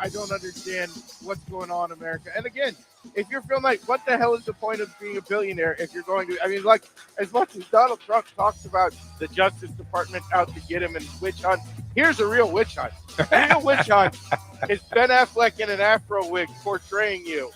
I don't understand what's going on in America. And again, if you're feeling like, what the hell is the point of being a billionaire if you're going to, I mean, like, as much as Donald Trump talks about the Justice Department out to get him and witch hunt, here's a real witch hunt. The real witch hunt is Ben Affleck in an afro wig portraying you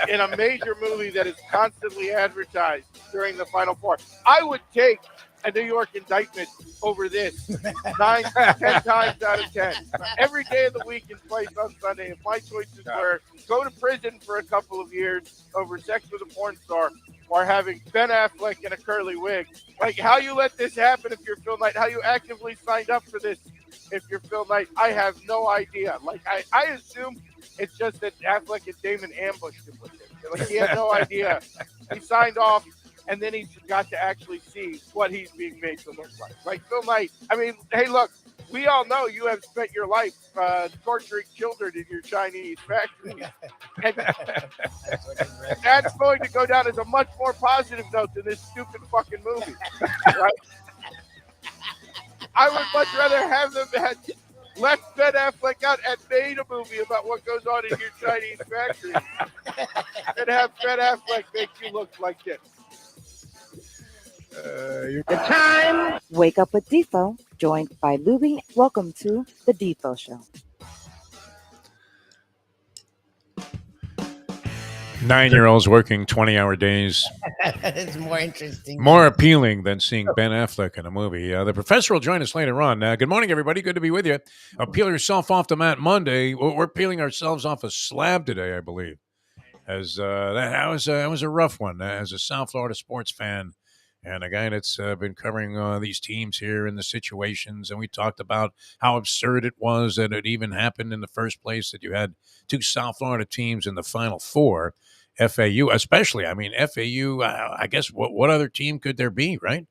in a major movie that is constantly advertised during the Final Four. I would take a New York indictment over this 10 times out of 10. Every day of the week in place on Sunday, if my choices were go to prison for a couple of years over sex with a porn star or having Ben Affleck in a curly wig, like how you let this happen if you're Phil Knight, how you actively signed up for this if you're Phil Knight, I have no idea. Like, I assume it's just that Affleck and Damon ambushed him with it. Like, he had no idea. He signed off, and then he got to actually see what he's being made to look like. Like, Phil Knight, I mean, hey, look, we all know you have spent your life torturing children in your Chinese factories. And that's going to go down as a much more positive note than this stupid fucking movie. Right? I would much rather have them had left Ben Affleck out and made a movie about what goes on in your Chinese factory than have Ben Affleck make you look like this. The time. Wake up with Defo, joined by Lubie. Welcome to the Defo Show. 9-year-olds working 20-hour days. It's more interesting. More appealing than seeing Ben Affleck in a movie. The professor will join us later on. Good morning, everybody. Good to be with you. Peel yourself off the mat Monday. We're peeling ourselves off a slab today, I believe. As that was a rough one. As a South Florida sports fan and a guy that's been covering these teams here and the situations, and we talked about how absurd it was that it even happened in the first place, that you had two South Florida teams in the Final Four. FAU, especially. I mean, FAU, I guess what other team could there be, right?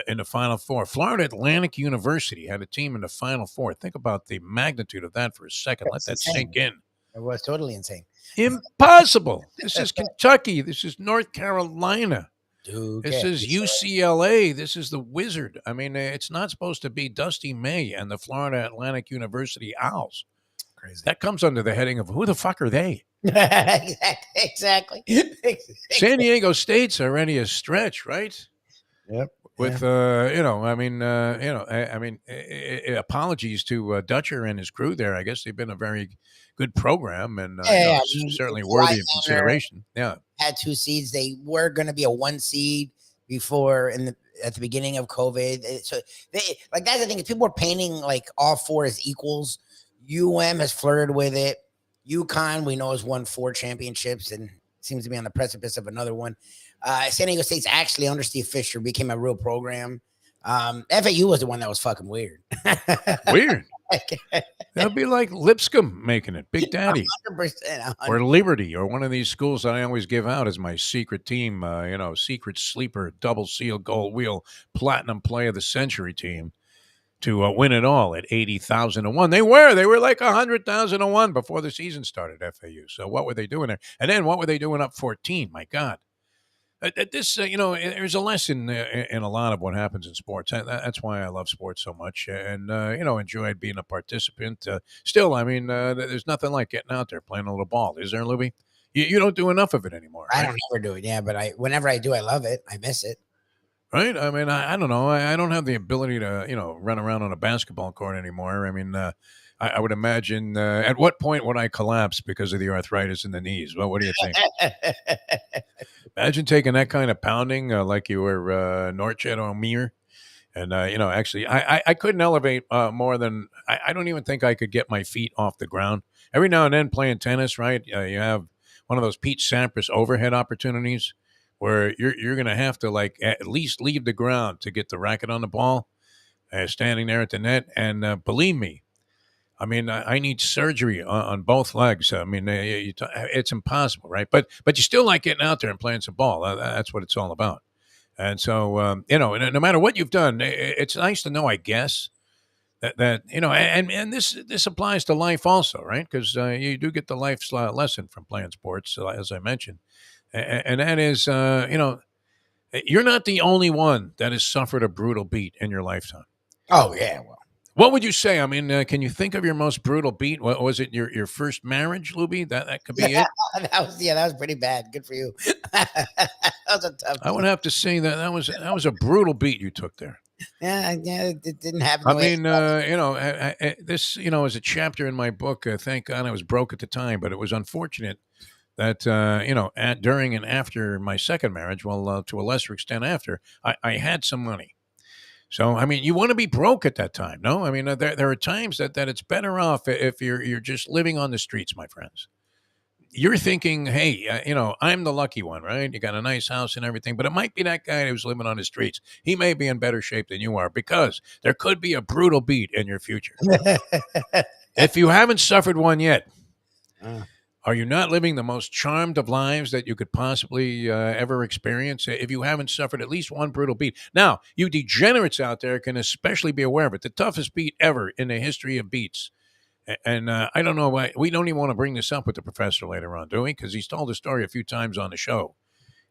In the Final Four. Florida Atlantic University had a team in the Final Four. Think about the magnitude of that for a second. Let that sink in. It was totally insane. Impossible. This is Kentucky. This is North Carolina. This is UCLA. This is the Wizard. I mean, it's not supposed to be Dusty May and the Florida Atlantic University Owls. Crazy. That comes under the heading of who the fuck are they? Exactly. San Diego State's already a stretch, right? Yep. With apologies to Dutcher and his crew there. I guess they've been a very good program and certainly worthy of consideration. Yeah, had 2 seeds. They were going to be a 1 seed before at the beginning of COVID. So that's the thing. People were painting like all 4 as equals. UM has flirted with it. UConn, we know, has won 4 championships and seems to be on the precipice of another one. San Diego State's actually under Steve Fisher became a real program. FAU was the one that was fucking weird. Weird. That'd be like Lipscomb making it, Big Daddy, 100%. or Liberty, or one of these schools that I always give out as my secret team. Secret sleeper, double seal, gold wheel, platinum play of the century team. To win it all at 80,000 to 1. They were like 100,000 to 1 before the season started, FAU. So what were they doing there? And then what were they doing up 14? My God. There's a lesson in a lot of what happens in sports. That's why I love sports so much and, enjoyed being a participant. Still, I mean, there's nothing like getting out there playing a little ball. Is there, Lubie? You don't do enough of it anymore. Right? I don't ever do it, yeah, but whenever I do, I love it. I miss it. Right? I mean, I don't know. I don't have the ability to, run around on a basketball court anymore. I mean, I would imagine at what point would I collapse because of the arthritis in the knees? Well, what do you think? Imagine taking that kind of pounding like you were Norchet O'Meara. And, actually, I couldn't elevate more than I don't even think I could get my feet off the ground. Every now and then playing tennis, right? You have one of those Pete Sampras overhead opportunities where you're going to have to like at least leave the ground to get the racket on the ball, standing there at the net. And believe me, I mean, I need surgery on both legs. I mean, it's impossible, right? But you still like getting out there and playing some ball. That's what it's all about. And so, no matter what you've done, it's nice to know, I guess, that and this applies to life also, right? Because you do get the life lesson from playing sports, as I mentioned. And that is, you're not the only one that has suffered a brutal beat in your lifetime. Oh, yeah. What would you say? I mean, can you think of your most brutal beat? What was it? Your first marriage, Lubie? That could be it. that was pretty bad. Good for you. That was a tough. I would have to say that was a brutal beat you took there. Yeah, it didn't happen. I The way mean, this, is a chapter in my book. Thank God I was broke at the time, but it was unfortunate that, during and after my second marriage, well, to a lesser extent after, I had some money. So, I mean, you want to be broke at that time, no? I mean, there are times that it's better off if you're just living on the streets, my friends. You're thinking, hey, I'm the lucky one, right? You got a nice house and everything, but it might be that guy who's living on the streets. He may be in better shape than you are because there could be a brutal beat in your future. If you haven't suffered one yet, are you not living the most charmed of lives that you could possibly ever experience? If you haven't suffered at least one brutal beat. Now, you degenerates out there can especially be aware of it. The toughest beat ever in the history of beats. And I don't know why we don't even want to bring this up with the professor later on, do we? Because he's told the story a few times on the show,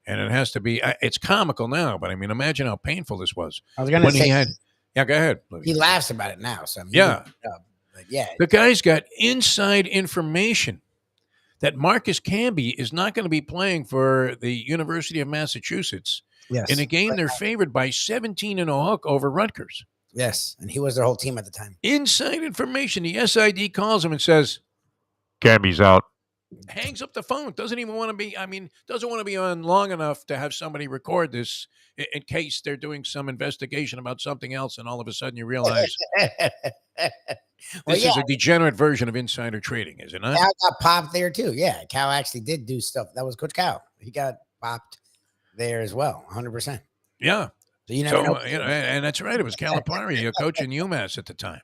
and it has to be. It's comical now, but I mean, imagine how painful this was. I was going to say, yeah, go ahead. He laughs about it now. So yeah, yeah. The guy's got inside information that Marcus Camby is not going to be playing for the University of Massachusetts in a game they're favored by 17 and a hook over Rutgers. Yes, and he was their whole team at the time. Inside information. The SID calls him and says, Camby's out. Hangs up the phone. Doesn't even want to be, doesn't want to be on long enough to have somebody record this in case they're doing some investigation about something else, and all of a sudden you realize this is a degenerate version of insider trading, is it not? Cal got popped there too. Yeah, Cal actually did do stuff. That was Coach Cal. He got popped there as well, 100%. Yeah. So you never know. And that's right. It was Calipari, a coach in UMass at the time.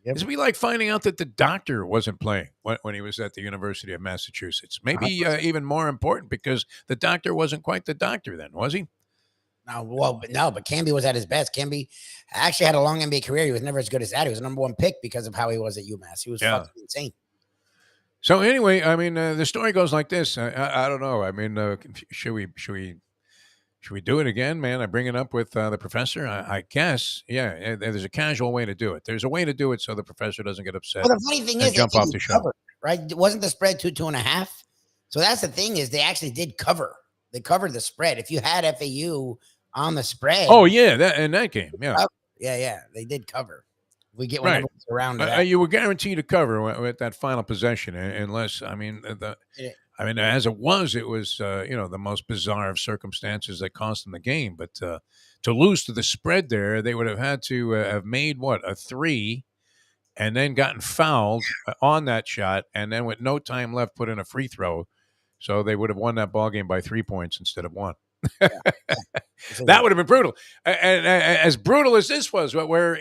Yep. It'd be like finding out that the doctor wasn't playing when he was at the University of Massachusetts. Maybe even more important because the doctor wasn't quite the doctor then, was he? No, but Camby was at his best. Camby actually had a long NBA career. He was never as good as that. He was the number one pick because of how he was at UMass. He was fucking insane. So anyway, the story goes like this. I don't know. Should we do it again, man? I bring it up with the professor. I guess, yeah. There's a casual way to do it. There's a way to do it so the professor doesn't get upset. Well, the funny thing is, jump off the show, cover, right? Wasn't the spread 2.5? So that's the thing is they actually did cover. They covered the spread. If you had FAU on the spread, oh yeah, in that game, yeah, they did cover. We get one around. You were guaranteed to cover with that final possession, unless as it was the most bizarre of circumstances that cost them the game. But to lose to the spread there, they would have had to have made a 3 and then gotten fouled on that shot, and then with no time left, put in a free throw. So they would have won that ball game by 3 points instead of 1. That would have been brutal. And as brutal as this was, where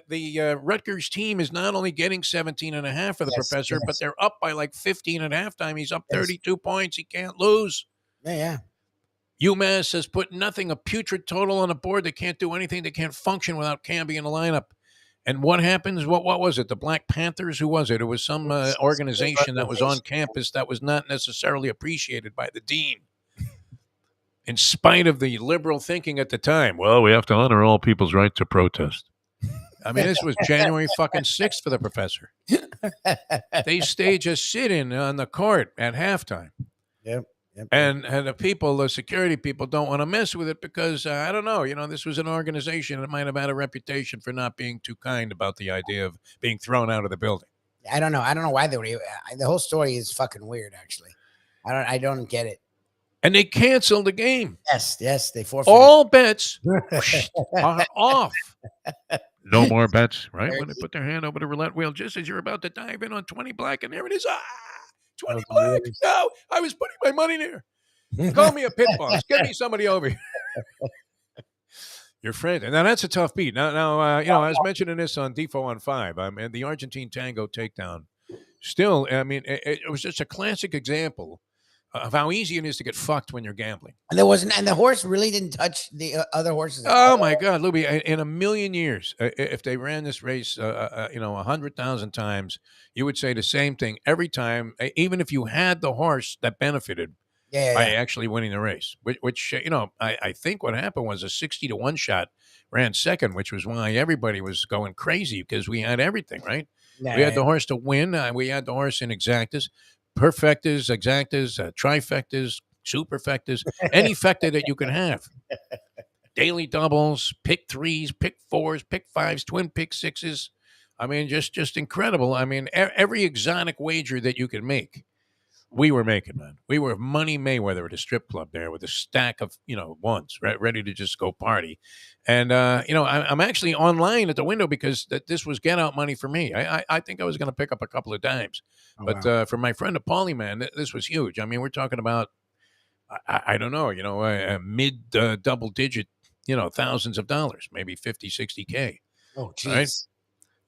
the Rutgers team is not only getting 17 and a half for the professor, but they're up by like 15 at halftime. He's up 32 points. He can't lose. Yeah. UMass has put nothing, a putrid total on the board. They can't do anything. They can't function without Camby in the lineup. And what happens? What was it? The Black Panthers? Who was it? It was some organization that was on campus that was not necessarily appreciated by the dean. In spite of the liberal thinking at the time, well, we have to honor all people's right to protest. This was January fucking 6th for the professor. They stage a sit-in on the court at halftime. Yep. And the security people don't want to mess with it because, I don't know, this was an organization that might have had a reputation for not being too kind about the idea of being thrown out of the building. I don't know why they were. The whole story is fucking weird, actually. I don't get it. And they canceled the game. Yes, they forfeited. All bets are off. No more bets, right? When they put their hand over the roulette wheel, just as you're about to dive in on 20 black, and there it is. 20 black. No, I was putting my money there. Call me a pit boss. Get me somebody over here. Your friend. And now that's a tough beat. Now, I was mentioning this on Defo on 5. And the Argentine tango takedown. Still, it was just a classic example of how easy it is to get fucked when you're gambling. And the horse really didn't touch the other horses. Oh my God, Lubie! In a million years, if they ran this race, 100,000 times, you would say the same thing every time. Even if you had the horse that benefited, Yeah. by actually winning the race. Which I think what happened was a 60-1 shot ran second, which was why everybody was going crazy because we had everything right. We had Yeah. the horse to win. We had the horse in exactas, perfectas, exactas, trifectas, superfectas, any fecta that you can have. Daily doubles, pick threes, pick fours, pick fives, twin pick sixes. I mean, just incredible. I mean, every exotic wager that you could make, we were making, man. We were Money Mayweather at a strip club there with a stack of ones ready to just go party. And I'm actually online at the window because this was get out money for me. I think I was going to pick up a couple of dimes, Oh, but wow. for my friend Paulie, man, this was huge. I mean, we're talking about I don't know, a mid double digit, thousands of dollars, maybe 50, 60K. Oh, All right. jeez.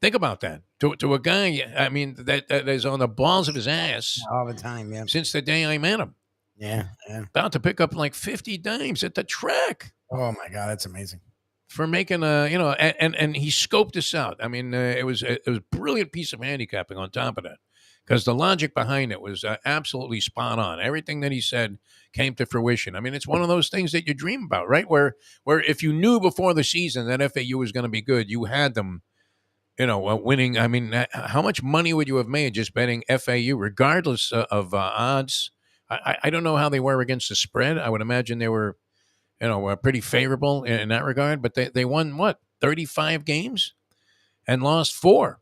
Think about that. To a guy, I mean, that is on the balls of his ass All the time. Yeah. since the day I met him. Yeah. Yeah. About to pick up like 50 dimes at the track Oh my God, that's amazing. for making and he scoped this out. I mean, it was a brilliant piece of handicapping on top of that because the logic behind it was absolutely spot on. Everything that he said came to fruition. I mean, it's one of those things that you dream about, right? Where if you knew before the season that FAU was going to be good, you had them, winning. I mean, how much money would you have made just betting FAU, regardless of odds? I don't know how they were against the spread. I would imagine they were, pretty favorable in that regard. But they won, what, 35 games and lost 4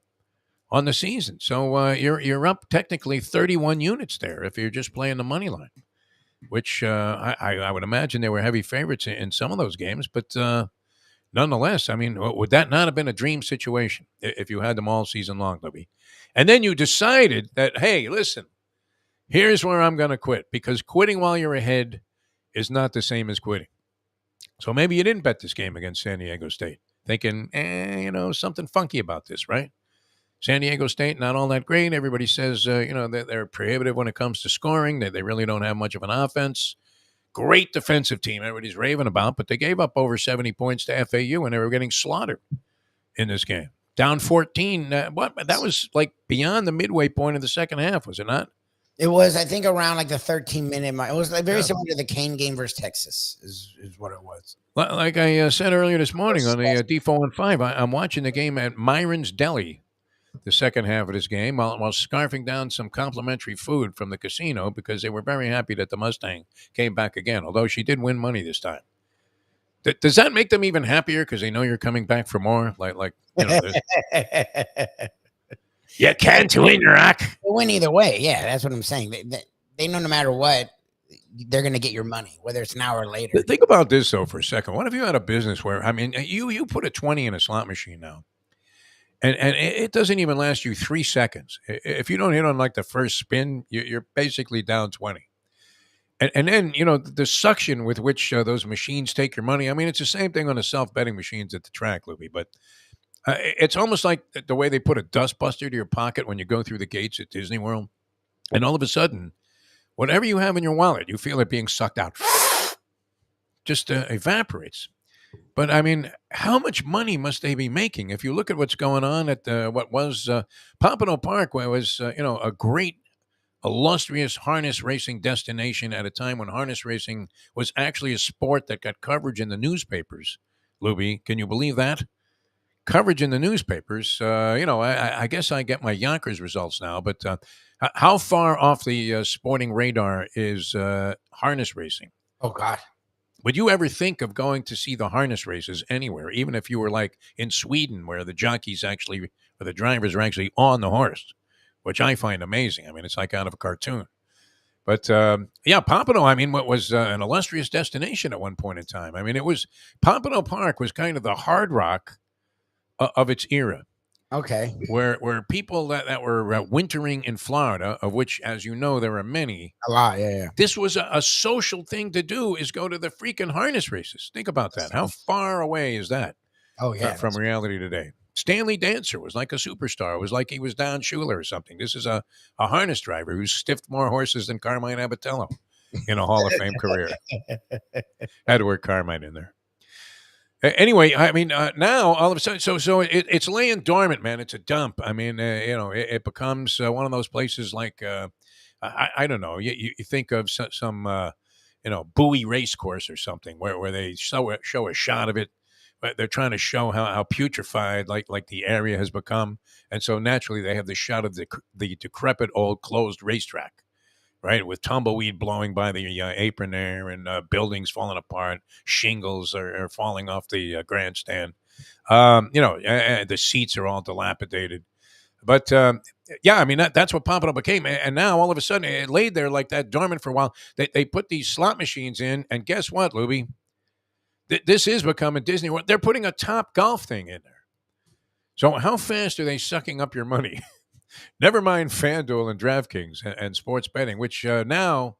on the season. So you're up technically 31 units there if you're just playing the money line, which I would imagine they were heavy favorites in some of those games. But nonetheless, I mean, would that not have been a dream situation if you had them all season long, Libby? And then you decided that, hey, listen, here's where I'm going to quit because quitting while you're ahead is not the same as quitting. So maybe you didn't bet this game against San Diego State, thinking, something funky about this, right? San Diego State, not all that great. Everybody says, that they're prohibitive when it comes to scoring. They really don't have much of an offense. Great defensive team, everybody's raving about, but they gave up over 70 points to FAU and they were getting slaughtered in this game. Down 14. That was like beyond the midway point of the second half, was it not? It was, I think, around like the 13-minute mark. It was like very similar to the Kane game versus Texas, is what it was. Like I said earlier this morning on the Defo and 5, I'm watching the game at Myron's Deli, the second half of this game, while scarfing down some complimentary food from the casino because they were very happy that the Mustang came back again, although she did win money this time. Does that make them even happier because they know you're coming back for more? You can't win, Rock. They win either way. Yeah, that's what I'm saying. They know no matter what, they're going to get your money, whether it's an hour or later. Think about this, though, for a second. What if you had a business where, I mean, you put a 20 in a slot machine now, and it doesn't even last you 3 seconds. If you don't hit on like the first spin, you're basically down 20. And then, the suction with which those machines take your money. I mean, it's the same thing on the self-betting machines at the track, Lubie, but it's almost like the way they put a dust buster to your pocket when you go through the gates at Disney World. And all of a sudden, whatever you have in your wallet, you feel it being sucked out. Just evaporates. But, I mean, how much money must they be making? If you look at what's going on at what was Pompano Park, where it was, a great, illustrious harness racing destination at a time when harness racing was actually a sport that got coverage in the newspapers. Lubie, can you believe that? Coverage in the newspapers. I guess I get my Yonkers results now, but how far off the sporting radar is harness racing? Oh, God. Would you ever think of going to see the harness races anywhere, even if you were like in Sweden where the jockeys actually, or the drivers are actually on the horse, which I find amazing. I mean, it's like out of a cartoon. But, Pompano, I mean, what was an illustrious destination at one point in time. I mean, Pompano Park was kind of the Hard Rock of its era. Okay. Where people that were wintering in Florida, of which, as you know, there are many. A lot, yeah. This was a social thing to do, is go to the freaking harness races. Think about that. How far away is that? Oh, yeah. From reality today. Stanley Dancer was like a superstar. It was like he was Don Shula or something. This is a harness driver who's stiffed more horses than Carmine Abatello in a Hall of Fame career. Had to work Carmine in there. Anyway, I mean, now all of a sudden, so it's laying dormant, man. It's a dump. I mean, it becomes one of those places like I don't know. You think of some Bowie race course or something where they show a shot of it. But they're trying to show how putrefied like the area has become, and so naturally they have the shot of the decrepit old closed racetrack, right, with tumbleweed blowing by the apron there, and buildings falling apart, shingles are falling off the grandstand. The seats are all dilapidated. But yeah, I mean that's what Pompano became, and now all of a sudden it laid there like that dormant for a while. They put these slot machines in, and guess what, Lubie? This is becoming Disney World. They're putting a Top Golf thing in there. So how fast are they sucking up your money? Never mind FanDuel and DraftKings and sports betting, which now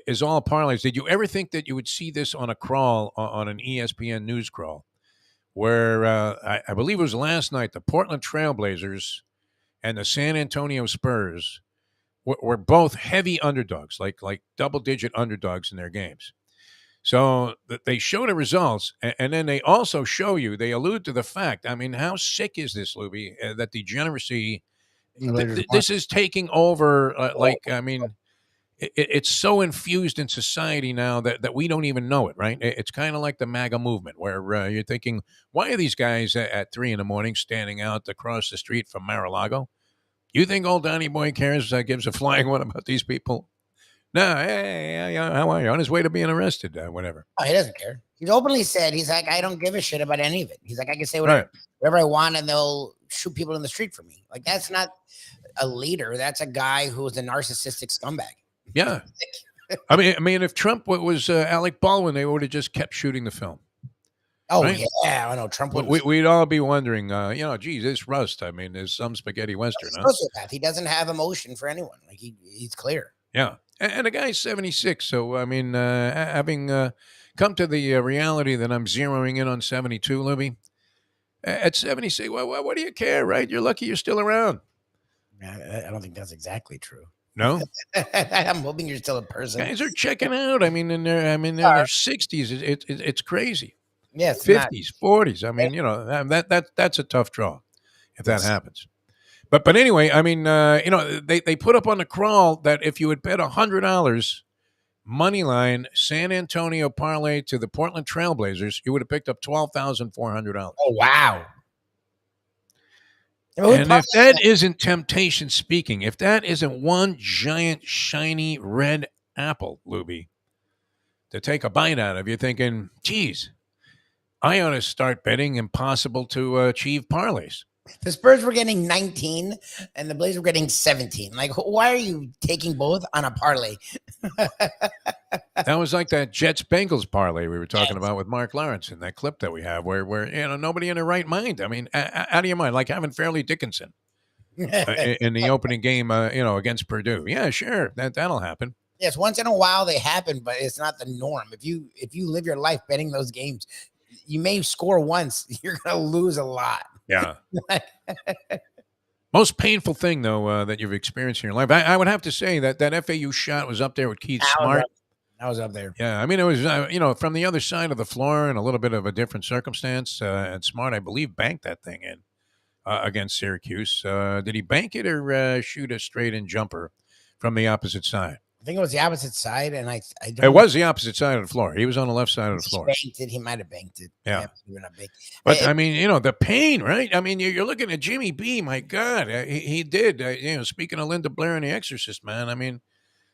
is all parlays. Did you ever think that you would see this on a crawl on an ESPN news crawl, where I believe it was last night, the Portland Trailblazers and the San Antonio Spurs were both heavy underdogs, like double-digit underdogs in their games. So they show the results, and then they also show you, they allude to the fact, I mean, how sick is this, Lubie, that degeneracy, this is taking over, I mean, it's so infused in society now that we don't even know it, right? It's kind of like the MAGA movement, where you're thinking, why are these guys at 3 a.m. standing out across the street from Mar-a-Lago? You think old Donny Boy cares, gives a flying one about these people? No, hey, how are you? On his way to being arrested, whatever. Oh, he doesn't care. He's openly said, he's like, I don't give a shit about any of it. He's like, I can say whatever I want, and they'll shoot people in the street for me. Like, that's not a leader. That's a guy who's a narcissistic scumbag. Yeah. I mean, if Trump was Alec Baldwin, they would have just kept shooting the film. Oh, right? Yeah. I know. Trump would. We'd all be wondering, geez, this Rust. I mean, there's some spaghetti Western. Sociopath. He doesn't have emotion for anyone. Like, he's clear. Yeah. And the guy's 76. So, I mean, having come to the reality that I'm zeroing in on 72, Lubie, at 76, well, what do you care, right? You're lucky you're still around. I don't think that's exactly true. No? I'm hoping you're still a person. Guys are checking out. I mean, in their 60s. It's crazy. Yes. 50s, 40s. I mean, that's a tough draw if that happens. But anyway, I mean, they put up on the crawl that if you had bet $100 money line San Antonio parlay to the Portland Trailblazers, you would have picked up $12,400. Oh, wow. And if that isn't temptation speaking, if that isn't one giant shiny red apple, Lubie, to take a bite out of, you're thinking, geez, I ought to start betting impossible to achieve parlays. The Spurs were getting 19 and the Blazers were getting 17. Like, why are you taking both on a parlay? That was like that Jets-Bengals parlay we were talking about with Mark Lawrence in that clip that we have where nobody in their right mind. I mean, out of your mind, like having Fairleigh Dickinson in the opening game, against Purdue. Yeah, sure, that'll happen. Yes, once in a while they happen, but it's not the norm. If you live your life betting those games, you may score once, you're going to lose a lot. Yeah. Most painful thing, though, that you've experienced in your life, I would have to say that FAU shot was up there with Keith Smart. That was up there. Yeah, I mean, it was, from the other side of the floor in a little bit of a different circumstance. And Smart, I believe, banked that thing in against Syracuse. Did he bank it or shoot a straight-in jumper from the opposite side? I think it was the opposite side, and I don't. It was the opposite side of the floor. He was on the left side of the floor. He might have banked it. Yeah. But I mean, the pain, right? I mean, you're looking at Jimmy B. My God, he did. Speaking of Linda Blair and The Exorcist, man. I mean,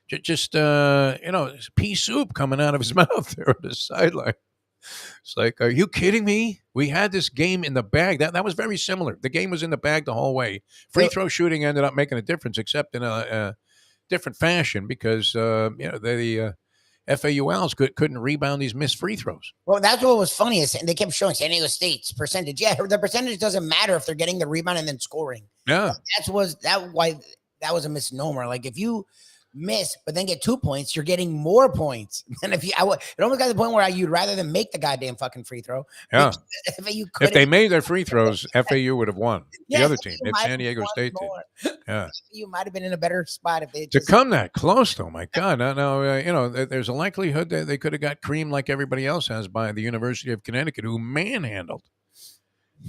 just pea soup coming out of his mouth there on the sideline. It's like, are you kidding me? We had this game in the bag. That was very similar. The game was in the bag the whole way. Free throw shooting ended up making a difference, except in a different fashion because the FAU Owls couldn't rebound these missed free throws. Well, that's what was funny is they kept showing San Diego State's percentage. Yeah, the percentage doesn't matter if they're getting the rebound and then scoring. Yeah, why that was a misnomer. Like if you miss but then get 2 points, you're getting more points than if it almost got to the point where you'd rather than make the goddamn fucking free throw. Yeah, if they made their free throws, FAU would have won. Yes, the other team, if San Diego State did. Yeah, you might have been in a better spot if they to come that close, though. My God, now there's a likelihood that they could have got creamed like everybody else has by the University of Connecticut, who manhandled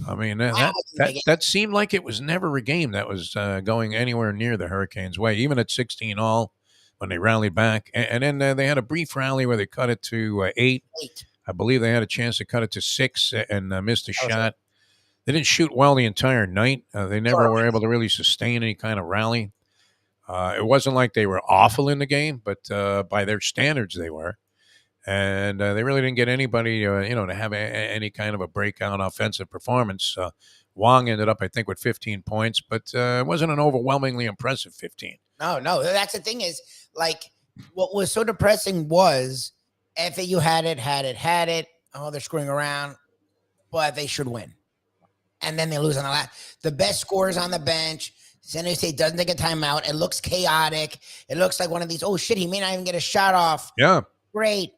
I mean, That that wasn't a that big that seemed like it was never a game that was going anywhere near the Hurricanes' way, even at 16 all when they rallied back. And then they had a brief rally where they cut it to 8. eight. I believe they had a chance to cut it to 6 and missed a That was shot. They didn't shoot well the entire night. They never Sure. were able to really sustain any kind of rally. It wasn't like they were awful in the game, but by their standards, they were. And they really didn't get anybody, to have any kind of a breakout offensive performance. Wong ended up, I think, with 15 points, but it wasn't an overwhelmingly impressive 15. No. That's the thing is, like, what was so depressing was FAU had it. Oh, they're screwing around, but they should win. And then they lose on the last. The best scorers on the bench. San Diego State doesn't take a timeout. It looks chaotic. It looks like one of these, oh, shit, he may not even get a shot off. Yeah. Great.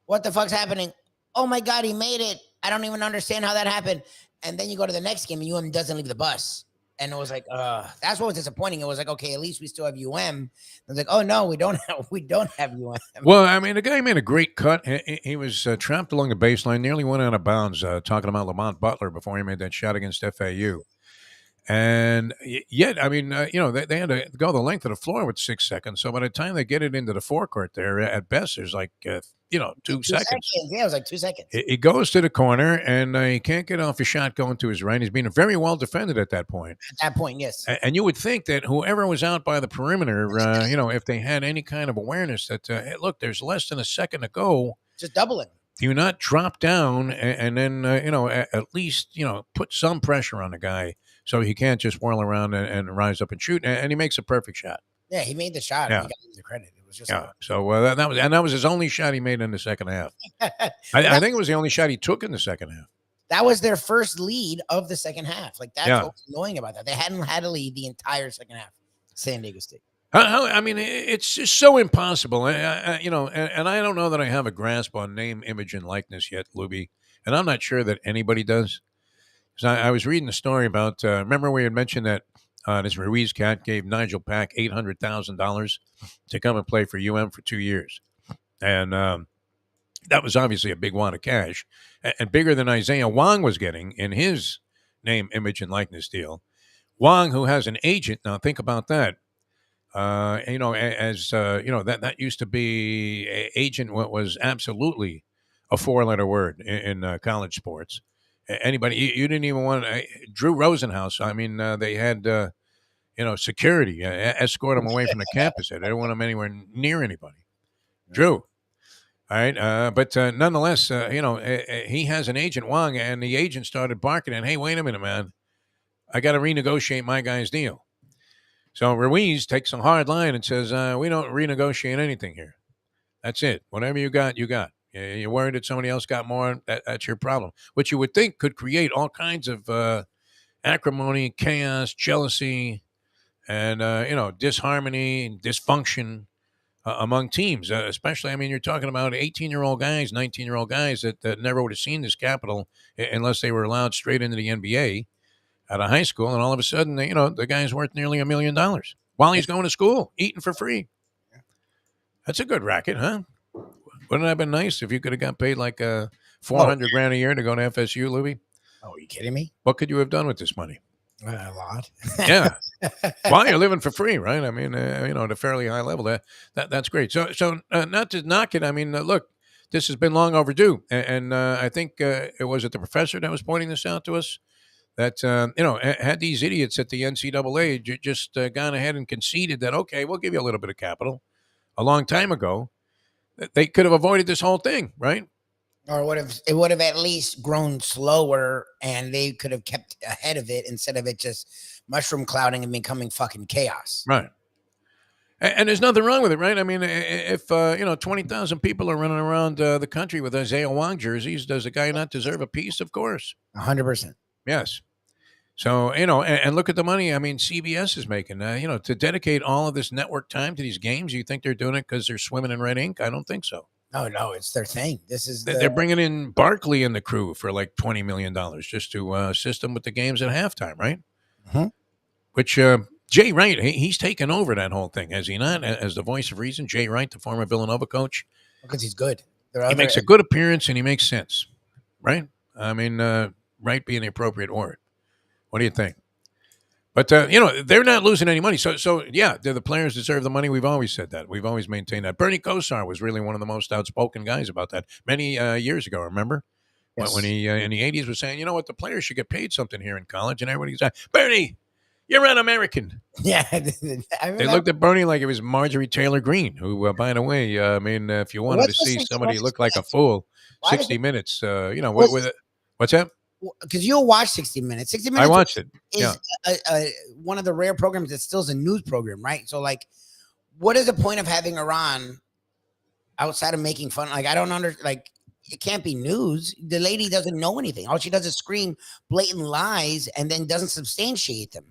What the fuck's happening? Oh, my God, he made it. I don't even understand how that happened. And then you go to the next game, and UM doesn't leave the bus. And it was like, that's what was disappointing. It was like, okay, at least we still have UM. I was like, oh no, we don't have UM. Well, I mean, the guy made a great cut. He was trapped along the baseline, nearly went out of bounds. Talking about Lamont Butler before he made that shot against FAU. And yet, I mean, they had to go the length of the floor with 6 seconds. So by the time they get it into the forecourt there, at best, there's like, 2 seconds. Yeah, it was like 2 seconds. He goes to the corner, and he can't get off a shot going to his right. He's being very well defended at that point. At that point, yes. And you would think that whoever was out by the perimeter, if they had any kind of awareness that, hey, look, there's less than a second to go. Just double it. Do you not drop down and then, at least, put some pressure on the guy so he can't just whirl around and rise up and shoot? And he makes a perfect shot. Yeah, he made the shot. Yeah. He got the credit. It was just So that was his only shot he made in the second half. I think it was the only shot he took in the second half. That was their first lead of the second half. Like, that's Yeah. what was annoying about that. They hadn't had a lead the entire second half. San Diego State. I mean, it's just so impossible. And I don't know that I have a grasp on name, image, and likeness yet, Lubie. And I'm not sure that anybody does. So I was reading a story about, remember we had mentioned that this Ruiz cat gave Nigel Pack $800,000 to come and play for UM for 2 years. And that was obviously a big wad of cash, and bigger than Isaiah Wong was getting in his name, image, and likeness deal. Wong, who has an agent, now think about that. That used to be agent. What was absolutely a 4-letter word in college sports. Anybody, you didn't even want Drew Rosenhaus. I mean, they had security escort him away from the campus. They didn't want him anywhere near anybody. Drew. All right, but nonetheless, he has an agent, Wong, and the agent started barking and, hey, wait a minute, man, I got to renegotiate my guy's deal. So Ruiz takes a hard line and says, we don't renegotiate anything here. That's it. Whatever you got, you got. You're worried that somebody else got more, that's your problem. Which you would think could create all kinds of acrimony, chaos, jealousy, and, disharmony and dysfunction among teams. Especially, I mean, you're talking about 18-year-old guys, 19-year-old guys that never would have seen this capital unless they were allowed straight into the NBA. Out of high school, and all of a sudden, the guy's worth nearly $1 million while he's going to school, eating for free. That's a good racket, huh? Wouldn't that have been nice if you could have got paid like $400,000 a year to go to FSU, Lubie? Oh, are you kidding me? What could you have done with this money? A lot. Yeah. While you're living for free, right? I mean, at a fairly high level, that's great. So not to knock it. I mean, look, this has been long overdue, and I think it was the professor that was pointing this out to us. That, had these idiots at the NCAA just gone ahead and conceded that, okay, we'll give you a little bit of capital a long time ago, they could have avoided this whole thing, right? Or it would have at least grown slower, and they could have kept ahead of it instead of it just mushroom clouding and becoming fucking chaos. Right. And there's nothing wrong with it, right? I mean, if 20,000 people are running around the country with Isaiah Wong jerseys, does the guy not deserve a piece? Of course. 100%. Yes. So, and look at the money. I mean, CBS is making, to dedicate all of this network time to these games. You think they're doing it because they're swimming in red ink? I don't think so. No, it's their thing. This is they're bringing in Barkley and the crew for like $20 million just to assist them with the games at halftime, right? Mm-hmm. Which Jay Wright, he's taken over that whole thing, has he not? As the voice of reason, Jay Wright, the former Villanova coach. Because he's good. He makes a good appearance and he makes sense, right? I mean, right be the appropriate word? What do you think? But they're not losing any money. So yeah, the players deserve the money. We've always said that. We've always maintained that. Bernie Kosar was really one of the most outspoken guys about that many years ago. Remember when he in the '80s was saying, you know what, the players should get paid something here in college, and everybody's like, Bernie, you're an American. Yeah, They looked at Bernie like it was Marjorie Taylor Greene, who, by the way, if you wanted to see somebody look like a fool, 60 Minutes, what's that? Because you'll watch 60 Minutes. 60 Minutes. I watched it. Is one of the rare programs that still is a news program, right? So, like, what is the point of having her on outside of making fun? Like, I don't it can't be news. The lady doesn't know anything. All she does is scream blatant lies and then doesn't substantiate them.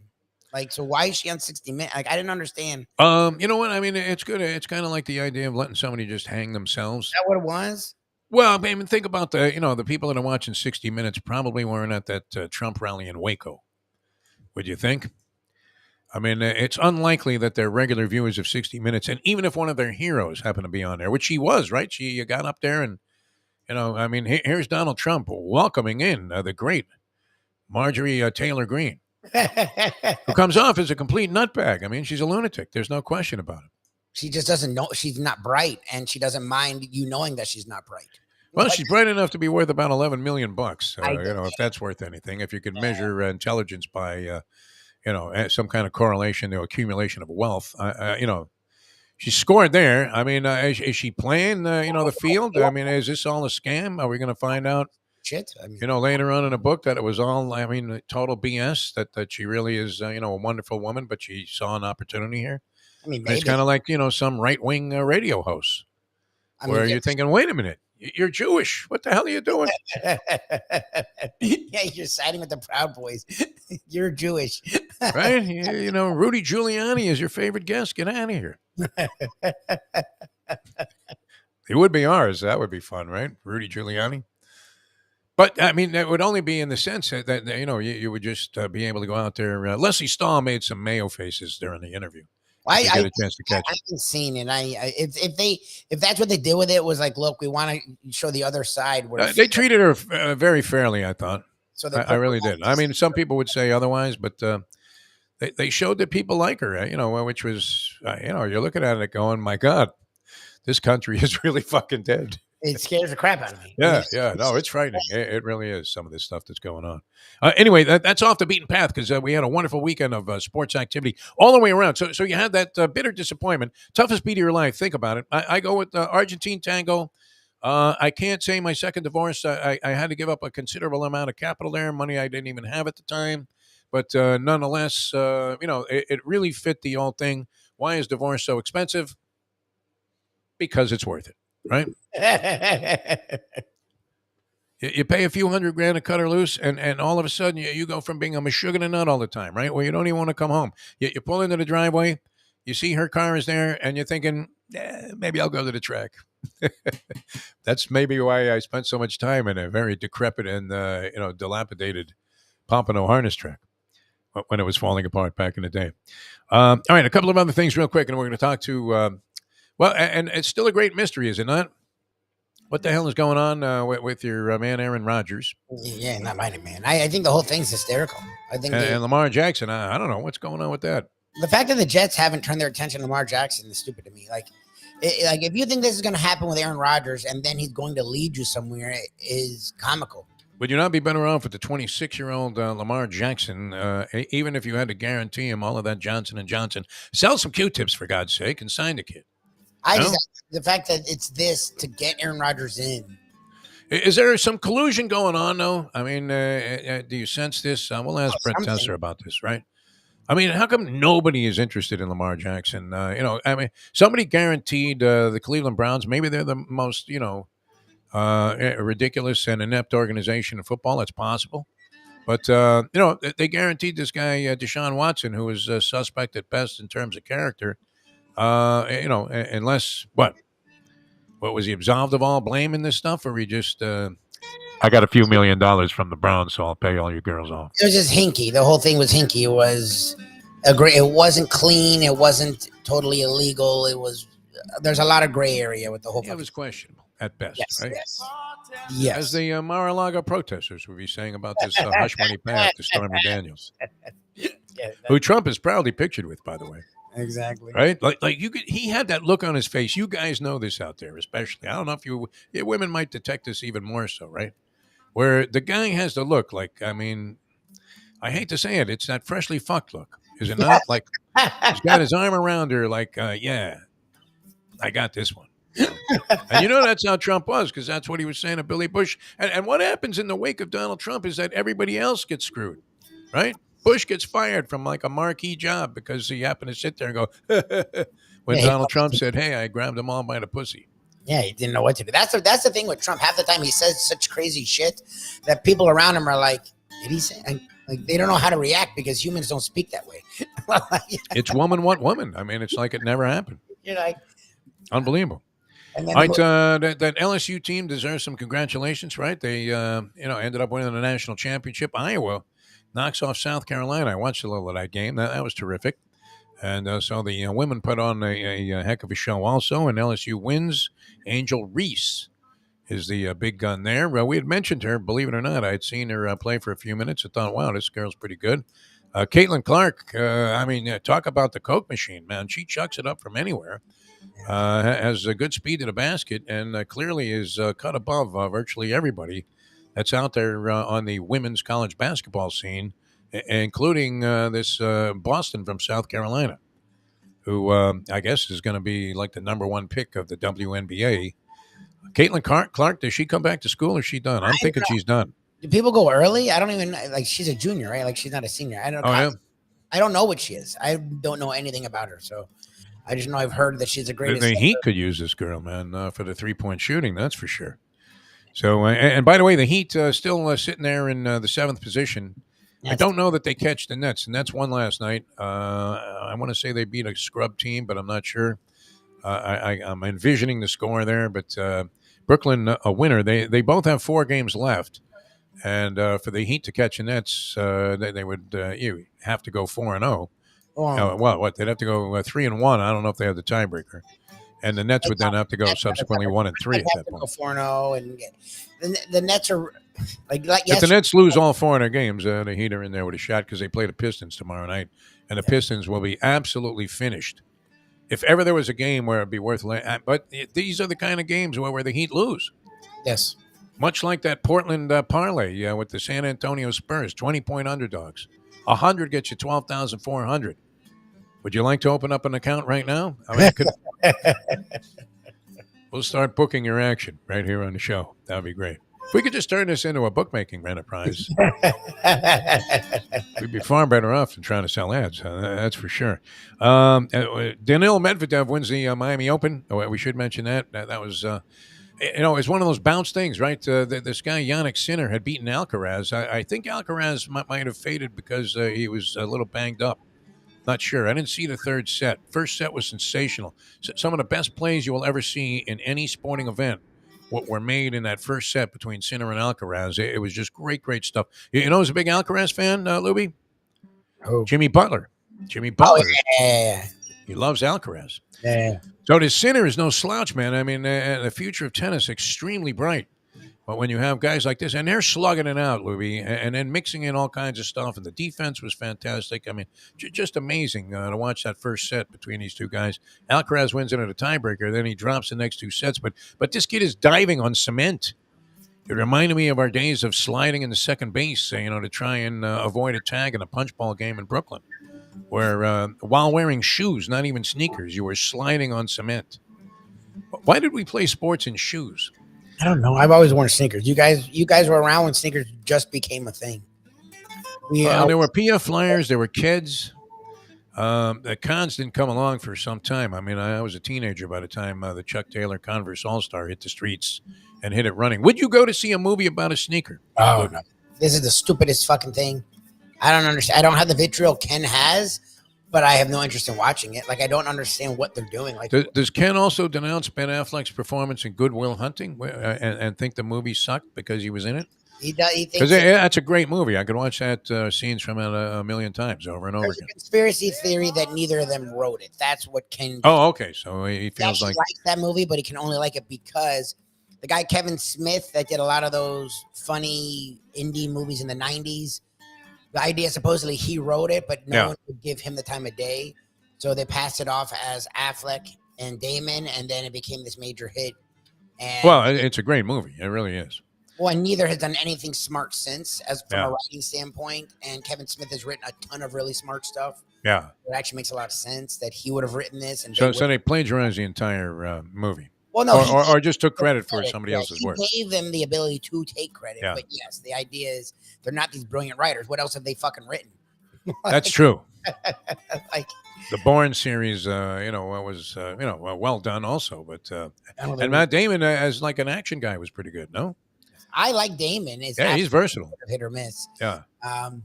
Like, so why is she on 60 Minutes? Like, I didn't understand. You know what? I mean, it's good. It's kind of like the idea of letting somebody just hang themselves. Is that what it was? Well, I mean, think about the people that are watching 60 Minutes probably weren't at that Trump rally in Waco. Would you think? I mean, it's unlikely that they're regular viewers of 60 Minutes. And even if one of their heroes happened to be on there, which she was, right? She got up there and, I mean, here's Donald Trump welcoming in the great Marjorie Taylor Greene, who comes off as a complete nutbag. I mean, she's a lunatic. There's no question about it. She just doesn't know. She's not bright, and she doesn't mind you knowing that she's not bright. Well, she's bright enough to be worth about $11 million. If that's worth anything, if you could measure intelligence by, some kind of correlation to accumulation of wealth, she scored there. I mean, is she playing, the field? I mean, is this all a scam? Are we going to find out? Shit. I mean, later on in the book that it was all, total BS, that she really is, a wonderful woman, but she saw an opportunity here. I mean, it's kind of like, some right-wing radio hosts where you're thinking, wait a minute, you're Jewish. What the hell are you doing? Yeah, you're siding with the Proud Boys. You're Jewish. Right? Rudy Giuliani is your favorite guest. Get out of here. It would be ours. That would be fun, right? Rudy Giuliani. But, I mean, that would only be in the sense that you would just be able to go out there. Leslie Stahl made some mayo faces during the interview. I get a chance to catch it. I haven't seen it. If that's what they did with it, was like, look, we want to show the other side. They treated her very fairly, I thought. So I really did. I mean, some people would say otherwise, but they showed that people like her. Which was you're looking at it going, my God, this country is really fucking dead. It scares the crap out of me. Yeah. No, it's frightening. It really is, some of this stuff that's going on. Anyway, that's off the beaten path because we had a wonderful weekend of sports activity all the way around. So you had that bitter disappointment. Toughest beat of your life. Think about it. I go with Argentine tango. I can't say my second divorce. I had to give up a considerable amount of capital there, money I didn't even have at the time. But nonetheless, it really fit the old thing. Why is divorce so expensive? Because it's worth it. Right? You pay a few $100,000 to cut her loose, and all of a sudden you go from being a sugar nut all the time, right? Where you don't even want to come home. You pull into the driveway, you see her car is there, and you're thinking, maybe I'll go to the track. That's maybe why I spent so much time in a very decrepit and dilapidated Pompano harness track when it was falling apart back in the day. All right, a couple of other things real quick, and we're going to talk to. Well, and it's still a great mystery, is it not? What the hell is going on with your man Aaron Rodgers? Yeah, not mine, man. I think the whole thing's hysterical. I think and Lamar Jackson. I don't know what's going on with that. The fact that the Jets haven't turned their attention to Lamar Jackson is stupid to me. Like if you think this is going to happen with Aaron Rodgers and then he's going to lead you somewhere, it is comical. Would you not be better off with the 26-year-old Lamar Jackson, even if you had to guarantee him all of that Johnson & Johnson? Sell some Q-tips, for God's sake, and sign the kid. The fact that it's this to get Aaron Rodgers in. Is there some collusion going on, though? I mean, do you sense this? We'll ask Brett Tesser about this, right? I mean, how come nobody is interested in Lamar Jackson? I mean, somebody guaranteed the Cleveland Browns. Maybe they're the most, ridiculous and inept organization in football. That's possible. But, they guaranteed this guy, Deshaun Watson, who is suspect at best in terms of character. Unless what was he absolved of all blame in this stuff, or he just I got a few $1 million from the Browns, so I'll pay all your girls off. It was just hinky. The whole thing was hinky. It was it wasn't clean. It wasn't totally illegal. It was there's a lot of gray area with the whole. It was questionable at best, right? Yes. As the Mar-a-Lago protesters would be saying about this hush money payout to Stormy Daniels, who Trump is proudly pictured with, by the way. Exactly. Right? Like you could. He had that look on his face. You guys know this out there, especially. I don't know if women might detect this even more so, right? Where the guy has the look like, I mean, I hate to say it, it's that freshly fucked look, is it not? Like he's got his arm around her, like, yeah, I got this one. And that's how Trump was, because that's what he was saying to Billy Bush. And what happens in the wake of Donald Trump is that everybody else gets screwed, right? Bush gets fired from like a marquee job because he happened to sit there and go, when Donald Trump said, hey, I grabbed them all by the pussy. Yeah, he didn't know what to do. That's the thing with Trump. Half the time he says such crazy shit that people around him are like, did he say? Like they don't know how to react because humans don't speak that way. It's woman want woman. I mean, it's like it never happened. You're like, unbelievable. and then All right, that LSU team deserves some congratulations, right? They ended up winning the national championship. Iowa knocks off South Carolina. I watched a little of that game. That was terrific. And so the women put on a heck of a show also, and LSU wins. Angel Reese is the big gun there. We had mentioned her, believe it or not. I had seen her play for a few minutes. I thought, wow, this girl's pretty good. Caitlin Clark, talk about the Coke machine, man. She chucks it up from anywhere. Has a good speed to the basket, and clearly is cut above virtually everybody that's out there on the women's college basketball scene, including this Boston from South Carolina, who I guess is going to be like the number one pick of the WNBA. Caitlin Clark, does she come back to school or is she done? I'm thinking she's done. do people go early? I don't even like. She's a junior, right? Like she's not a senior. I don't know. Yeah. I don't know what she is. I don't know anything about her. So I just know I've heard that she's a great. The Heat could use this girl, man, for the 3-point shooting. That's for sure. So, and by the way, the Heat still sitting there in the 7th position. I don't know that they catch the Nets. The Nets won last night. I want to say they beat a scrub team, but I'm not sure. I'm envisioning the score there, but Brooklyn a winner. They both have 4 games left, and for the Heat to catch the Nets, they would you have to go 4-0. Well, what they'd have to go 3-1. I don't know if they have the tiebreaker, and the Nets would then have to go subsequently 1-3 at that point. 4-0, and the Nets are like if the Nets lose all 4 of their games, the Heat are in there with a shot because they play the Pistons tomorrow night, and the Pistons will be absolutely finished. If ever there was a game where it'd be worth, but these are the kind of games where the Heat lose. Yes. Much like that Portland parlay with the San Antonio Spurs, 20-point underdogs. 100 gets you 12,400. Would you like to open up an account right now? I mean, we'll start booking your action right here on the show. That would be great. If we could just turn this into a bookmaking enterprise, we'd be far better off than trying to sell ads. That's for sure. Daniil Medvedev wins the Miami Open. We should mention that. That was, it's one of those bounce things, right? This guy, Yannick Sinner, had beaten Alcaraz. I think Alcaraz might have faded because he was a little banged up. Not sure. I didn't see the third set. First set was sensational. Some of the best plays you will ever see in any sporting event what were made in that first set between Sinner and Alcaraz. It was just great stuff. You know who's a big Alcaraz fan, Lubie? Oh. Jimmy Butler. Jimmy Butler. Oh, yeah. He loves Alcaraz. Yeah. So this Sinner is no slouch, man. I mean, the future of tennis extremely bright. But when you have guys like this, and they're slugging it out, Lubie, and then mixing in all kinds of stuff, and the defense was fantastic. I mean, just amazing to watch that first set between these two guys. Alcaraz wins it at a tiebreaker, then he drops the next 2 sets. But this kid is diving on cement. It reminded me of our days of sliding in the second base, to try and avoid a tag in a punch ball game in Brooklyn, where while wearing shoes, not even sneakers, you were sliding on cement. Why did we play sports in shoes? I don't know. I've always worn sneakers. You guys were around when sneakers just became a thing. There were PF Flyers. There were Keds. The Cons didn't come along for some time. I mean, I was a teenager by the time the Chuck Taylor Converse All-Star hit the streets and hit it running. Would you go to see a movie about a sneaker? Oh, no. This is the stupidest fucking thing. I don't understand. I don't have the vitriol Ken has, but I have no interest in watching it. Like, I don't understand what they're doing. Like, does Ken also denounce Ben Affleck's performance in Good Will Hunting and think the movie sucked because he was in it? He does. He Because thinks that's a great movie. I could watch that scenes from it a million times over and over there's a again. conspiracy theory that neither of them wrote it. That's what Ken. Oh, okay. So he He feels actually like likes that movie, but he can only like it because the guy Kevin Smith that did a lot of those funny indie movies in the 90s, the idea supposedly he wrote it, but no one would give him the time of day. So they passed it off as Affleck and Damon, and then it became this major hit. And well, it's a great movie. It really is. well, and neither has done anything smart since, as from Yeah. a writing standpoint. And Kevin Smith has written a ton of really smart stuff. Yeah. It actually makes a lot of sense that he would have written this. And So they plagiarized the entire movie. well, no, or just took credit for somebody else's he work. gave them the ability to take credit. Yeah. But yes, the idea is they're not these brilliant writers. What else have they fucking written? That's true. Like The Bourne series, was well done also. But I don't and know. Matt Damon as like an action guy was pretty good. No, I like Damon. It's yeah, he's versatile. hit or miss. Yeah. Um,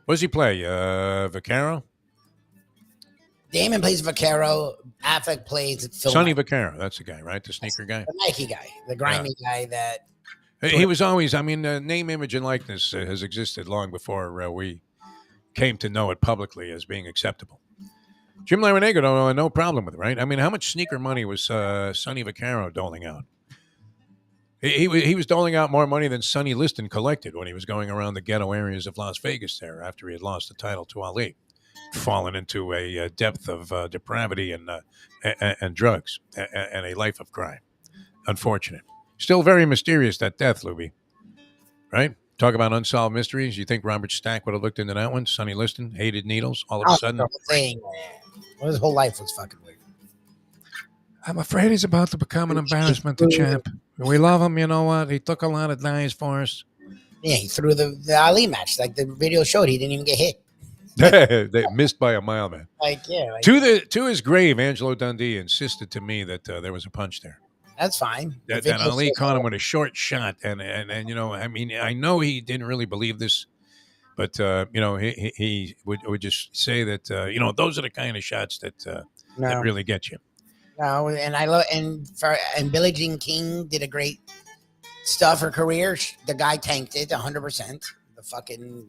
What does he play? Vaccaro? Damon plays Vaccaro. Affleck plays Phil Sonny Knight. Vaccaro. That's the guy, right? The sneaker guy. The Nike guy, the grimy guy that He was always, name, image, and likeness has existed long before we came to know it publicly as being acceptable. Jim Larinaga, no problem with it, right? I mean, how much sneaker money was Sonny Vaccaro doling out? He was doling out more money than Sonny Liston collected when he was going around the ghetto areas of Las Vegas there after he had lost the title to Ali, fallen into a depth of depravity and drugs and a life of crime. Unfortunate. Still very mysterious, that death, Lubie. Right? Talk about unsolved mysteries. You think Robert Stack would have looked into that one? Sonny Liston hated needles all of a sudden. the whole thing, man. Well, his whole life was fucking weird. I'm afraid he's about to become an embarrassment to Champ. We love him, you know what? He took a lot of dives for us. Yeah, he threw the Ali match. Like the video showed, he didn't even get hit. They missed by a mile, man. Like, yeah. Like, To his grave, Angelo Dundee insisted to me that there was a punch there. that's fine. That Ali caught him with a short shot, and I know he didn't really believe this, but he would just say that those are the kind of shots that really get you. No, and I love and Billie Jean King did a great stuff. Her career, the guy tanked it 100%. The fucking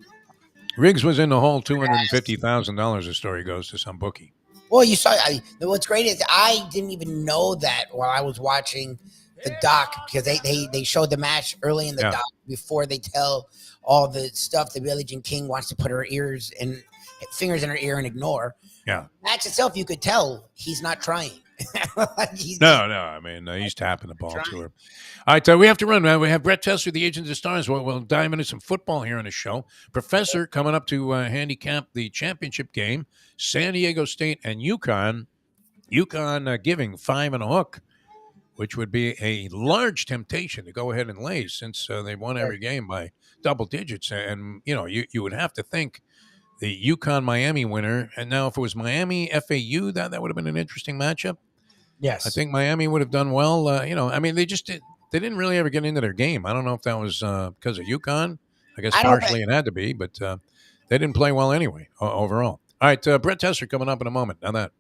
Riggs was in the hole $250,000. The story goes to some bookie. well, you saw. What's great is I didn't even know that while I was watching the doc because they showed the match early in the doc before they tell all the stuff that Billie Jean King wants to put her ears and fingers in her ear and ignore. Yeah, match itself, you could tell he's not trying. No. I mean, he's tapping the ball to her. All right, we have to run. We have Brett Tesser, the Agent of Stars. We'll dive into some football here on the show. Professor coming up to handicap the championship game, San Diego State and UConn. UConn giving 5 and a hook, which would be a large temptation to go ahead and lay since they won every game by double digits. And, you would have to think the UConn-Miami winner. And now if it was Miami-FAU, that would have been an interesting matchup. Yes. I think Miami would have done well. They didn't really ever get into their game. I don't know if that was because of UConn. I guess partially it had to be, but they didn't play well anyway, overall. All right, Brett Tesser coming up in a moment. Now that.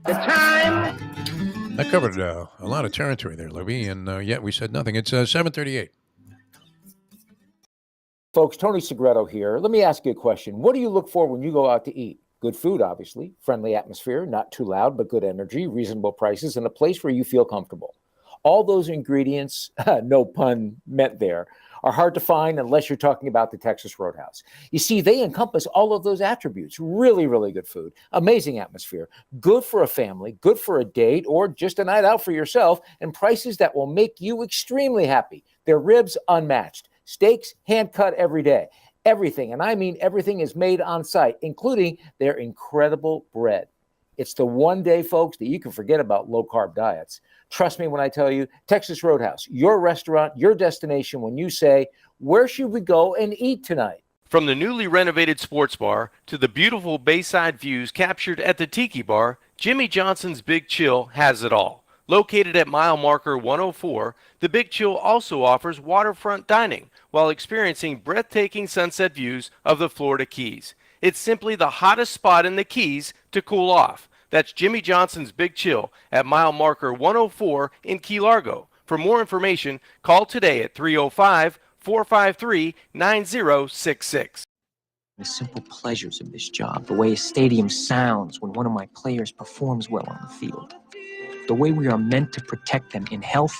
The time. That covered a lot of territory there, Lubie, and yet we said nothing. It's 7:38. Folks, Tony Segreto here. Let me ask you a question. What do you look for when you go out to eat? Good food, obviously, friendly atmosphere, not too loud, but good energy, reasonable prices, and a place where you feel comfortable. All those ingredients, no pun meant there, are hard to find unless you're talking about the Texas Roadhouse. You see, they encompass all of those attributes. Really, really good food, amazing atmosphere, good for a family, good for a date, or just a night out for yourself, and prices that will make you extremely happy. Their ribs unmatched, steaks hand-cut every day. Everything, and I mean everything, is made on site, including their incredible bread. It's the one day, folks, that you can forget about low-carb diets. Trust me when I tell you, Texas Roadhouse, your restaurant, your destination when you say, where should we go and eat tonight? From the newly renovated sports bar to the beautiful bayside views captured at the Tiki Bar, Jimmy Johnson's Big Chill has it all. Located at mile marker 104, the Big Chill also offers waterfront dining while experiencing breathtaking sunset views of the Florida Keys. It's simply the hottest spot in the Keys to cool off. That's Jimmy Johnson's Big Chill at mile marker 104 in Key Largo. For more information, call today at 305 453-9066. The simple pleasures of this job, the way a stadium sounds when one of my players performs well on the field, the way we are meant to protect them in health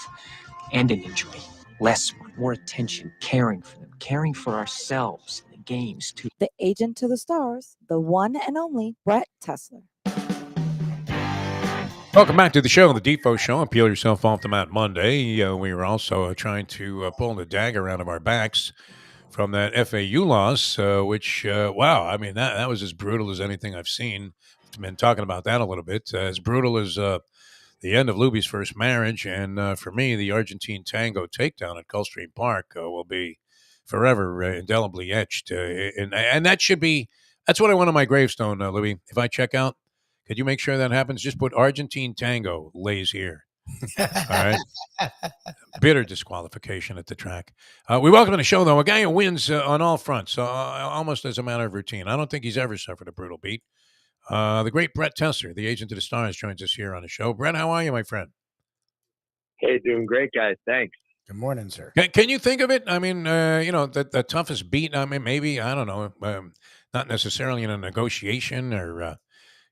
and in injury. Less, more attention, caring for them, caring for ourselves in the games too. The agent to the stars, the one and only Brett Tessler. Welcome back to the show, the Defo Show, and Peel Yourself Off the Mat Monday. We were also trying to pull the dagger out of our backs from that FAU loss, which, wow, I mean, that was as brutal as anything I've seen. I've been talking about that a little bit. As brutal as the end of Lubie's first marriage, and for me, the Argentine tango takedown at Gulfstream Park will be forever indelibly etched. And that should be, that's what I want on my gravestone, Lubie. If I check out, could you make sure that happens? Just put Argentine tango lays here. All right. Bitter disqualification at the track. We welcome to the show, though, a guy who wins on all fronts, almost as a matter of routine. I don't think he's ever suffered a brutal beat. The great Brett Tessler, the agent of the stars, joins us here on the show. Brett, how are you, my friend? Hey, doing great, guys. Thanks. Good morning, sir. Can you think of it? I mean, the toughest beat, I mean, maybe, I don't know, not necessarily in a negotiation or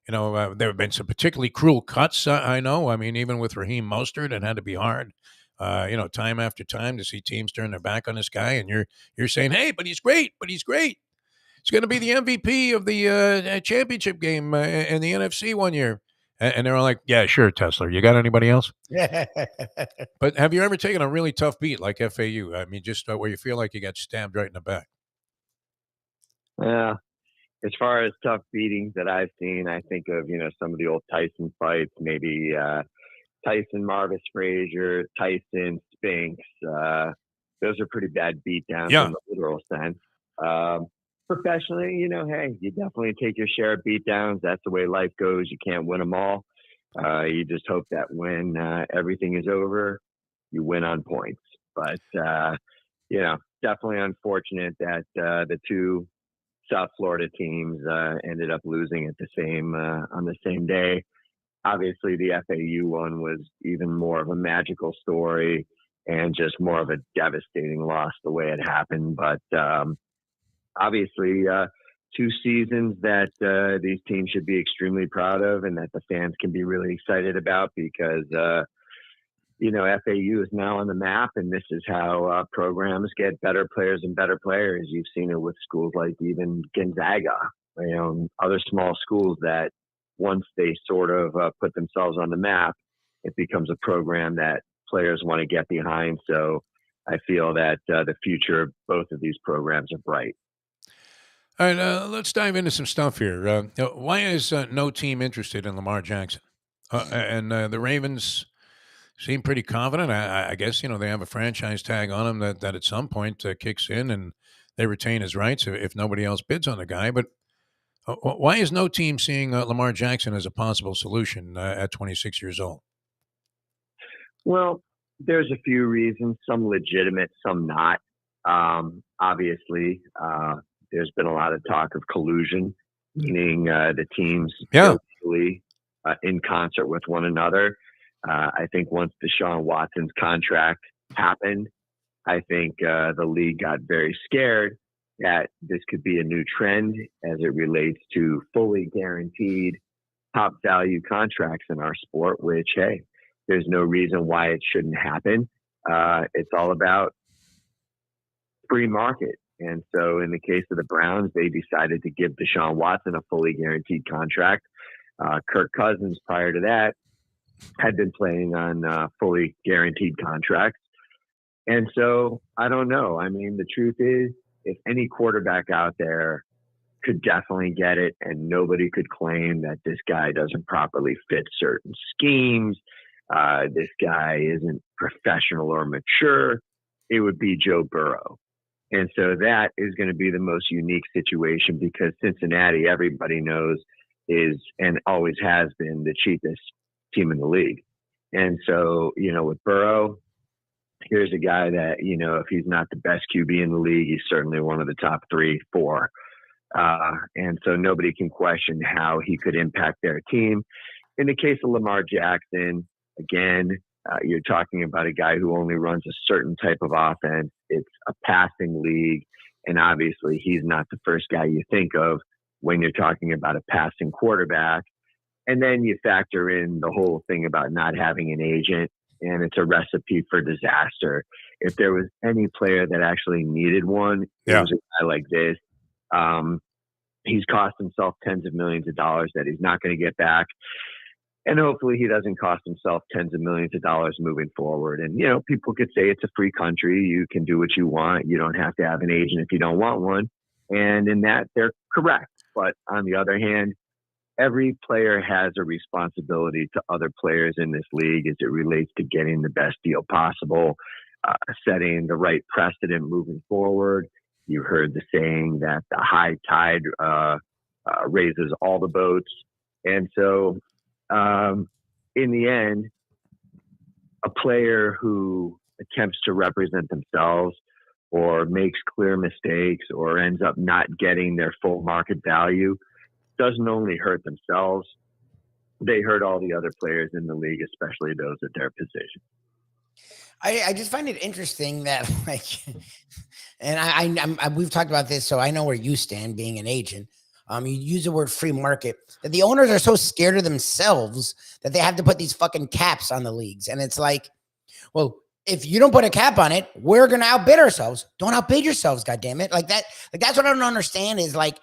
there have been some particularly cruel cuts, I know. I mean, even with Raheem Mostert, it had to be hard, time after time to see teams turn their back on this guy. And you're saying, hey, but he's great. He's going to be the MVP of the championship game in the NFC one year. And they're all like, yeah, sure, Tessler. You got anybody else? But have you ever taken a really tough beat like FAU? I mean, just where you feel like you got stabbed right in the back? Yeah. As far as tough beatings that I've seen, I think of, some of the old Tyson fights, maybe Tyson, Marvis Frazier, Tyson, Spinks. Those are pretty bad beatdowns in the literal sense. Professionally, hey, you definitely take your share of beatdowns. That's the way life goes. You can't win them all. You just hope that when everything is over, you win on points. But, definitely unfortunate that the two South Florida teams ended up losing at the same on the same day. Obviously, the FAU one was even more of a magical story and just more of a devastating loss the way it happened. But obviously, 2 seasons that these teams should be extremely proud of and that the fans can be really excited about because FAU is now on the map, and this is how programs get better players and better players. You've seen it with schools like even Gonzaga, other small schools that once they sort of put themselves on the map, it becomes a program that players want to get behind. So I feel that the future of both of these programs are bright. All right, let's dive into some stuff here. Why is no team interested in Lamar Jackson? And the Ravens seem pretty confident. I guess, they have a franchise tag on him that at some point kicks in and they retain his rights if nobody else bids on the guy. But why is no team seeing Lamar Jackson as a possible solution at 26 years old? Well, there's a few reasons, some legitimate, some not. Obviously, there's been a lot of talk of collusion, meaning the teams in concert with one another. I think once Deshaun Watson's contract happened, I think the league got very scared that this could be a new trend as it relates to fully guaranteed top value contracts in our sport, which, hey, there's no reason why it shouldn't happen. It's all about free market. And so in the case of the Browns, they decided to give Deshaun Watson a fully guaranteed contract. Kirk Cousins, prior to that, had been playing on fully guaranteed contracts. And so I don't know. I mean, the truth is, if any quarterback out there could definitely get it and nobody could claim that this guy doesn't properly fit certain schemes, this guy isn't professional or mature, it would be Joe Burrow. And so that is going to be the most unique situation because Cincinnati, everybody knows, is and always has been the cheapest team in the league. And so, with Burrow, here's a guy that, if he's not the best QB in the league, he's certainly one of the top 3, 4. And so nobody can question how he could impact their team. In the case of Lamar Jackson, again, You're talking about a guy who only runs a certain type of offense. It's a passing league. And obviously, he's not the first guy you think of when you're talking about a passing quarterback. And then you factor in the whole thing about not having an agent, and it's a recipe for disaster. If there was any player that actually needed one, it was a guy like this. He's cost himself tens of millions of dollars that he's not going to get back. And hopefully he doesn't cost himself tens of millions of dollars moving forward. And, you know, people could say it's a free country. You can do what you want. You don't have to have an agent if you don't want one. And in that, they're correct. But on the other hand, every player has a responsibility to other players in this league as it relates to getting the best deal possible, setting the right precedent moving forward. You heard the saying that the high tide raises all the boats. And so, in the end, a player who attempts to represent themselves or makes clear mistakes or ends up not getting their full market value doesn't only hurt themselves, they hurt all the other players in the league, especially those at their position. I just find it interesting that, like, and we've talked about this, so I know where you stand being an agent. You use the word free market, that the owners are so scared of themselves that they have to put these fucking caps on the leagues. And it's like, well, if you don't put a cap on it, we're going to outbid ourselves. Don't outbid yourselves, goddammit. Like that, like that's what I don't understand is like,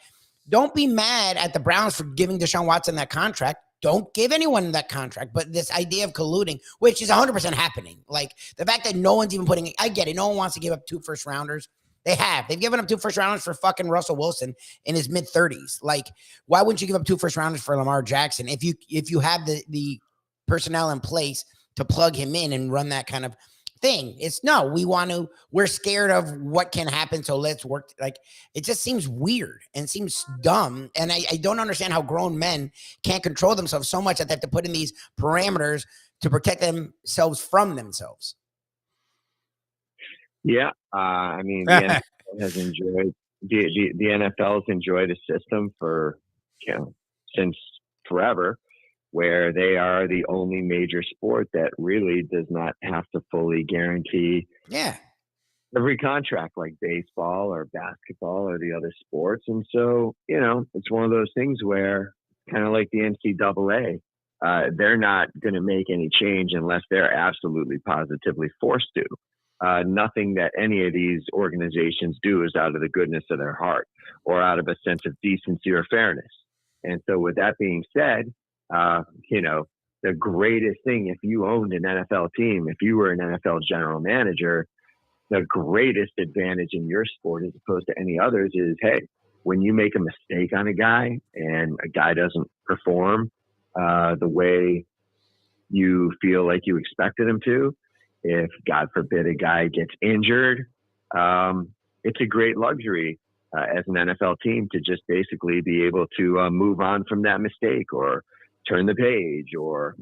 don't be mad at the Browns for giving Deshaun Watson that contract. Don't give anyone that contract. But this idea of colluding, which is 100% happening. Like the fact that no one's even putting, I get it. No one wants to give up 2 first rounders. They've given up 2 first rounders for fucking Russell Wilson in his mid 30s. Like, why wouldn't you give up 2 first rounders for Lamar Jackson if you have the personnel in place to plug him in and run that kind of thing? It's no, we're scared of what can happen, so let's work. Like, it just seems weird and seems dumb. And I don't understand how grown men can't control themselves so much that they have to put in these parameters to protect themselves from themselves. Yeah, I mean, the NFL has enjoyed the NFL has enjoyed a system for since forever, where they are the only major sport that really does not have to fully guarantee every contract like baseball or basketball or the other sports. And so, it's one of those things where kind of like the NCAA, they're not going to make any change unless they're absolutely positively forced to. Nothing that any of these organizations do is out of the goodness of their heart or out of a sense of decency or fairness. And so with that being said, the greatest thing, if you owned an NFL team, if you were an NFL general manager, the greatest advantage in your sport as opposed to any others is, hey, when you make a mistake on a guy and a guy doesn't perform the way you feel like you expected him to, if, God forbid, a guy gets injured, it's a great luxury as an NFL team to just basically be able to move on from that mistake or turn the page or,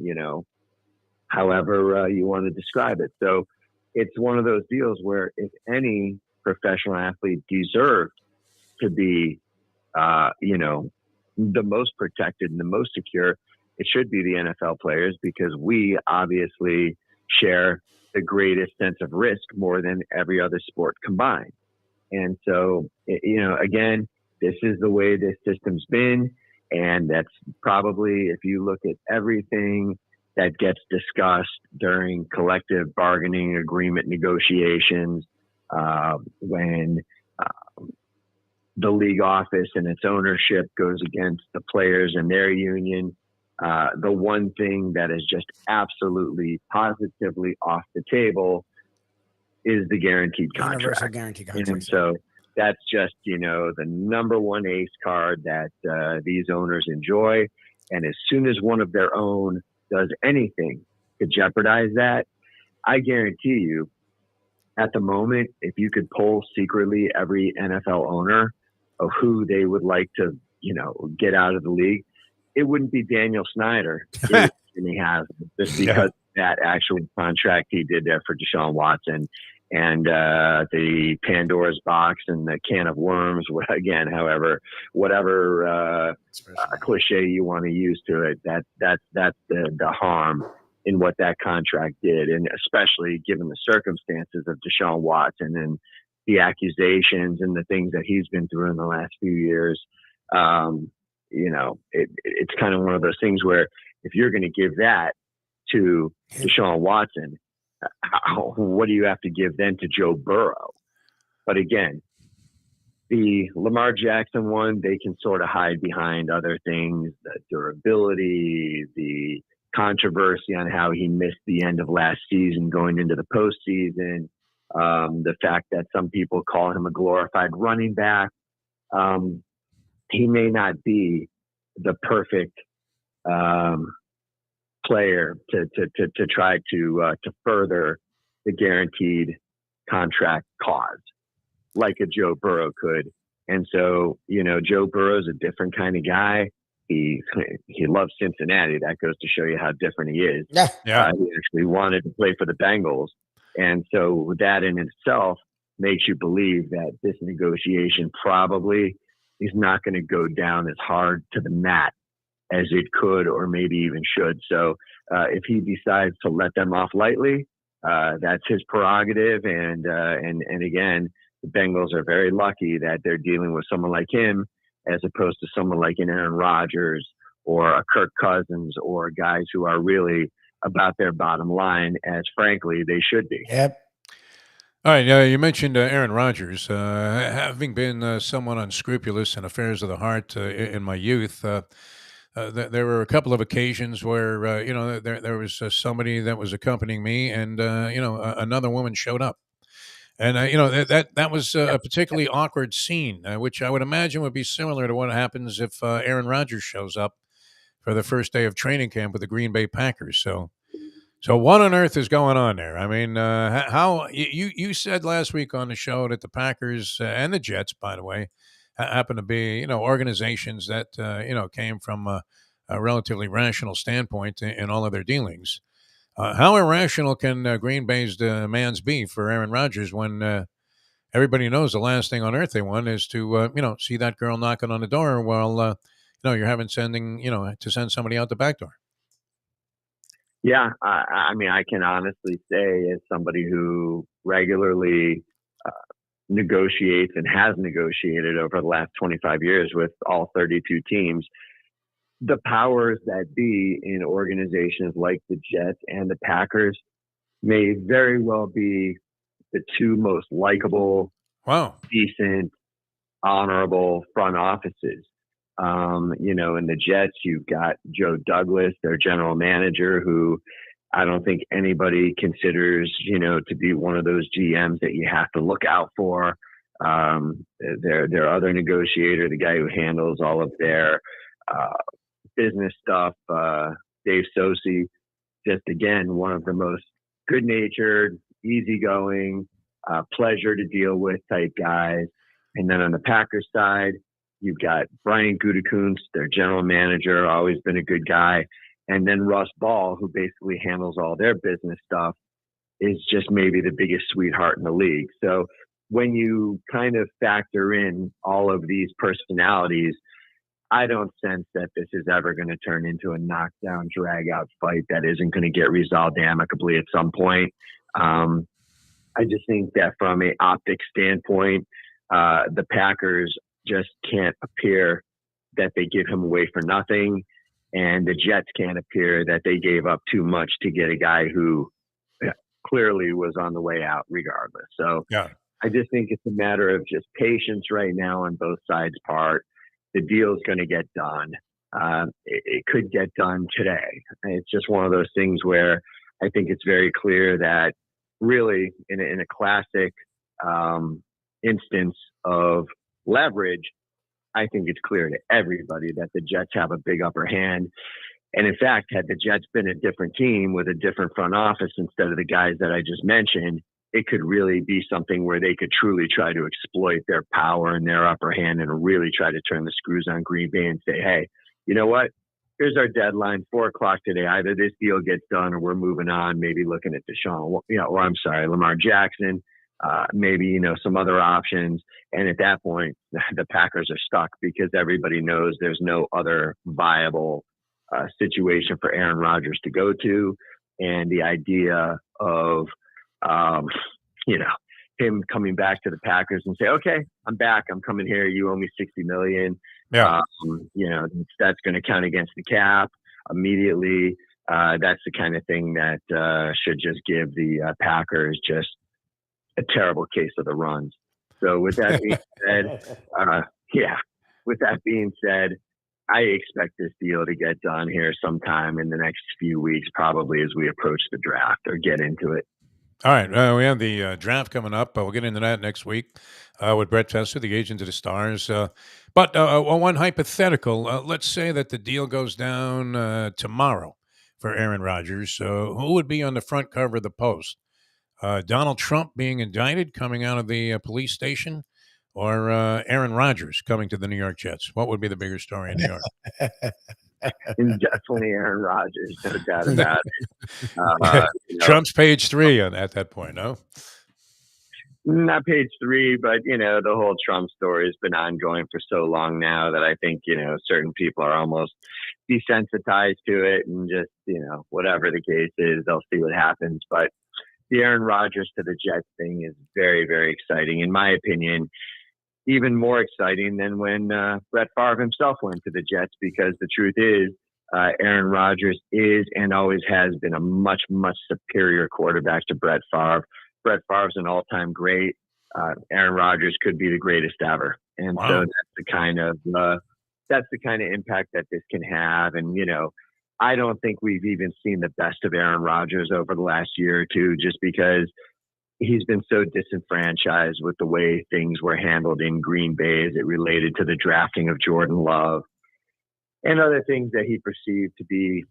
however you want to describe it. So it's one of those deals where if any professional athlete deserved to be, the most protected and the most secure, it should be the NFL players because we obviously share the greatest sense of risk more than every other sport combined. And so, again, this is the way this system's been. And that's probably, if you look at everything that gets discussed during collective bargaining agreement negotiations, when the league office and its ownership goes against the players and their union, the one thing that is just absolutely positively off the table is the guaranteed contract. Universal guaranteed contract. And so that's just, the number one ace card that these owners enjoy. And as soon as one of their own does anything to jeopardize that, I guarantee you, at the moment, if you could poll secretly every NFL owner of who they would like to, get out of the league, it wouldn't be Daniel Snyder. And he has just because of that actual contract he did there for Deshaun Watson and the Pandora's box and the can of worms. Again, whatever cliche you want to use to it, that's the harm in what that contract did, and especially given the circumstances of Deshaun Watson and the accusations and the things that he's been through in the last few years. It's kind of one of those things where if you're going to give that to Deshaun Watson, what do you have to give then to Joe Burrow? But again, the Lamar Jackson one, they can sort of hide behind other things, the durability, the controversy on how he missed the end of last season going into the postseason, the fact that some people call him a glorified running back. He may not be the perfect player to try to further the guaranteed contract cause like a Joe Burrow could. And so, Joe Burrow's a different kind of guy. He loves Cincinnati. That goes to show you how different he is. Yeah. He actually wanted to play for the Bengals. And so that in itself makes you believe that this negotiation probably is not going to go down as hard to the mat as it could or maybe even should. So if he decides to let them off lightly, that's his prerogative. And again, the Bengals are very lucky that they're dealing with someone like him as opposed to someone like an Aaron Rodgers or a Kirk Cousins or guys who are really about their bottom line, as frankly they should be. Yep. All right, you mentioned Aaron Rodgers. Having been somewhat unscrupulous in affairs of the heart in my youth, there were a couple of occasions where there was somebody that was accompanying me, and another woman showed up, and that was a particularly awkward scene, which I would imagine would be similar to what happens if Aaron Rodgers shows up for the first day of training camp with the Green Bay Packers. So what on earth is going on there? I mean, how you said last week on the show that the Packers and the Jets, by the way, happen to be organizations that came from a relatively rational standpoint in all of their dealings. How irrational can Green Bay's demands be for Aaron Rodgers when everybody knows the last thing on earth they want is to see that girl knocking on the door while you're having to send somebody out the back door? Yeah, I mean, I can honestly say, as somebody who regularly negotiates and has negotiated over the last 25 years with all 32 teams, the powers that be in organizations like the Jets and the Packers may very well be the two most likable, decent, honorable front offices. In the Jets, you've got Joe Douglas, their general manager, who I don't think anybody considers, to be one of those GMs that you have to look out for. Their other negotiator, the guy who handles all of their business stuff, Dave Sosi, just again, one of the most good-natured, easygoing, pleasure to deal with type guys. And then on the Packers side, you've got Brian Gutekunst, their general manager, always been a good guy. And then Russ Ball, who basically handles all their business stuff, is just maybe the biggest sweetheart in the league. So when you kind of factor in all of these personalities, I don't sense that this is ever going to turn into a knockdown, drag-out fight that isn't going to get resolved amicably at some point. I just think that from an optic standpoint, the Packers just can't appear that they give him away for nothing, and the Jets can't appear that they gave up too much to get a guy who clearly was on the way out regardless. So I just think it's a matter of just patience right now on both sides' part. The deal's going to get done. It could get done today. It's just one of those things where I think it's very clear that really in a classic instance of leverage, I think it's clear to everybody that the Jets have a big upper hand. And in fact, had the Jets been a different team with a different front office instead of the guys that I just mentioned, it could really be something where they could truly try to exploit their power and their upper hand and really try to turn the screws on Green Bay and say, hey, you know what? Here's our deadline, 4:00 today. Either this deal gets done or we're moving on, maybe looking at Lamar Jackson, maybe, some other options. And at that point, the Packers are stuck because everybody knows there's no other viable situation for Aaron Rodgers to go to. and the idea of, you know, him coming back to the Packers and say, okay, I'm back. I'm coming here. You owe me $60 million. Yeah. You know, that's going to count against the cap immediately. That's the kind of thing that should just give the Packers just a terrible case of the runs. So with that being said, with that being said, I expect this deal to get done here sometime in the next few weeks, probably as we approach the draft or get into it. All right. We have the draft coming up. We'll get into that next week with Brett Fester, the agent of the Stars. But one hypothetical, let's say that the deal goes down tomorrow for Aaron Rodgers. Who would be on the front cover of the Post? Donald Trump being indicted coming out of the police station, or Aaron Rodgers coming to the New York Jets? What would be the bigger story in New York? Definitely Aaron Rodgers, no doubt about it. Trump's page 3 at that point, no? Not page 3, but, you know, the whole Trump story has been ongoing for so long now that I think, you know, certain people are almost desensitized to it, and just, you know, whatever the case is, they'll see what happens. But the Aaron Rodgers to the Jets thing is very, very exciting. In my opinion, even more exciting than when Brett Favre himself went to the Jets, because the truth is, Aaron Rodgers is and always has been a much, much superior quarterback to Brett Favre. Brett Favre's an all-time great. Aaron Rodgers could be the greatest ever. And so that's the kind of impact that this can have. And, you know, I don't think we've even seen the best of Aaron Rodgers over the last year or two, just because he's been so disenfranchised with the way things were handled in Green Bay as it related to the drafting of Jordan Love and other things that he perceived to be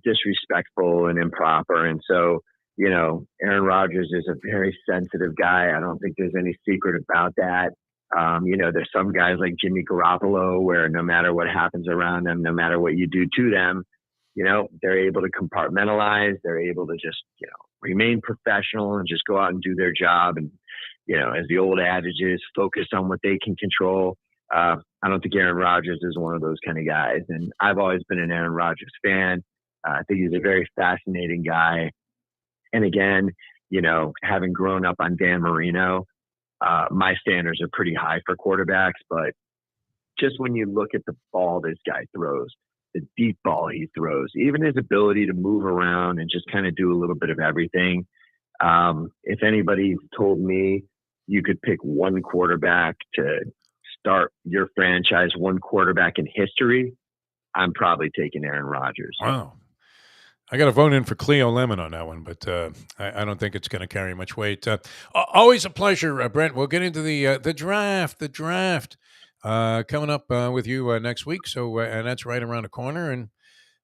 disrespectful and improper. And so, you know, Aaron Rodgers is a very sensitive guy. I don't think there's any secret about that. You know, there's some guys like Jimmy Garoppolo where no matter what happens around them, no matter what you do to them, you know, they're able to compartmentalize. They're able to just, you know, remain professional and just go out and do their job. And, you know, as the old adage is, focus on what they can control. I don't think Aaron Rodgers is one of those kind of guys. And I've always been an Aaron Rodgers fan. I think he's a very fascinating guy. And again, you know, having grown up on Dan Marino, my standards are pretty high for quarterbacks. But just when you look at the ball this guy throws, the deep ball he throws, even his ability to move around and just kind of do a little bit of everything. If anybody told me you could pick one quarterback to start your franchise, one quarterback in history, I'm probably taking Aaron Rodgers. Wow. I got to vote in for Cleo Lemon on that one, but I don't think it's going to carry much weight. Always a pleasure, Brent. We'll get into the draft. The draft coming up with you next week. So, and that's right around the corner. And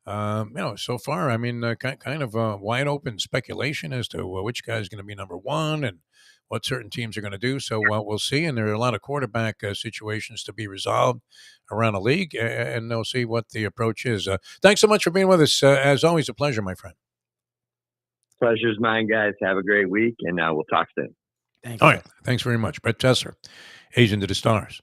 you know, so far, I mean, kind of wide open speculation as to which guy is going to be number one and what certain teams are going to do. So we'll see. And there are a lot of quarterback situations to be resolved around the league, and they'll see what the approach is. Thanks so much for being with us. As always, a pleasure, my friend. Pleasure's mine, guys. Have a great week, and we'll talk soon. Thanks. All right. Thanks very much. Brett Tesser, agent of the Stars.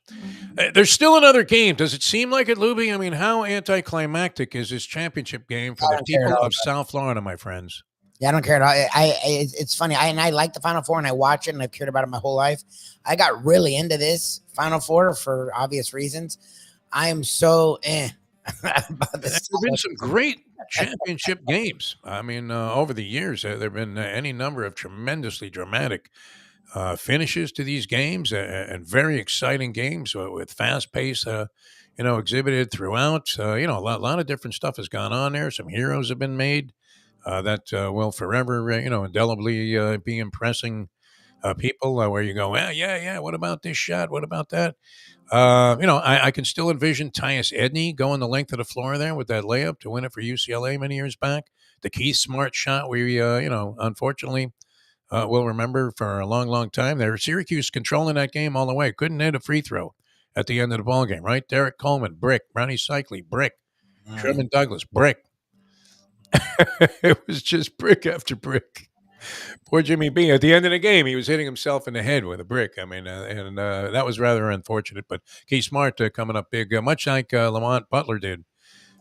There's still another game. Does it seem like it, Lubie? I mean, how anticlimactic is this championship game for the people of South Florida, my friends? Yeah, I don't care at all. It's funny. I like the Final Four and I watch it and I've cared about it my whole life. I got really into this Final Four for obvious reasons. I am so about this. There have been some great championship games. I mean, over the years, there have been any number of tremendously dramatic finishes to these games and very exciting games with fast pace, you know, exhibited throughout. You know, a lot of different stuff has gone on there. Some heroes have been made. That will forever, you know, indelibly be impressing people where you go, yeah, what about this shot? What about that? You know, I can still envision Tyus Edney going the length of the floor there with that layup to win it for UCLA many years back. The Keith Smart shot we, you know, unfortunately will remember for a long, long time. There, Syracuse controlling that game all the way. Couldn't hit a free throw at the end of the ball game, right? Derek Coleman, brick. Brownie Cycli, brick. Sherman Douglas, brick. It was just brick after brick. Poor Jimmy B. At the end of the game, he was hitting himself in the head with a brick. I mean, and that was rather unfortunate. But Keith Smart coming up big, much like Lamont Butler did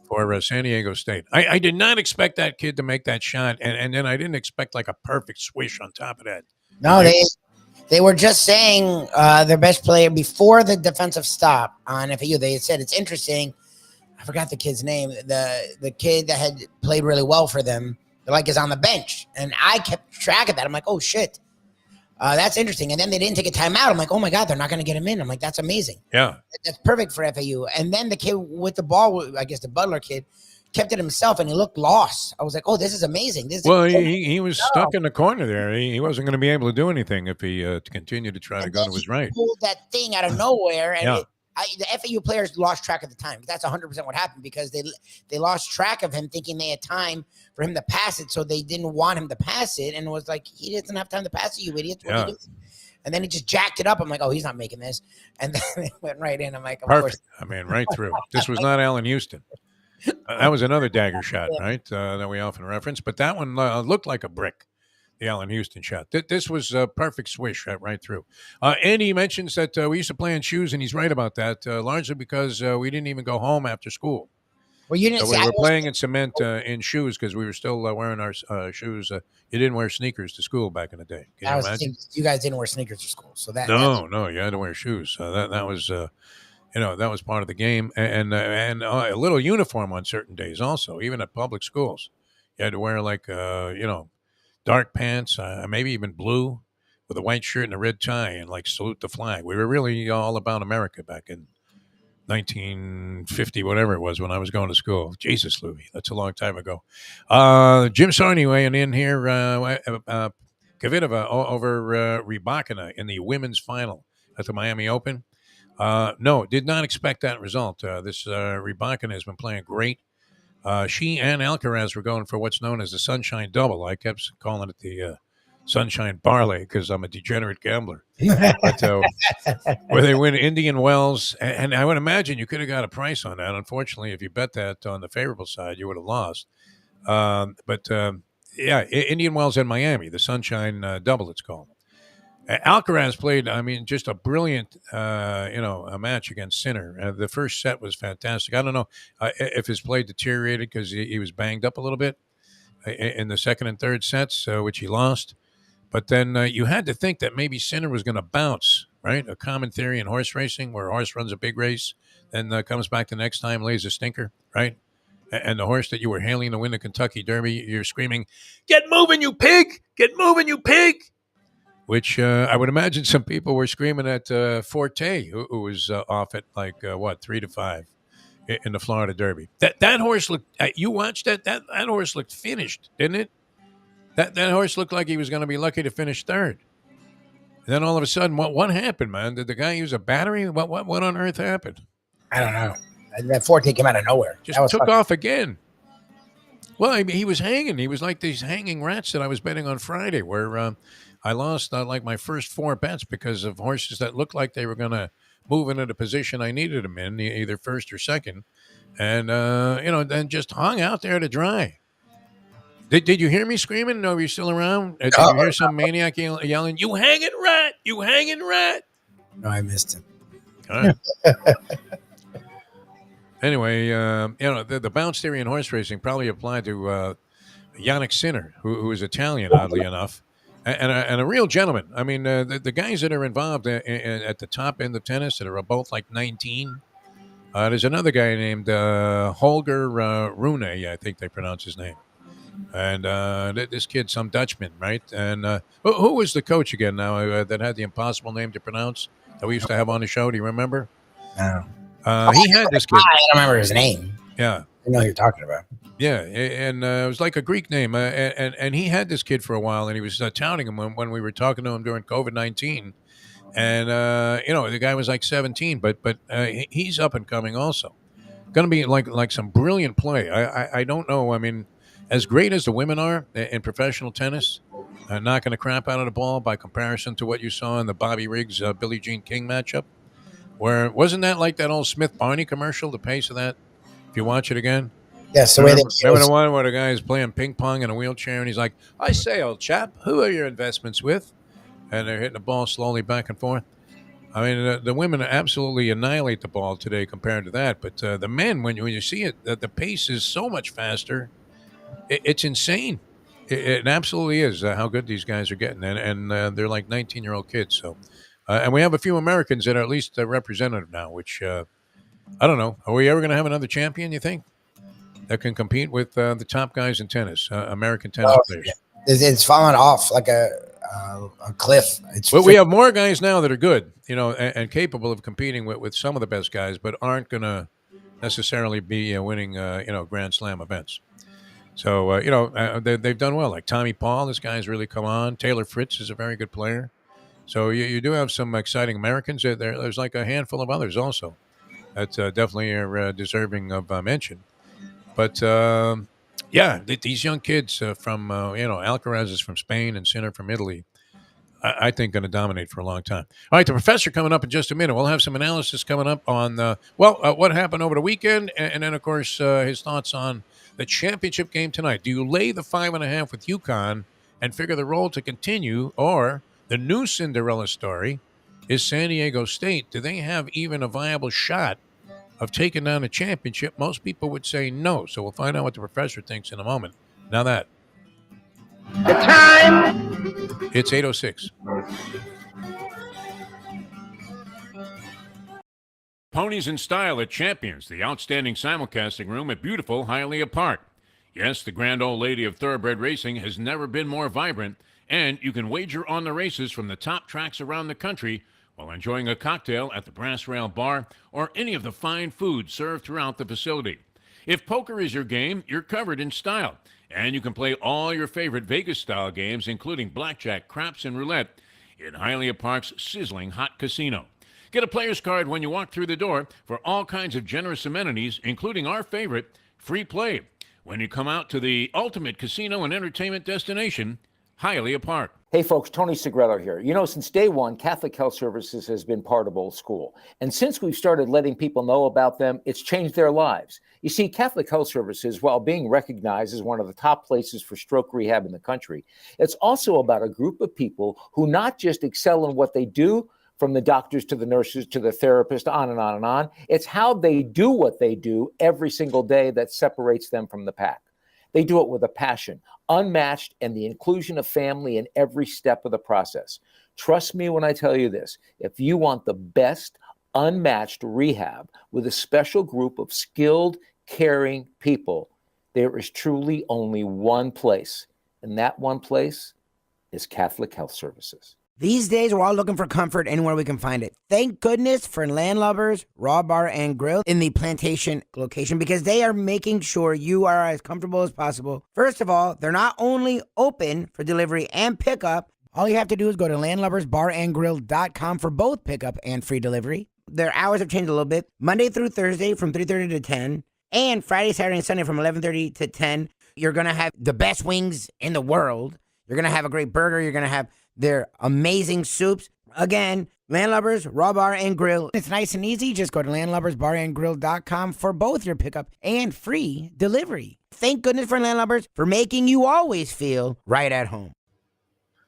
for San Diego State. I did not expect that kid to make that shot, and then I didn't expect like a perfect swish on top of that. No, they were just saying their best player before the defensive stop on FAU. They said it's interesting. I forgot the kid's name. The kid that had played really well for them, like, is on the bench, and I kept track of that. I'm like, oh shit, that's interesting. And then they didn't take a timeout. I'm like, oh my god, they're not going to get him in. I'm like, that's amazing. Yeah, that's perfect for FAU. And then the kid with the ball, I guess the Butler kid, kept it himself, and he looked lost. I was like, oh, this is amazing. He was stuck in the corner there. He wasn't going to be able to do anything if he continued to try to go to his right. Pulled that thing out of nowhere, and the FAU players lost track of the time. That's 100% what happened, because they lost track of him, thinking they had time for him to pass it, so they didn't want him to pass it, and it was like, he doesn't have time to pass it, you idiots. What are you doing? And then he just jacked it up. I'm like, oh, he's not making this. And then it went right in. I'm like, of perfect. Course. I mean, right through. This was not Allen Houston. That was another dagger shot, right? That we often reference. But that one looked like a brick, the Allen Houston shot. This was a perfect swish right through. Andy mentions that we used to play in shoes, and he's right about that, largely because we didn't even go home after school. Well, you didn't. So we were playing in cement in shoes because we were still wearing our shoes. You didn't wear sneakers to school back in the day. Can you imagine? You guys didn't wear sneakers to school, so that no, you had to wear shoes. That was that was part of the game, and a little uniform on certain days also, even at public schools. You had to wear like dark pants, maybe even blue, with a white shirt and a red tie, and like salute the flag. We were really all about America back in 1950, whatever it was, when I was going to school. Jesus, Lubie, that's a long time ago. Jim Sarney weighing in here. Kvitova over Rybakina in the women's final at the Miami Open. No, did not expect that result. This Rybakina has been playing great. She and Alcaraz were going for what's known as the Sunshine Double. I kept calling it the Sunshine Parlay because I'm a degenerate gambler. But, where they win Indian Wells, and I would imagine you could have got a price on that. Unfortunately, if you bet that on the favorable side, you would have lost. Indian Wells and Miami, the Sunshine Double, it's called. Alcaraz played, just a brilliant, a match against Sinner. The first set was fantastic. I don't know if his play deteriorated because he was banged up a little bit in the second and third sets, which he lost. But then you had to think that maybe Sinner was going to bounce, right? A common theory in horse racing where a horse runs a big race, then comes back the next time, lays a stinker, right? And the horse that you were hailing to win the Kentucky Derby, you're screaming, "Get moving, you pig! Get moving, you pig!" Which I would imagine some people were screaming at Forte, who was off at 3-5 in the Florida Derby. That horse looked. You watched that? That horse looked finished, didn't it? That horse looked like he was going to be lucky to finish third. And then all of a sudden, what happened, man? Did the guy use a battery? What on earth happened? I don't know. That Forte came out of nowhere. Just took off again. Well, he was hanging. He was like these hanging rats that I was betting on Friday, where I lost my first 4 bets because of horses that looked like they were going to move into the position I needed them in, either first or second, and then just hung out there to dry. Did you hear me screaming? No, were you still around? Did you hear some maniac yelling, "You hanging rat! You hanging rat!" No, I missed him. All right. Anyway, the bounce theory in horse racing probably applied to Yannick Sinner, who is Italian, oddly enough, and a real gentleman. I mean, the guys that are involved at the top end of tennis that are both like 19. There's another guy named Holger Rune, I think they pronounce his name. And this kid, some Dutchman, right? And who was the coach again now that had the impossible name to pronounce that we used to have on the show? Do you remember? No. He had this kid. I don't remember his name. Yeah. I know who you're talking about. Yeah, and it was like a Greek name. And he had this kid for a while, and he was touting him when we were talking to him during COVID-19. And, the guy was like 17, but he's up and coming also. Going to be like some brilliant play. I don't know. I mean, as great as the women are in professional tennis, knocking the crap out of the ball by comparison to what you saw in the Bobby Riggs, Billie Jean King matchup, where wasn't that like that old Smith Barney commercial, the pace of that, if you watch it again? Yes. Remember the one where the guy is playing ping pong in a wheelchair and he's like, "I say, old chap, who are your investments with?" And they're hitting the ball slowly back and forth. I mean, the women absolutely annihilate the ball today compared to that. But the men, when you see it, the pace is so much faster. It's insane. It absolutely is how good these guys are getting, and they're like 19-year-old kids. So, and we have a few Americans that are at least representative now. Which I don't know. Are we ever going to have another champion? You think that can compete with the top guys in tennis, American tennis players? It's falling off like a cliff. Well, we have more guys now that are good, and capable of competing with some of the best guys, but aren't going to necessarily be winning, Grand Slam events. So, they've done well. Like Tommy Paul, this guy's really come on. Taylor Fritz is a very good player. So you do have some exciting Americans. There's like a handful of others also that definitely are deserving of mention. But these young kids from Alcaraz is from Spain and Sinner from Italy. I think going to dominate for a long time. All right, the professor coming up in just a minute. We'll have some analysis coming up on what happened over the weekend, and then of course his thoughts on the championship game tonight. Do you lay the 5.5 with UConn and figure the roll to continue, or the new Cinderella story is San Diego State? Do they have even a viable shot of taking down the championship? Most people would say no. So we'll find out what the professor thinks in a moment. Now that The time. it's 8:06. Ponies in Style at Champions, the outstanding simulcasting room at beautiful Hialeah Park. Yes, the grand old lady of thoroughbred racing has never been more vibrant, and you can wager on the races from the top tracks around the country while enjoying a cocktail at the Brass Rail Bar or any of the fine food served throughout the facility. If poker is your game, you're covered in style, and you can play all your favorite Vegas-style games, including blackjack, craps, and roulette, in Hialeah Park's sizzling hot casino. Get a player's card when you walk through the door for all kinds of generous amenities, including our favorite, free play, when you come out to the ultimate casino and entertainment destination, Hialeah Park. Hey folks, Tony Segreto here. Since day one, Catholic Health Services has been part of Old School. And since we've started letting people know about them, it's changed their lives. You see, Catholic Health Services, while being recognized as one of the top places for stroke rehab in the country, it's also about a group of people who not just excel in what they do, from the doctors to the nurses to the therapist, on and on and on. It's how they do what they do every single day that separates them from the pack. They do it with a passion, unmatched, and the inclusion of family in every step of the process. Trust me when I tell you this. If you want the best, unmatched rehab with a special group of skilled, caring people, there is truly only one place, and that one place is Catholic Health Services. These days, we're all looking for comfort anywhere we can find it. Thank goodness for Landlubbers Raw Bar and Grill in the Plantation location, because they are making sure you are as comfortable as possible. First of all, they're not only open for delivery and pickup. All you have to do is go to landlubbersbarandgrill.com for both pickup and free delivery. Their hours have changed a little bit. Monday through Thursday from 3:30 to 10, and Friday, Saturday, and Sunday from 11:30 to 10. You're going to have the best wings in the world. You're going to have a great burger. You're going to have their amazing soups. Again, Landlubbers Raw Bar and Grill. It's nice and easy. Just go to landlubbersbarandgrill.com for both your pickup and free delivery. Thank goodness for Landlubbers for making you always feel right at home.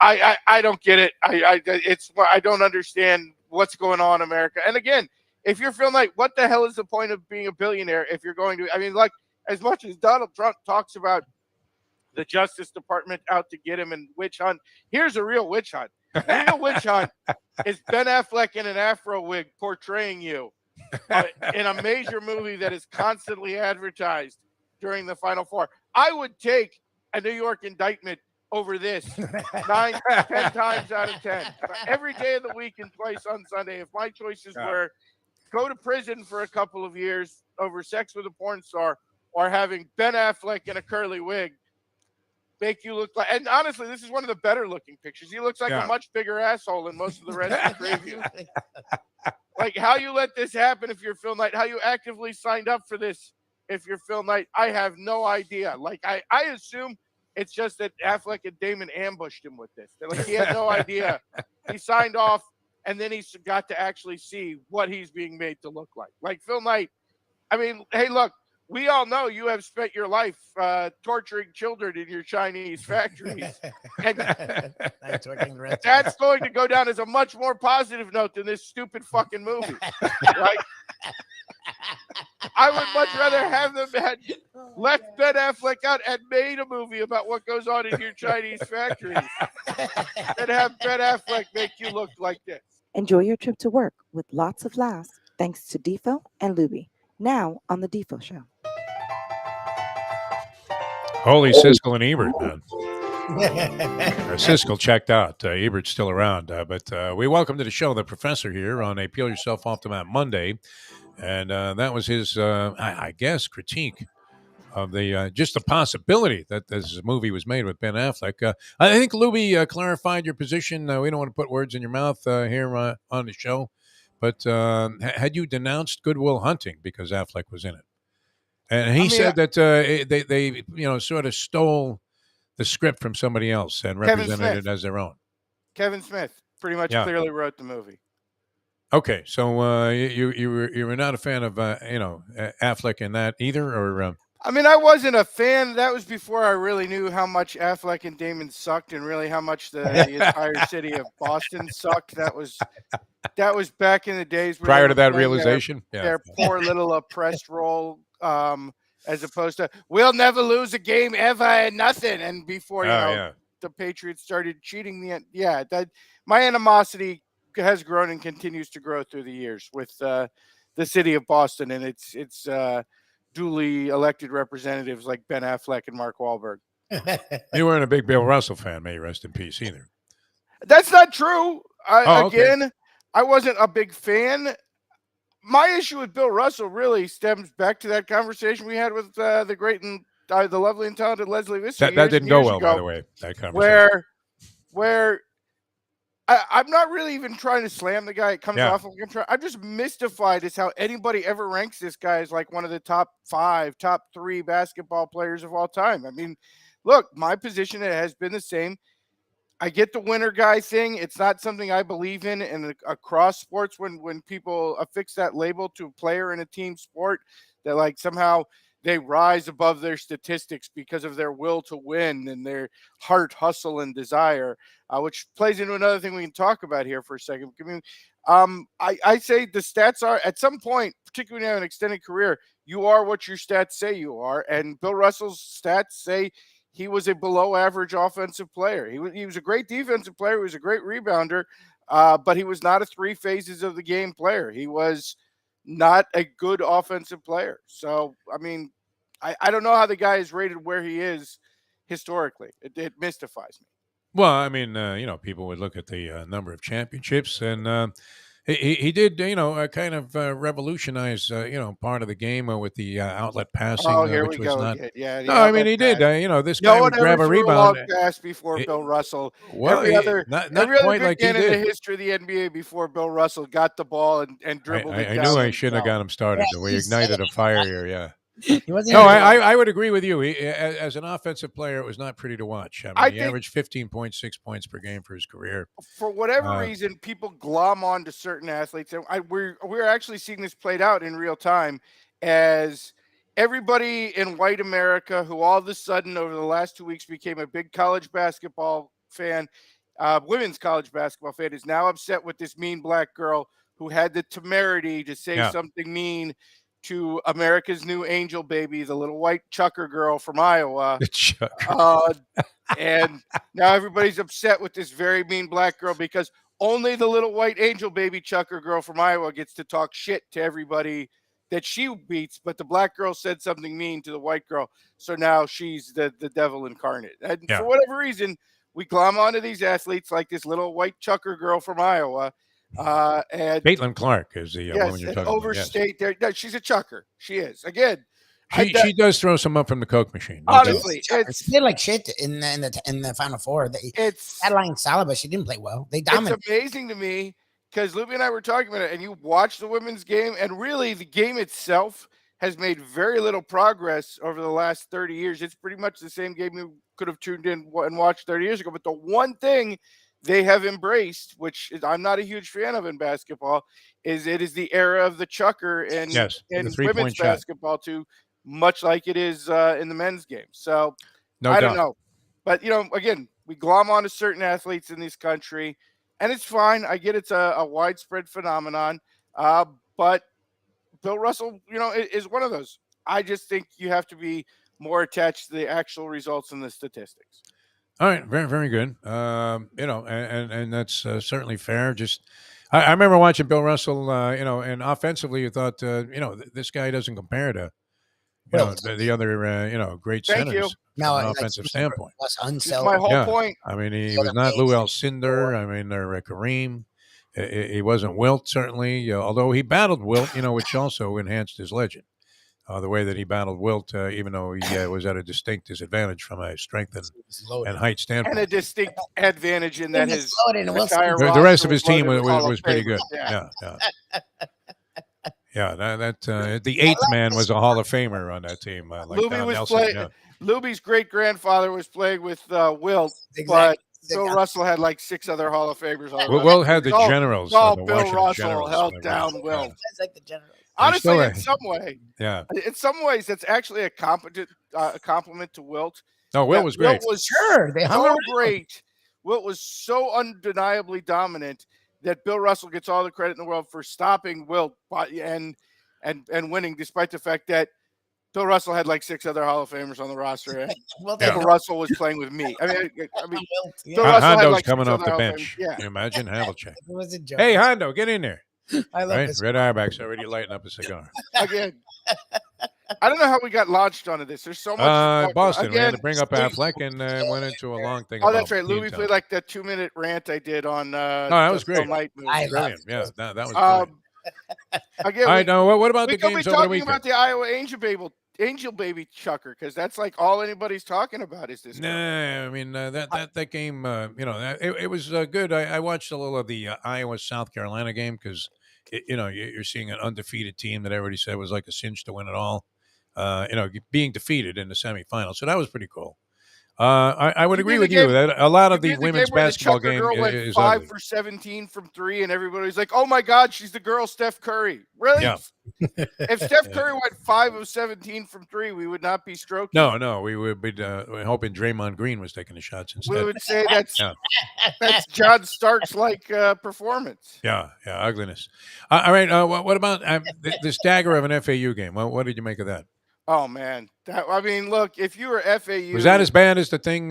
I don't get it. I don't understand what's going on in America. And again, if you're feeling like, what the hell is the point of being a billionaire if you're going to, like, as much as Donald Trump talks about the Justice Department out to get him and witch hunt, here's a real witch hunt. The real witch hunt is Ben Affleck in an afro wig portraying you in a major movie that is constantly advertised during the Final Four. I would take a New York indictment over this 9, 10 times out of 10. Every day of the week and twice on Sunday. If my choices were go to prison for a couple of years over sex with a porn star or having Ben Affleck in a curly wig make you look like, and honestly, this is one of the better looking pictures. He looks like a much bigger asshole than most of the rest of the preview. Like, how you let this happen if you're Phil Knight, how you actively signed up for this if you're Phil Knight, I have no idea. Like, I assume it's just that Affleck and Damon ambushed him with this. Like, he had no idea. He signed off, and then he got to actually see what he's being made to look like. Like, Phil Knight, I mean, hey, look, we all know you have spent your life torturing children in your Chinese factories. And that's going to go down as a much more positive note than this stupid fucking movie. Right? I would much rather have them had left Ben Affleck out and made a movie about what goes on in your Chinese factories than have Ben Affleck make you look like this. Enjoy your trip to work with lots of laughs thanks to Defo and Lubie. Now on the Defo Show. Holy Siskel and Ebert, man. Siskel checked out. Ebert's still around. But we welcome to the show the professor here on a Peel Yourself Off the Mat Monday. And that was his, I guess, critique of the just the possibility that this movie was made with Ben Affleck. I think Lubie clarified your position. We don't want to put words in your mouth here on the show. But had you denounced Good Will Hunting because Affleck was in it? And he said that they sort of stole the script from somebody else and represented it as their own. Kevin Smith pretty much clearly wrote the movie. Okay, so you were not a fan of Affleck in that either, or? I mean, I wasn't a fan. That was before I really knew how much Affleck and Damon sucked, and really how much the entire city of Boston sucked. That was back in the days prior to that realization. Their poor little oppressed role, as opposed to we'll never lose a game ever and nothing. And before the Patriots started cheating, my animosity has grown and continues to grow through the years with the city of Boston and its duly elected representatives like Ben Affleck and Mark Wahlberg. You weren't a big Bill Russell fan, may he rest in peace, either. That's not true. Okay. I wasn't a big fan. My issue with Bill Russell really stems back to that conversation we had with the great and the lovely and talented Leslie Visser. That didn't go well, by the way, that conversation. Where I'm not really even trying to slam the guy. It comes off like I'm just mystified as how anybody ever ranks this guy as like one of the top 5, top 3 basketball players of all time. I mean, look, my position has been the same. I get the winner guy thing. It's not something I believe in across sports when people affix that label to a player in a team sport that like somehow they rise above their statistics because of their will to win and their heart, hustle, and desire, which plays into another thing we can talk about here for a second. I mean, I say the stats are, at some point, particularly when you have an extended career, you are what your stats say you are. And Bill Russell's stats say he was a below-average offensive player. He was a great defensive player. He was a great rebounder, but he was not a 3 phases of the game player. He was not a good offensive player. So, I mean, I don't know how the guy is rated where he is historically. It mystifies me. Well, I mean, people would look at the number of championships, and he did, kind of revolutionize, part of the game with the outlet passing. Oh, here which we was go not. again. Yeah, no, I mean, he did. This guy would grab a rebound. No one pass before Bill Russell. Well, every other quite like he in did. the history of the NBA before Bill Russell got the ball and dribbled it down. I knew I shouldn't have got him started. We ignited a fire here, yeah. No, I would agree with you. As an offensive player, it was not pretty to watch. I mean, he averaged 15.6 points per game for his career. For whatever reason, people glom on to certain athletes. And we're actually seeing this played out in real time as everybody in white America who all of a sudden over the last 2 weeks became a big college basketball fan, women's college basketball fan, is now upset with this mean black girl who had the temerity to say something mean to America's new angel baby, the little white chucker girl from Iowa. And now everybody's upset with this very mean black girl because only the little white angel baby chucker girl from Iowa gets to talk shit to everybody that she beats, but the black girl said something mean to the white girl. So now she's the devil incarnate. And for whatever reason, we glom onto these athletes like this little white chucker girl from Iowa. And Caitlin Clark is the woman you're talking overstate about. Yes. She's a chucker. She is. Again, she does throw some up from the Coke machine. Honestly, she did like shit in the Final Four. It's Adeline Salaba. She didn't play well. They dominated. It's amazing to me because Lubie and I were talking about it, and you watch the women's game, and really the game itself has made very little progress over the last 30 years. It's pretty much the same game you could have tuned in and watched 30 years ago. But the one thing they have embraced, which I'm not a huge fan of in basketball, is it is the era of the chucker and women's basketball to much like it is in the men's game. So No I doubt. don't know. But, again, we glom on to certain athletes in this country, and it's fine. I get it's a widespread phenomenon. But Bill Russell, is one of those. I just think you have to be more attached to the actual results and the statistics. All right, very, very good. And that's certainly fair. Just, I remember watching Bill Russell. And offensively, you thought, this guy doesn't compare to, the other, great Thank you. centers No, from an like offensive Steve standpoint. was This is unselfish. my whole Yeah. point. I mean, he So was not amazing. Lou Alcindor. I mean, or Kareem. He wasn't Wilt, certainly, although he battled Wilt, which also enhanced his legend. The way that he battled Wilt, even though he was at a distinct disadvantage from a strength He was loaded. and height And a standpoint. distinct advantage in that He was his loaded, and Wilson- entire The rest of roster his team loaded with Hall of was pretty good. Famers. Yeah. The eighth man was a Hall of Famer on that team. Like Lubie Don was Nelson. playing. Yeah. Lubie's great grandfather was playing with Wilt, Exactly. but Bill Russell had like 6 other Hall of Famers on. Wilt had the All- Generals. all the Bill Washington Russell Generals. held and down everything. Wilt. That's like the general. Honestly, still in some way, Yeah. in some ways, that's actually a compliment to Wilt. No, Wilt That was great. Wilt was Sure, they hung so around. great. Wilt was so undeniably dominant that Bill Russell gets all the credit in the world for stopping Wilt and winning, despite the fact that Bill Russell had like 6 other Hall of Famers on the roster. And Well, Yeah. Bill Russell was playing with me. I mean, yeah. Bill Russell had Hondo's like 6 coming off other the Hall of bench. Famers. Yeah. Can you imagine Havlicek? It was a joke. Hey, Hondo, get in there. I love Right? this. Red Auerbach's already lighting up a cigar. Again, I don't know how we got launched onto this. There's so much. to talk about. Boston. We had to Again, bring up Affleck and went into a long thing. Oh, that's about right. Louis Beantown. played like that 2-minute rant I did on. that was the Phil great. Knight movie. I love Brilliant. it. Yeah, that was brilliant. Again, All right, now what about we the could be games over the talking weekend? about the Iowa Angel Baby Chucker, because that's like all anybody's talking about is this. Nah, I mean that game. It was good. I watched a little of the Iowa South Carolina game because you're seeing an undefeated team that everybody said was like a cinch to win it all. Being defeated in the semifinals, so that was pretty cool. I would You agree mean with the you game- that a lot of You the mean women's game where the basketball Chucker game girl went is 5 ugly. for 17 from 3, and everybody's like, "Oh my God, she's the girl, Steph Curry." Really? Yeah. If Steph Curry went 5 of 17 from 3, we would not be stroking. No, we would be hoping Draymond Green was taking the shots We instead. would say that's Yeah. that's John Starks like performance. Yeah, ugliness. All right, what about this dagger of an FAU game? What did you make of that? Oh man, look, if you were FAU, Was that as bad as the thing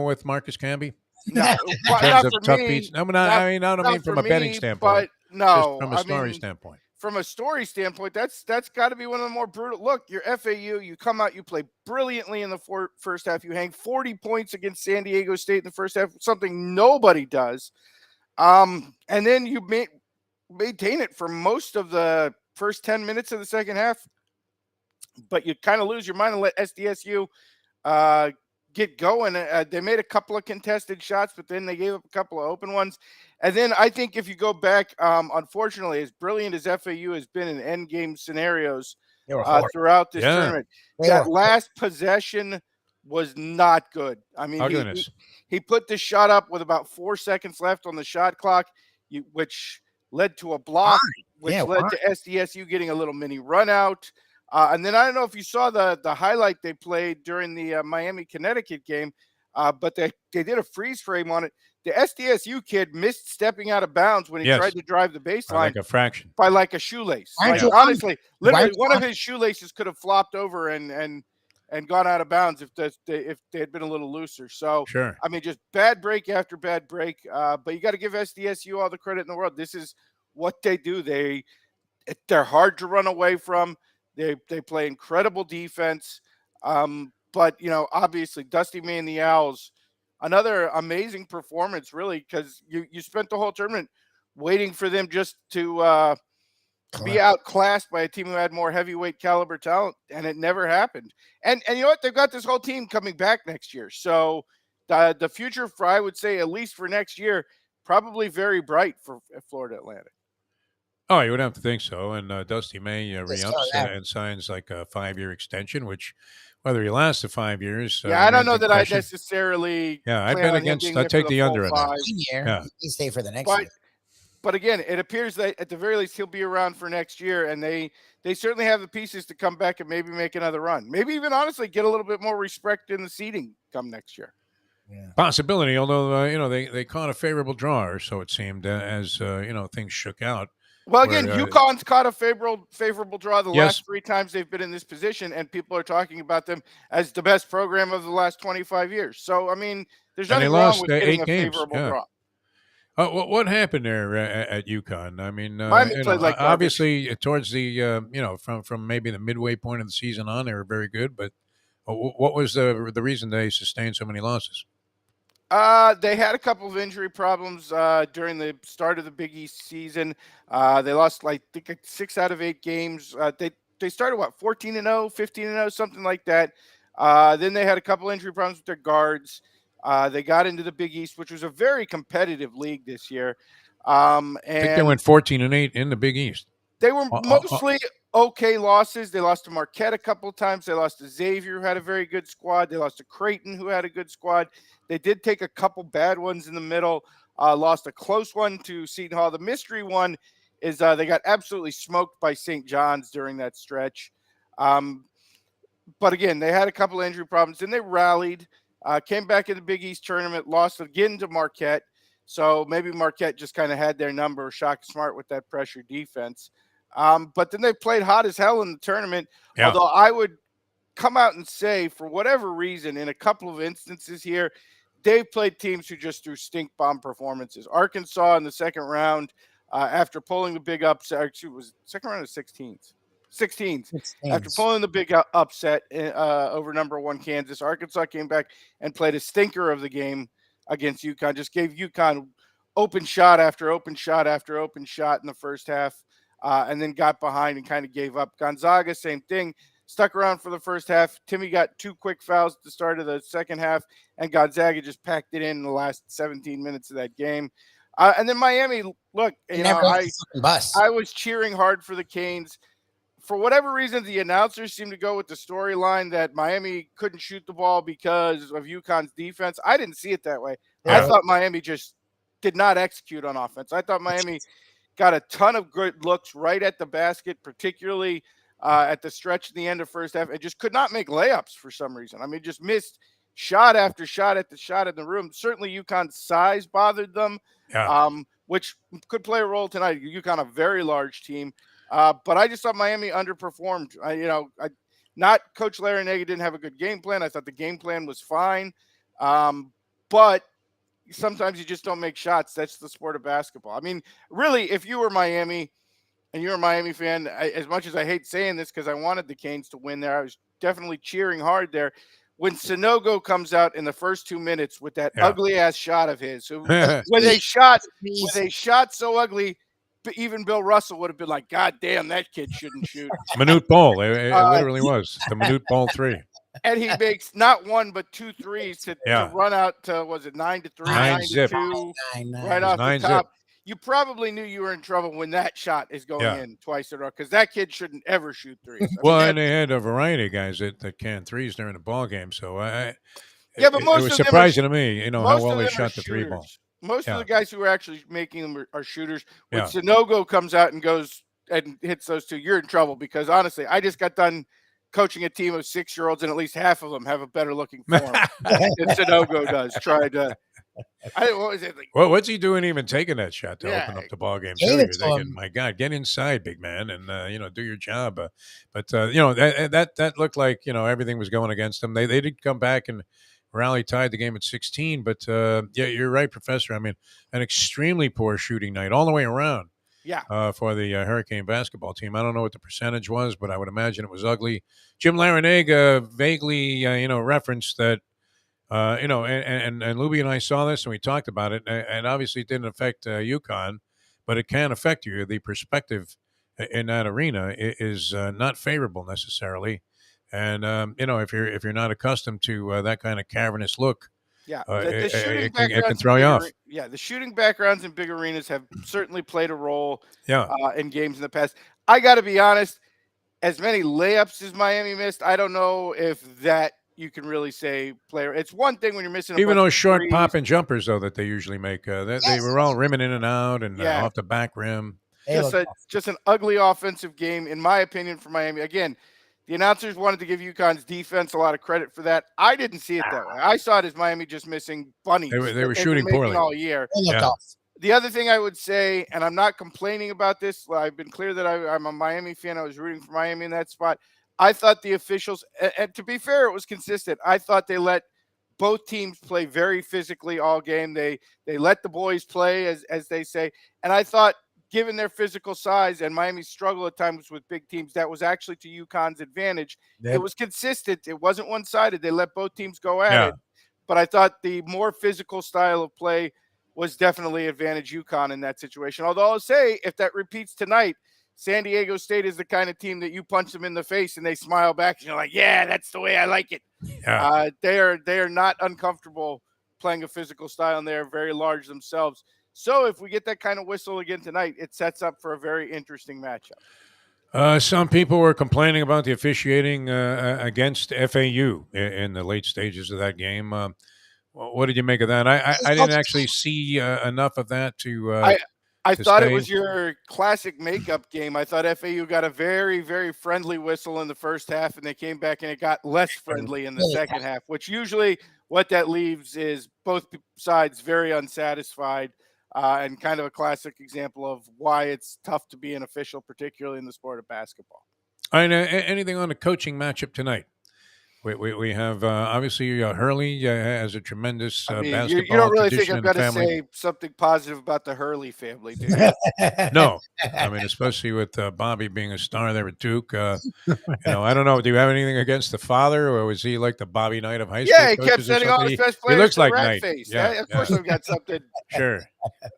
with Marcus Camby? No, In not terms for of tough me. beats? No, not- I don't not mean from for a betting me, standpoint. but no, Just from a story standpoint. From a story standpoint, that's got to be one of the more brutal. Look, you're FAU. You come out, you play brilliantly in the first half. You hang 40 points against San Diego State in the first half, something nobody does. And then you maintain it for most of the first 10 minutes of the second half. But you kind of lose your mind and let SDSU get going. They made a couple of contested shots, but then they gave up a couple of open ones. And then I think if you go back, unfortunately, as brilliant as FAU has been in end game scenarios throughout this tournament, that last possession was not good. I mean, he put the shot up with about 4 seconds left on the shot clock, which led to a block, which led to SDSU getting a little mini run out. And then I don't know if you saw the highlight they played during the Miami-Connecticut game, but they did a freeze frame on it. The SDSU kid missed stepping out of bounds when he tried to drive the baseline like a fraction. by like a shoelace. Honestly, literally, one of his shoelaces could have flopped over and gone out of bounds if they had been a little looser. So, Sure. I mean, just bad break after bad break. But you got to give SDSU all the credit in the world. This is what they do. They're hard to run away from. They play incredible defense. But, obviously, Dusty May and the Owls, another amazing performance, really, because you spent the whole tournament waiting for them just to be outclassed by a team who had more heavyweight caliber talent, and it never happened. And you know what? They've got this whole team coming back next year. So the future, I would say, at least for next year, probably very bright for Florida Atlantic. Oh, you would have to think so. And Dusty May re-ups and signs like a 5-year extension, which whether he lasts the 5 years. Yeah, I don't know that I necessarily. Yeah, I'd bet against. I'd take the under on that. Yeah, he stay for the next but, year. But again, it appears that at the very least he'll be around for next year, and they certainly have the pieces to come back and maybe make another run. Maybe even honestly get a little bit more respect in the seeding come next year. Yeah. Possibility, although they caught a favorable draw, or so it seemed, as things shook out. Well, again, UConn's caught a favorable draw the Yes. last 3 times they've been in this position, and people are talking about them as the best program of the last 25 years. So, I mean, there's And they nothing wrong lost, with getting 8 a games, favorable yeah. draw. What happened there at UConn? I mean, Miami played like garbage. obviously towards the from maybe the midway point of the season on, they were very good. But what was the reason they sustained so many losses? They had a couple of injury problems during the start of the Big East season. They lost like I think 6 out of 8 games. They started 14-0, 15-0, something like that. Then they had a couple injury problems with their guards. They got into the Big East, which was a very competitive league this year. And I think they went 14-8 in the Big East. They were mostly okay losses. They lost to Marquette a couple of times. They lost to Xavier, who had a very good squad. They lost to Creighton, who had a good squad. They did take a couple bad ones in the middle. Lost a close one to Seton Hall. The mystery one is they got absolutely smoked by St. John's during that stretch. But again, they had a couple injury problems. Then they rallied, came back in the Big East tournament, lost again to Marquette. So maybe Marquette just kind of had their number, Shaka Smart with that pressure defense. But then they played hot as hell in the tournament. Yeah. Although I would come out and say, for whatever reason, in a couple of instances here, they've played teams who just threw stink bomb performances. Arkansas in the second round, after pulling the big upset, actually, was second round of 16s. 16s. After pulling the big upset over number 1 Kansas, Arkansas came back and played a stinker of the game against UConn. Just gave UConn open shot after open shot after open shot in the first half, and then got behind and kind of gave up. Gonzaga, same thing. Stuck around for the first half. Timmy got 2 quick fouls at the start of the second half, and Gonzaga just packed it in the last 17 minutes of that game. And then Miami, look, I was cheering hard for the Canes. For whatever reason, the announcers seem to go with the storyline that Miami couldn't shoot the ball because of UConn's defense. I didn't see it that way. Yeah. I thought Miami just did not execute on offense. I thought Miami got a ton of good looks right at the basket, particularly at the stretch at the end of first half, and just could not make layups for some reason. I mean, just missed shot after shot at the shot in the room. Certainly UConn's size bothered them, which could play a role tonight. UConn, a very large team. But I just thought Miami underperformed. Not Coach Larinaga didn't have a good game plan. I thought the game plan was fine. But sometimes you just don't make shots. That's the sport of basketball. I mean, really, if you were Miami and you're a Miami fan, as much as I hate saying this because I wanted the Canes to win there, I was definitely cheering hard there. When Sanogo comes out in the first 2 minutes with that ugly ass shot of his, when they shot so ugly, even Bill Russell would have been like, God damn, that kid shouldn't shoot. Minute ball. It literally was the minute ball 3. And he makes not 1 but 2 threes to run out to, was it 9-3, 9-2, right off the top. Zip. You probably knew you were in trouble when that shot is going in twice in a row because that kid shouldn't ever shoot threes. And they had a variety of guys that can threes during the ball game. So but most it was surprising to me, how well they shot the 3 ball. Most of the guys who are actually making them are shooters. When Sanogo comes out and goes and hits those 2, you're in trouble because honestly, I just got done coaching a team of 6-year-olds and at least half of them have a better looking form than Sanogo does. What was it? What's he doing even taking that shot to open up the ball game? You're thinking, my God, get inside, big man, and do your job. But that looked like everything was going against them. They did come back and rally tied the game at 16. But you're right, Professor. I mean, an extremely poor shooting night all the way around. For the Hurricane basketball team. I don't know what the percentage was, but I would imagine it was ugly. Jim Larinaga vaguely, referenced that, and Lubie and I saw this and we talked about it, and obviously it didn't affect UConn, but it can affect you. The perspective in that arena is not favorable necessarily, and if you're not accustomed to that kind of cavernous look. It can throw you off. The shooting backgrounds in big arenas have certainly played a role in games in the past. I got to be honest, as many layups as Miami missed, I don't know if that you can really say player. It's one thing when you're missing a Even bunch those of short threes. pop and jumpers, though, that they usually make, they were all rimming in and out and Yeah. off the back rim. Just an ugly offensive game, in my opinion, for Miami. Again, the announcers wanted to give UConn's defense a lot of credit for that. I didn't see it that way. I saw it as Miami just missing bunnies. They were that they've shooting been making poorly all year. Yeah. The other thing I would say, and I'm not complaining about this, I've been clear that I'm a Miami fan. I was rooting for Miami in that spot. I thought the officials, and to be fair, it was consistent. I thought they let both teams play very physically all game. They let the boys play, as they say. And I thought, given their physical size and Miami's struggle at times with big teams, that was actually to UConn's advantage. Yep. It was consistent. It wasn't one-sided. They let both teams go at Yeah. it. But I thought the more physical style of play was definitely advantage UConn in that situation. Although I'll say, if that repeats tonight, San Diego State is the kind of team that you punch them in the face and they smile back and you're like, yeah, that's the way I like it. Yeah. They are not uncomfortable playing a physical style, and they're very large themselves. So if we get that kind of whistle again tonight, it sets up for a very interesting matchup. Some people were complaining about the officiating against FAU in the late stages of that game. What did you make of that? I didn't actually see enough of that to. I to thought it stay. was your classic makeup game. I thought FAU got a very, very friendly whistle in the first half, and they came back and it got less friendly in the second half, which usually what that leaves is both sides very unsatisfied, and kind of a classic example of why it's tough to be an official, particularly in the sport of basketball. All right, anything on the coaching matchup tonight? We have obviously Hurley has a tremendous basketball you don't really think tradition I've and got to family. say something positive about the Hurley family, do you? No, I mean, especially with Bobby being a star there at Duke. I don't know. Do you have anything against the father, or was he like the Bobby Knight of high school? Yeah, he kept coaches or sending all something? his best He players looks to like rat Knight. face. Yeah, Of course, I've got something. Sure.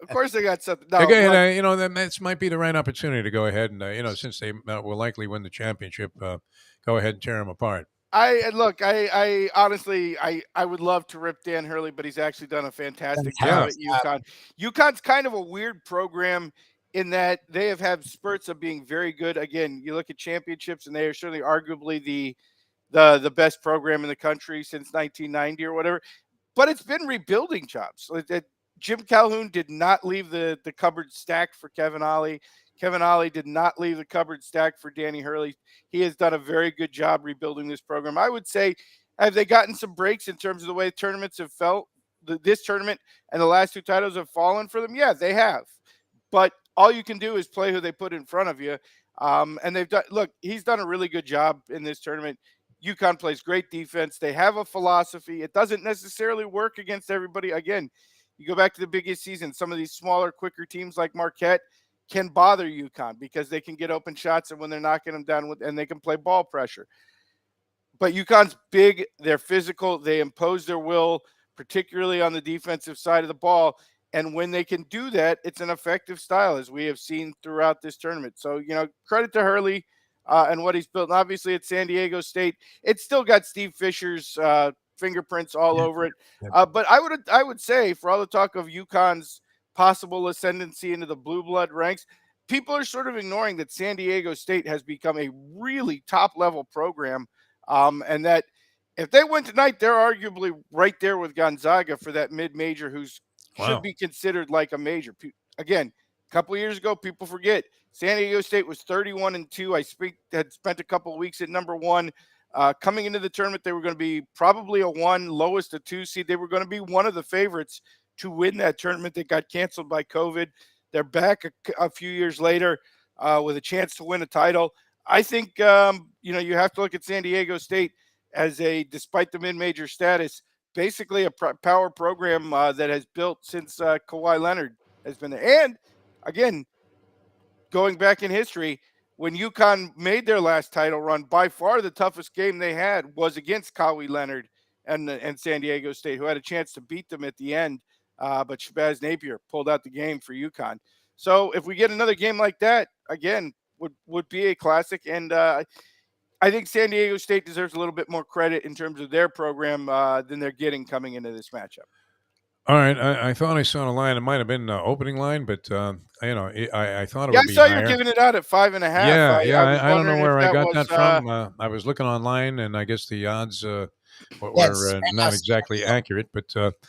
Of course, they got something. No, Again, look, that might be the right opportunity to go ahead and since they will likely win the championship, go ahead and tear them apart. I honestly, I would love to rip Dan Hurley, but he's actually done a fantastic job at UConn. UConn's kind of a weird program in that they have had spurts of being very good. Again, you look at championships, and they are certainly arguably the best program in the country since 1990 or whatever. But it's been rebuilding jobs. Jim Calhoun did not leave the cupboard stacked for Kevin Ollie. Kevin Ollie did not leave the cupboard stacked for Danny Hurley. He has done a very good job rebuilding this program. I would say, have they gotten some breaks in terms of the way tournaments have felt? This tournament and the last two titles have fallen for them? Yeah, they have. But all you can do is play who they put in front of you. And they've done, look, he's done a really good job in this tournament. UConn plays great defense. They have a philosophy. It doesn't necessarily work against everybody. Again, you go back to the biggest season, some of these smaller, quicker teams like Marquette can bother UConn because they can get open shots, and when they're knocking them down and they can play ball pressure. But UConn's big, they're physical, they impose their will, particularly on the defensive side of the ball. And when they can do that, it's an effective style, as we have seen throughout this tournament. So, credit to Hurley and what he's built. And obviously at San Diego State, it's still got Steve Fisher's fingerprints all over it. But I would say, for all the talk of UConn's possible ascendancy into the blue blood ranks, people are sort of ignoring that San Diego State has become a really top level program, and that if they win tonight, they're arguably right there with Gonzaga for that mid-major who's should be considered like a major. Again, a couple of years ago, people forget San Diego State was 31-2. Had spent a couple of weeks at number one. Coming into the tournament, they were going to be probably a 1, lowest a 2 seed. They were going to be one of the favorites to win that tournament that got canceled by COVID. They're back a few years later with a chance to win a title. I think, you have to look at San Diego State as despite the mid-major status, basically a power program that has built since Kawhi Leonard has been there. And again, going back in history, when UConn made their last title run, by far the toughest game they had was against Kawhi Leonard and San Diego State, who had a chance to beat them at the end. But Shabazz Napier pulled out the game for UConn. So if we get another game like that, again, would be a classic. And I think San Diego State deserves a little bit more credit in terms of their program than they're getting coming into this matchup. All right, I thought I saw a line. It might have been opening line, but I thought it would be I saw higher. you were giving it out at 5.5. Yeah, I don't know where I got was, that from. I was looking online, and I guess the odds Yes, were right now not it's exactly accurate. But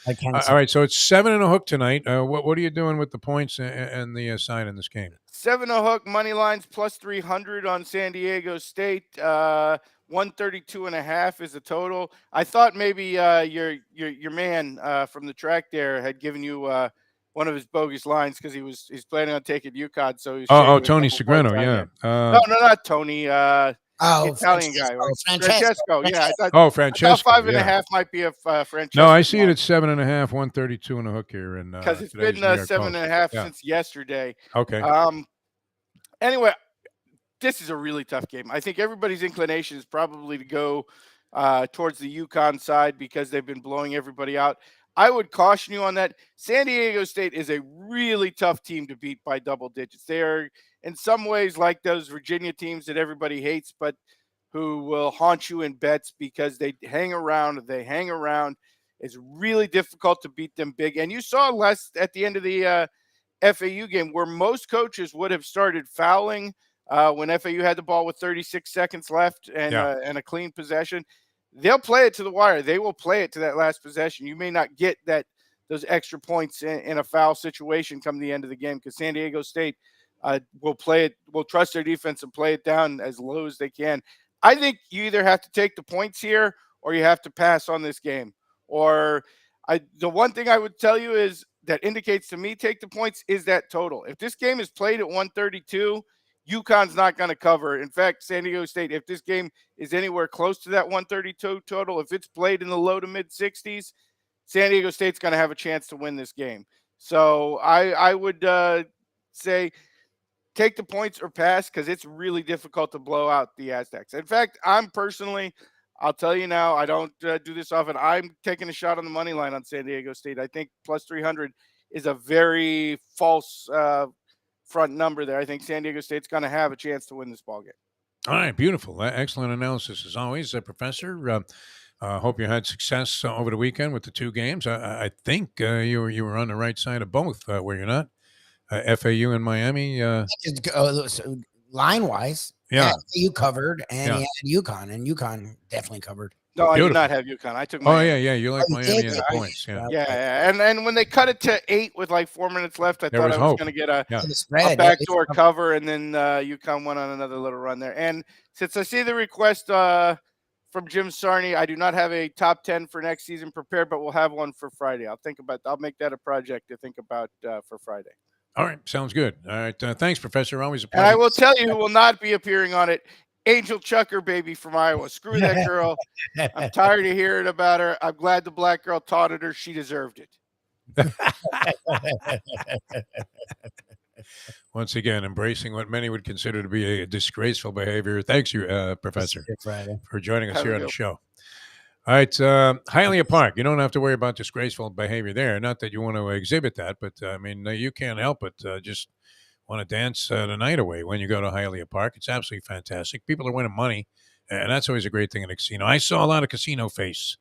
I can all right, so it's 7 and a hook tonight. What are you doing with the points and the side in this game? 7 a hook, money lines plus 300 on San Diego State. 132.5 is the total. I thought maybe your man from the track there had given you one of his bogus lines because he's planning on taking UConn, so he's Oh, shaving a Tony couple points Segreto, on yeah. there. No, not Tony. Oh, Italian guy, right? Francesco. Yeah, I thought Francesco. 5.5 might be a Francesco. No, I see it at 7.5, 132 and a hook here in because it's today's been New York 7.5 Post. Yeah. since yesterday. Okay. Anyway, this is a really tough game. I think everybody's inclination is probably to go towards the UConn side because they've been blowing everybody out. I would caution you on that. San Diego State is a really tough team to beat by double digits. They are in some ways like those Virginia teams that everybody hates, but who will haunt you in bets because they hang around. It's really difficult to beat them big. And you saw less at the end of the FAU game where most coaches would have started fouling when FAU had the ball with 36 seconds left and a clean possession. They'll play it to the wire. They will play it to that last possession. You may not get those extra points in a foul situation come the end of the game because San Diego State will trust their defense and play it down as low as they can. I think you either have to take the points here or you have to pass on this game. The one thing I would tell you is that indicates to me take the points is that total. If this game is played at 132, UConn's not going to cover. In fact, San Diego State, if this game is anywhere close to that 132 total, if it's played in the low to mid 60s, San Diego State's going to have a chance to win this game. So I would say take the points or pass because it's really difficult to blow out the Aztecs. In fact, I'll tell you now, I don't do this often. I'm taking a shot on the money line on San Diego State. I think plus 300 is a very false front number there. I think San Diego State's going to have a chance to win this ball game. All right, beautiful. Excellent analysis as always, Professor. Hope you had success over the weekend with the two games. I think you were on the right side of both, were you not? FAU and Miami. Line wise, yeah, you covered, and UConn, and UConn definitely covered. No, I did not have UConn. I took Miami. Oh yeah, you like Miami and the points. Yeah. And when they cut it to 8 with like 4 minutes left, I thought I was going to get a backdoor cover, and then UConn went on another little run there. And since I see the request from Jim Sarney, I do not have a top 10 for next season prepared, but we'll have one for Friday. I'll make that a project to think about for Friday. All right, sounds good. All right, thanks, Professor. Always a pleasure. And I will tell you who will not be appearing on it. Angel Chucker, baby, from Iowa. Screw that girl. I'm tired of hearing about her. I'm glad the black girl taunted her. She deserved it. Once again, embracing what many would consider to be a disgraceful behavior. Thanks, you, Professor, for joining us here on the show. All right, Hialeah Park. You don't have to worry about disgraceful behavior there. Not that you want to exhibit that, but you can't help it. Just want to dance the night away when you go to Hialeah Park. It's absolutely fantastic. People are winning money, and that's always a great thing in a casino. I saw a lot of casino face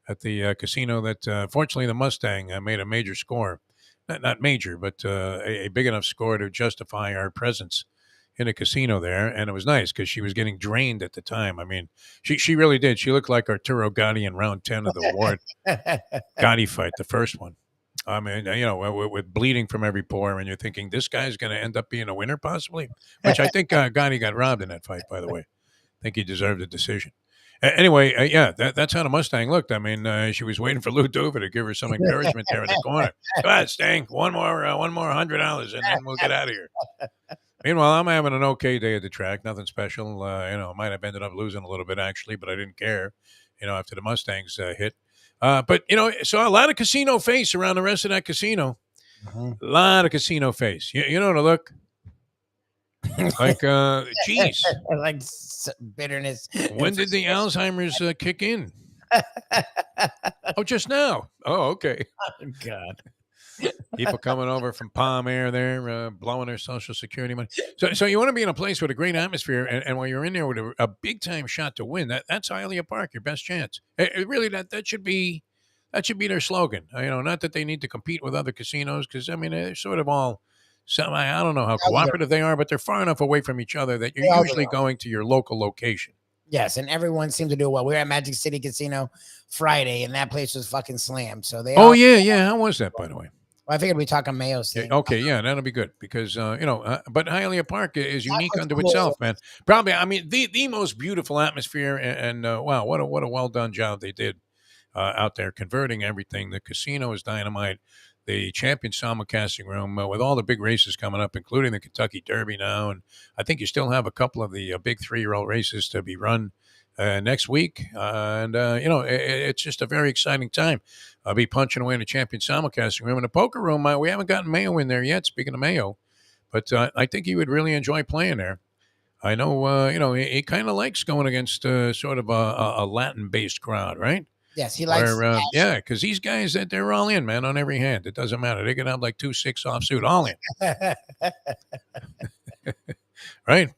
at the casino that, fortunately, the Mustang made a major score. Not major, but a big enough score to justify our presence in a casino there. And it was nice because she was getting drained at the time. I mean, she really did. She looked like Arturo Gatti in round 10 of the Ward Gatti fight, the first one. I mean, with bleeding from every pore, and you're thinking this guy's going to end up being a winner possibly, which I think Gatti got robbed in that fight, by the way. I think he deserved a decision. Anyway, that's how the Mustang looked. I mean, she was waiting for Lou Duva to give her some encouragement there in the corner. Go ahead, Stang, one more $100, and then we'll get out of here. Meanwhile, I'm having an okay day at the track. Nothing special. I might have ended up losing a little bit actually, but I didn't care. After the Mustangs hit. But saw a lot of casino face around the rest of that casino. A lot of casino face. You know to look. Like, geez. Like bitterness. When did the Alzheimer's kick in? Oh, just now. Oh, okay. Oh, God. People coming over from Palm Air there, blowing their Social Security money. So you want to be in a place with a great atmosphere, and while you're in there with a big-time shot to win, that's Hialeah Park, your best chance. Really, that should be their slogan. Not that they need to compete with other casinos, because, they're sort of all... I don't know how cooperative they are, but they're far enough away from each other that you're usually going to your local location. Yes, and everyone seemed to do well. We were at Magic City Casino Friday, and that place was fucking slammed. So they Oh all. yeah. How was that, by the way? Well, I figured we talk on Mayo's Yeah, thing. okay, yeah, that'll be good because but Hialeah Park is unique was unto cool. itself, man. Probably, I mean, the most beautiful atmosphere, and wow, what a well done job they did out there converting everything. The casino is dynamite. The champion simulcasting room with all the big races coming up, including the Kentucky Derby now, and I think you still have a couple of the big 3-year-old races to be run next week, and it's just a very exciting time. I'll be punching away in the champion simulcasting room. In the poker room, we haven't gotten Mayo in there yet. Speaking of Mayo, but I think he would really enjoy playing there. I know, he kind of likes going against sort of a Latin-based crowd, right? Yes, he likes. Yeah, because these guys, they're all in, man, on every hand. It doesn't matter. They can have like 2-6 offsuit, all in. Right?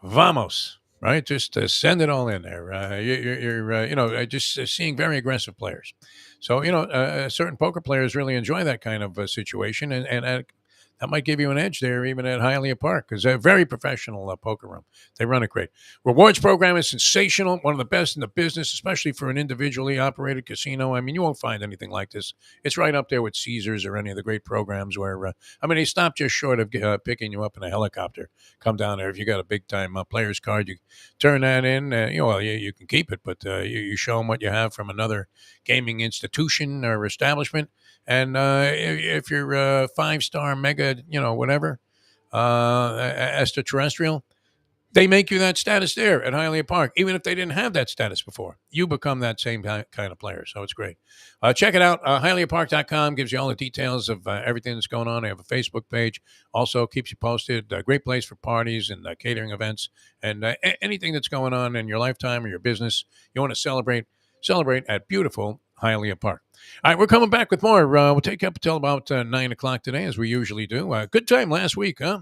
Vamos. Right? Just send it all in there. You're just seeing very aggressive players. So, certain poker players really enjoy that kind of situation, and that might give you an edge there, even at Hialeah Park, because they're a very professional poker room. They run it great. Rewards program is sensational, one of the best in the business, especially for an individually operated casino. I mean, you won't find anything like this. It's right up there with Caesars or any of the great programs where, they stop just short of picking you up in a helicopter. Come down there. If you got a big-time player's card, you turn that in. You can keep it, but you show them what you have from another gaming institution or establishment. And if you're a 5-star mega, whatever, extraterrestrial, they make you that status there at Hialeah Park. Even if they didn't have that status before, you become that same kind of player. So it's great. Check it out. HialeahPark.com gives you all the details of everything that's going on. They have a Facebook page. Also keeps you posted. A great place for parties and catering events and anything that's going on in your lifetime or your business. You want to celebrate at beautiful Hialeah Park. All right, we're coming back with more. We'll take up until about 9 o'clock today, as we usually do. Good time last week, huh?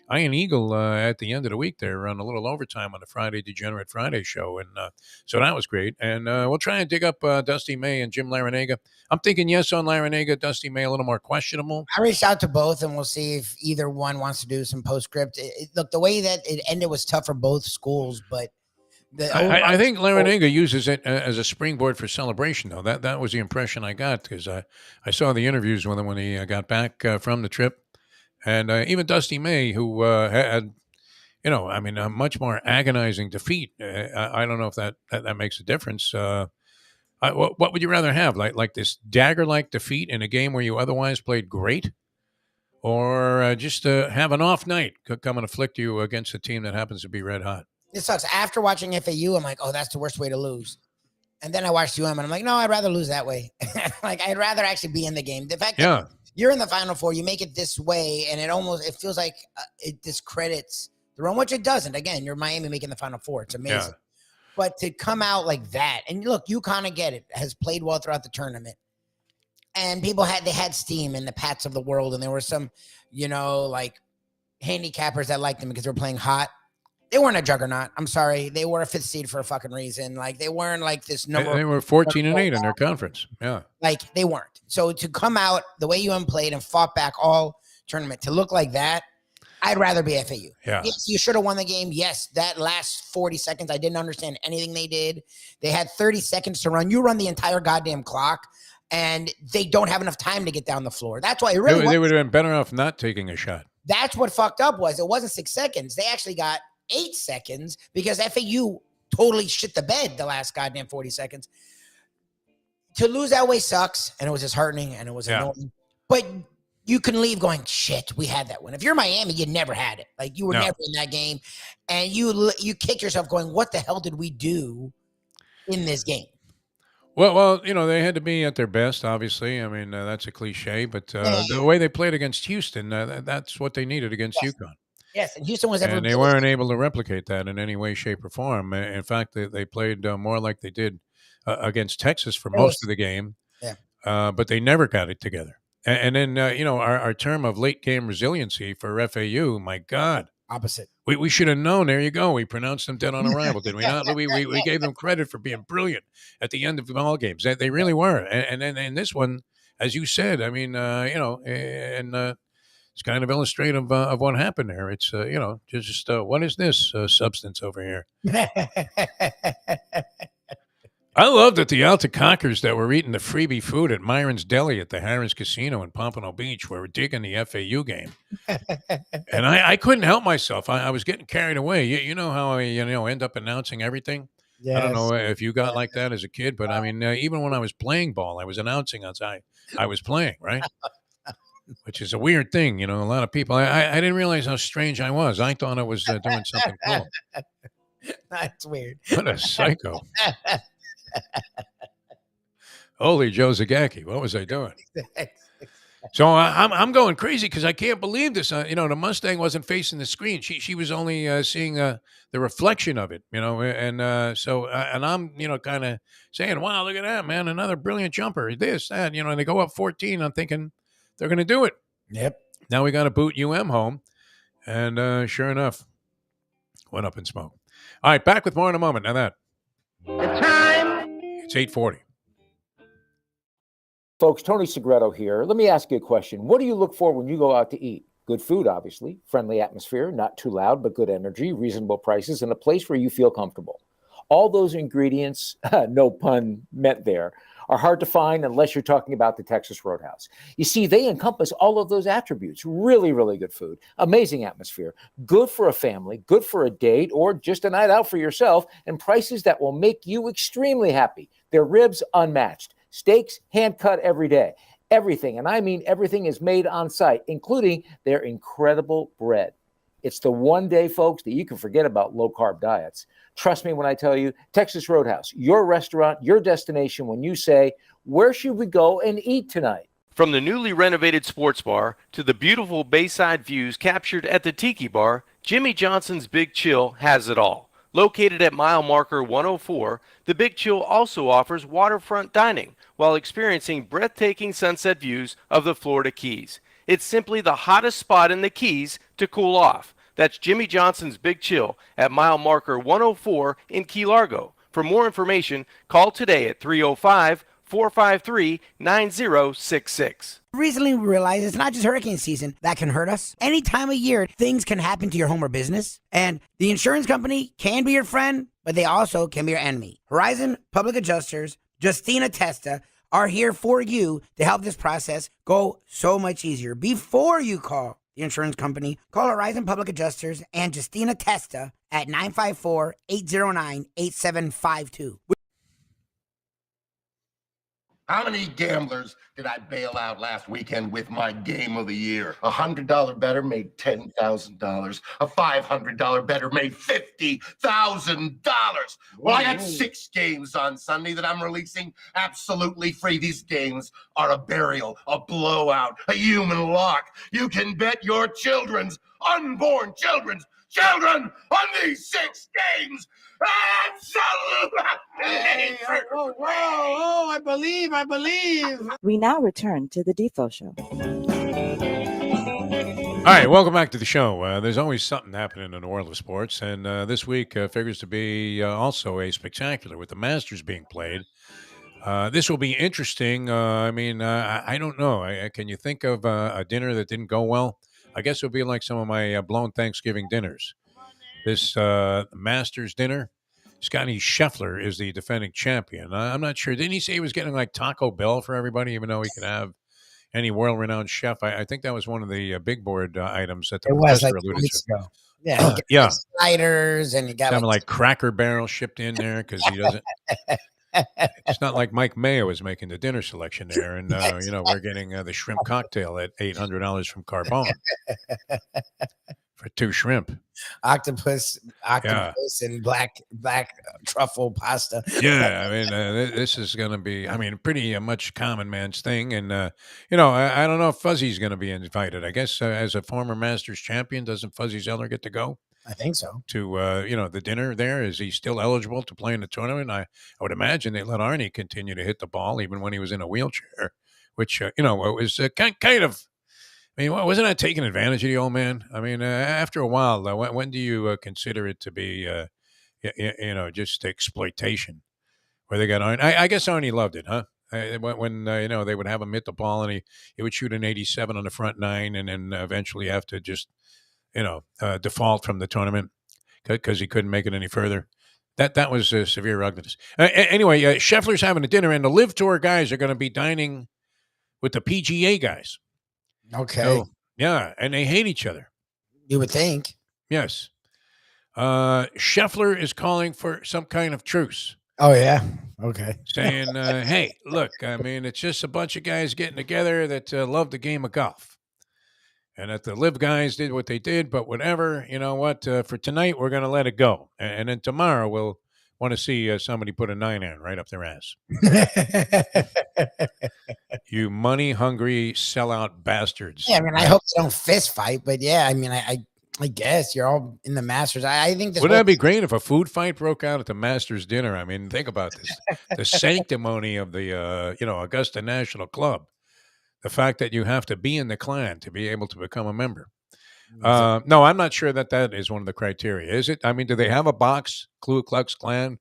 Iron Eagle at the end of the week there run a little overtime on the Friday Degenerate Friday show, and so that was great. And we'll try and dig up Dusty May and Jim Larinaga. I'm thinking yes on Larinaga, Dusty May a little more questionable. I reached out to both, and we'll see if either one wants to do some postscript. Look, the way that it ended was tough for both schools, but I think Larinaga uses it as a springboard for celebration, though. That was the impression I got because I saw the interviews with him when he got back from the trip. And even Dusty May, who had, a much more agonizing defeat. I don't know if that makes a difference. What would you rather have? Like this dagger-like defeat in a game where you otherwise played great? Or just have an off night come and afflict you against a team that happens to be red hot? It sucks. After watching FAU, I'm like, oh, that's the worst way to lose. And then I watched UM, and I'm like, no, I'd rather lose that way. I'd rather actually be in the game. The fact that you're in the Final Four, you make it this way, and it feels like it discredits the run, which it doesn't. Again, you're Miami making the Final Four. It's amazing. Yeah. But to come out like that, and look, UConn, I get it, has played well throughout the tournament. And people had steam in the Pats of the world, and there were some, handicappers that liked them because they were playing hot. They weren't a juggernaut. I'm sorry. They were a 5th seed for a fucking reason. They weren't like this number. They were 14-8 in their conference. Yeah. They weren't. So to come out the way UM played and fought back all tournament to look like that, I'd rather be FAU. Yeah. Yes, you should have won the game. Yes, that last 40 seconds, I didn't understand anything they did. They had 30 seconds to run. You run the entire goddamn clock, and they don't have enough time to get down the floor. That's why they would have been better off not taking a shot. That's what fucked up was it wasn't 6 seconds. They actually got 8 seconds because FAU totally shit the bed the last goddamn 40 seconds. To lose that way sucks, and it was disheartening, and it was annoying. But you can leave going, shit, we had that one. If you're Miami, you never had it. You were never in that game, and you kick yourself going, what the hell did we do in this game? Well, they had to be at their best, obviously. I mean, that's a cliche, but the way they played against Houston, that's what they needed against UConn. Yes, and Houston was and they weren't able to replicate that in any way, shape, or form. In fact, they played more like they did against Texas for most of the game. Yeah. But they never got it together. And then, our term of late game resiliency for FAU, my God. Opposite. We should have known. There you go. We pronounced them dead on arrival, did we not? We gave them credit for being brilliant at the end of the ball games. They really were. And then in this one, as you said, I mean, it's kind of illustrative of what happened there. It's just what is this substance over here? I love that the Alta Cockers that were eating the freebie food at Myron's Deli at the Harris Casino in Pompano Beach were digging the FAU game. And I couldn't help myself. I was getting carried away. You know how I end up announcing everything? Yes. I don't know if you got like that as a kid, but I mean, even when I was playing ball, I was announcing outside I was playing, right? Which is a weird thing. A lot of people, I didn't realize how strange I was. I thought I was doing something cool. That's weird. What a psycho. Holy Joe Zagacki, what was I doing? So I'm going crazy because I can't believe this. The Mustang wasn't facing the screen; she was only seeing the reflection of it. And I'm kind of saying, "Wow, look at that, man! Another brilliant jumper. This, that." And they go up 14. I'm thinking they're going to do it. Yep. Now we got to boot UM home, and sure enough, went up in smoke. All right, back with more in a moment. Now that. The time. It's 8:40. Folks, Tony Segreto here. Let me ask you a question. What do you look for when you go out to eat? Good food, obviously, friendly atmosphere, not too loud, but good energy, reasonable prices, and a place where you feel comfortable. All those ingredients, no pun meant there, are hard to find unless you're talking about the Texas Roadhouse. You see, they encompass all of those attributes. Really, really good food, amazing atmosphere, good for a family, good for a date, or just a night out for yourself, and prices that will make you extremely happy. Their ribs unmatched. Steaks hand-cut every day. Everything, and I mean everything, is made on site, including their incredible bread. It's the one day, folks, that you can forget about low-carb diets. Trust me when I tell you, Texas Roadhouse, your restaurant, your destination when you say, where should we go and eat tonight? From the newly renovated sports bar to the beautiful bayside views captured at the Tiki Bar, Jimmy Johnson's Big Chill has it all. Located at mile marker 104, the Big Chill also offers waterfront dining while experiencing breathtaking sunset views of the Florida Keys. It's simply the hottest spot in the Keys to cool off. That's Jimmy Johnson's Big Chill at mile marker 104 in Key Largo. For more information, call today at 305-453-9066. Recently, we realized it's not just hurricane season that can hurt us. Any time of year, things can happen to your home or business. And the insurance company can be your friend, but they also can be your enemy. Horizon Public Adjusters, Justina Testa, are here for you to help this process go so much easier. Before you call the insurance company, call Horizon Public Adjusters and Justina Testa at 954-809-8752. How many gamblers did I bail out last weekend with my game of the year? $100 better made $10,000. A $500 better made $50,000. Well, I got 6 games on Sunday that I'm releasing absolutely free. These games are a burial, a blowout, a human lock. You can bet your unborn children on these 6 games. Absolutely. I believe. We now return to the Defo Show. All right, welcome back to the show. There's always something happening in the world of sports, and this week figures to be also a spectacular with the Masters being played. This will be interesting. I don't know. Can you think of a dinner that didn't go well? I guess it would be like some of my blown Thanksgiving dinners. This Masters dinner, Scotty Scheffler is the defending champion. I'm not sure. Didn't he say he was getting like Taco Bell for everybody, even though he could have any world-renowned chef? I think that was one of the big board items that the professor alluded to. Yeah, yeah. Sliders, and you got something like Cracker Barrel shipped in there because he doesn't. It's not like Mike Mayo is making the dinner selection there, and we're getting the shrimp cocktail at $800 from Carbone for 2 shrimp, octopus, and black truffle pasta. Yeah, I mean, this is going to be, pretty much common man's thing, and I don't know if Fuzzy's going to be invited. I guess as a former Masters champion, doesn't Fuzzy Zeller get to go? I think so. To the dinner there, is he still eligible to play in the tournament? I would imagine they let Arnie continue to hit the ball even when he was in a wheelchair, which was kind of. Wasn't that taking advantage of the old man? After a while, when do you consider it to be, just exploitation? Where they got Arnie? I guess Arnie loved it, huh? When they would have him hit the ball and he would shoot an 87 on the front nine and then eventually have to just default from the tournament because he couldn't make it any further. That was severe ugliness. Anyway, Scheffler's having a dinner, and the Live Tour guys are going to be dining with the PGA guys. Okay. So, yeah, and they hate each other. You would think. Yes. Scheffler is calling for some kind of truce. Oh, yeah. Okay. Saying, hey, look, I mean, it's just a bunch of guys getting together that love the game of golf. And that the Live guys did what they did, but whatever, you know what, for tonight, we're going to let it go. And then tomorrow, we'll want to see somebody put a 9-iron right up their ass. You money-hungry sellout bastards. Yeah, I mean, I hope they don't fist fight, but yeah, I mean, I guess you're all in the Masters. I think this Wouldn't that be great if a food fight broke out at the Masters dinner? I mean, think about this. The sanctimony of the, Augusta National Club. The fact that you have to be in the clan to be able to become a member. No, I'm not sure that is one of the criteria. Is it? I mean, do they have a box, Ku Klux Klan,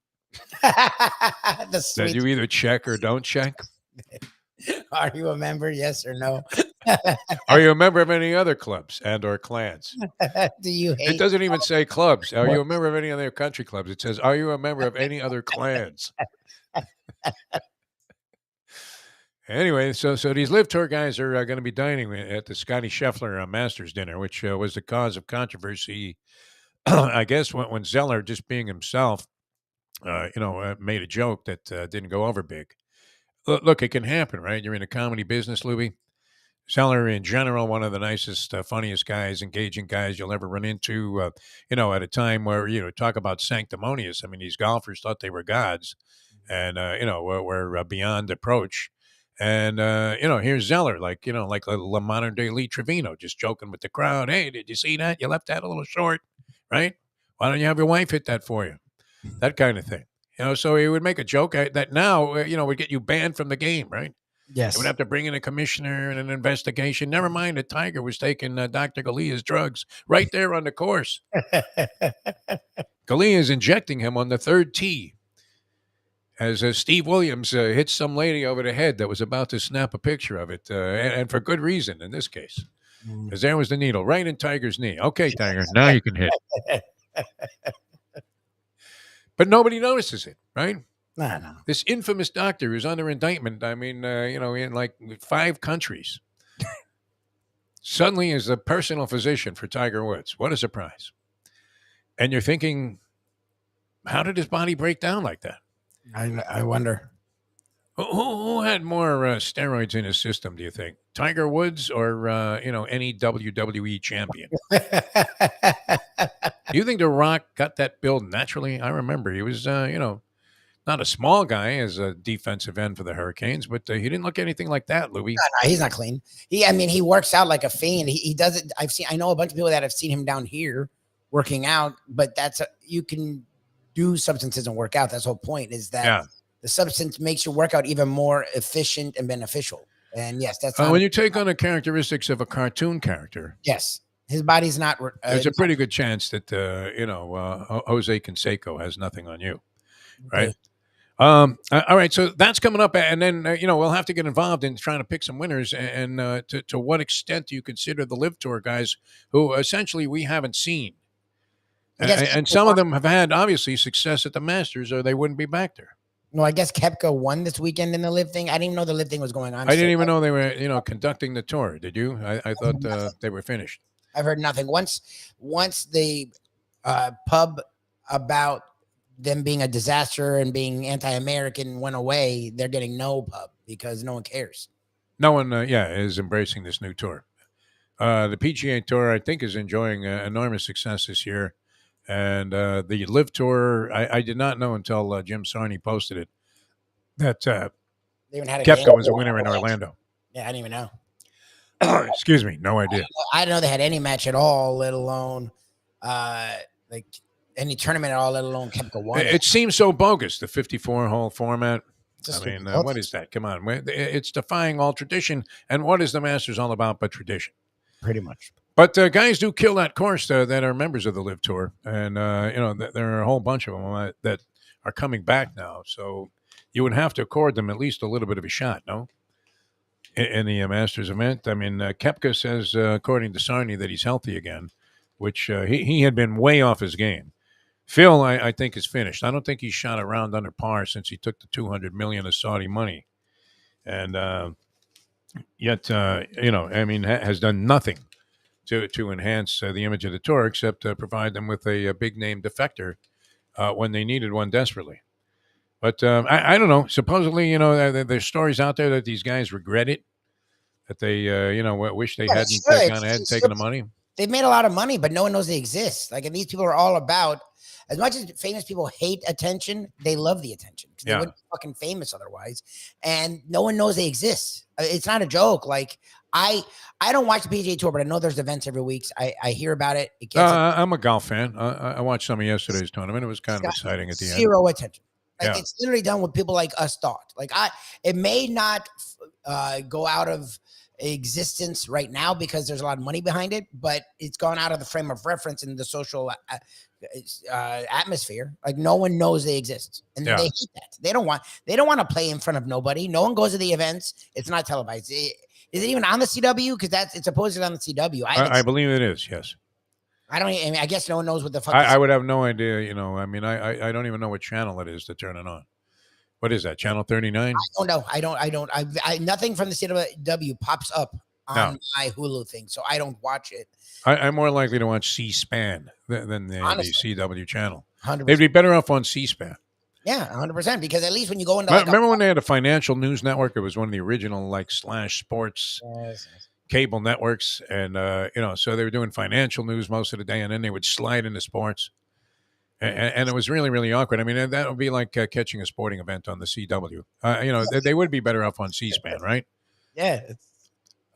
that you either check or don't check? Are you a member? Yes or no? Are you a member of any other clubs and or clans? Do you hate? It doesn't even say clubs. Are you a member of any other country clubs? It says, are you a member of any other clans? Anyway, so these Live Tour guys are going to be dining at the Scotty Scheffler Masters dinner, which was the cause of controversy, I guess, when Zeller, just being himself, made a joke that didn't go over big. Look, it can happen, right? You're in the comedy business, Lubie. Zeller, in general, one of the nicest, funniest guys, engaging guys you'll ever run into, at a time where, talk about sanctimonious. I mean, these golfers thought they were gods and, were beyond approach. And, here's Zeller, like a modern day Lee Trevino, just joking with the crowd. Hey, did you see that? You left that a little short, right? Why don't you have your wife hit that for you? That kind of thing. So he would make a joke that now, would get you banned from the game, right? Yes. They would have to bring in a commissioner and an investigation. Never mind that Tiger was taking Dr. Galia's drugs right there on the course. Galia is injecting him on the third tee. As Steve Williams hit some lady over the head that was about to snap a picture of it, and for good reason in this case, because there was the needle right in Tiger's knee. Okay, Tiger, now you can hit. But nobody notices it, right? No. This infamous doctor who's under indictment, I mean, in like 5 countries, suddenly is a personal physician for Tiger Woods. What a surprise. And you're thinking, how did his body break down like that? I wonder. Who had more steroids in his system, do you think? Tiger Woods or, any WWE champion? Do you think The Rock got that build naturally? I remember he was, not a small guy as a defensive end for the Hurricanes, but he didn't look anything like that, Louis. No, he's not clean. He works out like a fiend. He does it. I know a bunch of people that have seen him down here working out, but you can do substances and work out. That's the whole point, is that the substance makes your workout even more efficient and beneficial. And yes, that's when you take on the characteristics of a cartoon character. Yes, his body's not. There's a pretty good chance that Jose Canseco has nothing on you, right? All right, so that's coming up, and then we'll have to get involved in trying to pick some winners. And to what extent do you consider the Live Tour guys, who essentially we haven't seen? And some of them have had, obviously, success at the Masters, or they wouldn't be back there. No, I guess Koepka won this weekend in the Live thing. I didn't even know the Live thing was going on. I didn't even know they were, conducting the tour. Did you? I thought they were finished. I've heard nothing. Once the pub about them being a disaster and being anti-American went away, they're getting no pub because no one cares. No one, is embracing this new tour. The PGA Tour, I think, is enjoying enormous success this year. And the Live Tour, I did not know until Jim Sarney posted it that Koepka was a winner in Orlando. Yeah, I didn't even know. Excuse me, no idea. I didn't know they had any match at all, let alone like any tournament at all, let alone Koepka won. It seems so bogus, the 54-hole format. What is that? Come on. It's defying all tradition. And what is the Masters all about but tradition? Pretty much. But guys do kill that course that are members of the Live Tour. And, there are a whole bunch of them that are coming back now. So you would have to accord them at least a little bit of a shot, no? In the Masters event. I mean, Koepka says, according to Sarny, that he's healthy again, which he had been way off his game. Phil, I think, is finished. I don't think he's shot a round under par since he took the $200 million of Saudi money. And yet, has done nothing to enhance the image of the tour except provide them with a big name defector when they needed one desperately. But I don't know. Supposedly, there's stories out there that these guys regret it, that they, wish they hadn't gone ahead and taken the money. They've made a lot of money, but no one knows they exist. Like, and these people are all about, as much as famous people hate attention, they love the attention because they wouldn't be fucking famous otherwise. And no one knows they exist. It's not a joke. Like, I don't watch the PGA Tour, but I know there's events every week. I hear about it. I'm a golf fan. I watched some of yesterday's tournament. It was kind of exciting at the end. Zero attention. Like, it's literally done what people like us thought. Like, it may not go out of existence right now because there's a lot of money behind it, but it's gone out of the frame of reference in the social atmosphere. Like, no one knows they exist, and they hate that. They don't want to play in front of nobody. No one goes to the events. It's not televised. Is it even on the CW? Because it's supposedly on the CW. I believe it is. Yes. I guess no one knows what the fuck. I would have no idea. I mean, I don't even know what channel it is to turn it on. What is that? Channel 39? I don't know. I nothing from the CW pops up on my Hulu thing, so I don't watch it. I'm more likely to watch C-SPAN than the CW channel. 100%. They'd be better off on C-SPAN. Yeah, 100%. Because at least when you go into remember when they had a financial news network? It was one of the original / sports cable networks, and so they were doing financial news most of the day, and then they would slide into sports. And it was really, really awkward. I mean, that would be like catching a sporting event on the CW. They would be better off on C-SPAN, right? Yeah.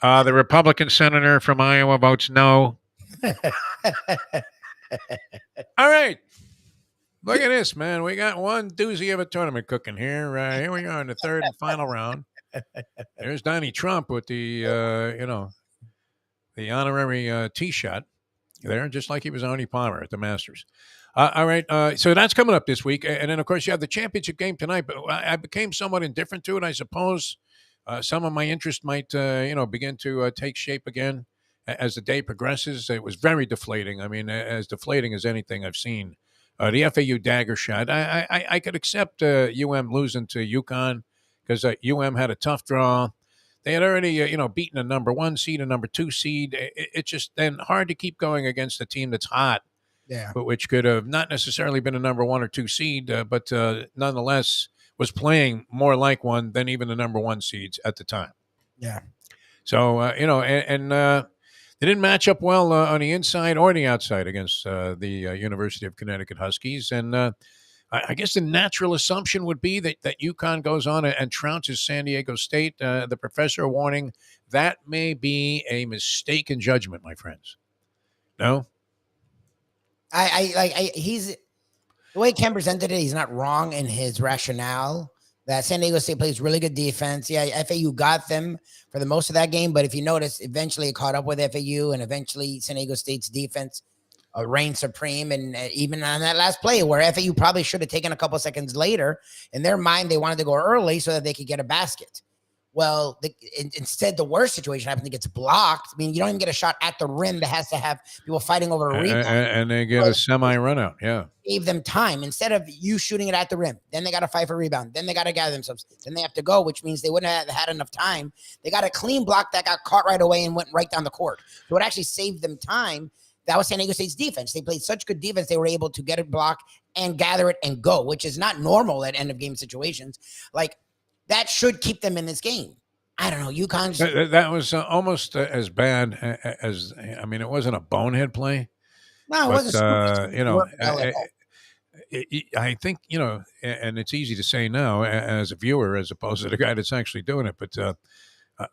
The Republican senator from Iowa votes no. All right. Look at this, man. We got one doozy of a tournament cooking here. Here we are in the third and final round. There's Donnie Trump with the, the honorary tee shot there, just like he was Arnie Palmer at the Masters. All right, so that's coming up this week. And then, of course, you have the championship game tonight. But I became somewhat indifferent to it, I suppose. Some of my interest might, begin to take shape again as the day progresses. It was very deflating. I mean, as deflating as anything I've seen. The FAU dagger shot. I could accept UM losing to UConn because UM had a tough draw. They had already, beaten a number 1 seed, a number 2 seed. It's just then hard to keep going against a team that's hot. Yeah, but which could have not necessarily been a number 1 or 2 seed, but nonetheless was playing more like one than even the number 1 seeds at the time. Yeah. So and they didn't match up well on the inside or the outside against the University of Connecticut Huskies, and I guess the natural assumption would be that UConn goes on and trounces San Diego State. The professor warning that may be a mistaken judgment, my friends. No. He's the way Ken presented it. He's not wrong in his rationale that San Diego State plays really good defense. Yeah, FAU got them for the most of that game, but if you notice, eventually it caught up with FAU, and eventually San Diego State's defense reigned supreme. And even on that last play, where FAU probably should have taken a couple seconds later, in their mind they wanted to go early so that they could get a basket. Well, instead, the worst situation happens. It gets blocked. I mean, you don't even get a shot at the rim that has to have people fighting over a rebound. And they get a semi-run out, yeah. Gave them time. Instead of you shooting it at the rim, then they got to fight for a rebound. Then they got to gather themselves. Then they have to go, which means they wouldn't have had enough time. They got a clean block that got caught right away and went right down the court. So it actually saved them time. That was San Diego State's defense. They played such good defense, they were able to get a block and gather it and go, which is not normal at end-of-game situations. Like, that should keep them in this game. I don't know. UConn. That was almost as bad as, I mean, it wasn't a bonehead play. No, it wasn't. I think, and it's easy to say now as a viewer as opposed to the guy that's actually doing it. But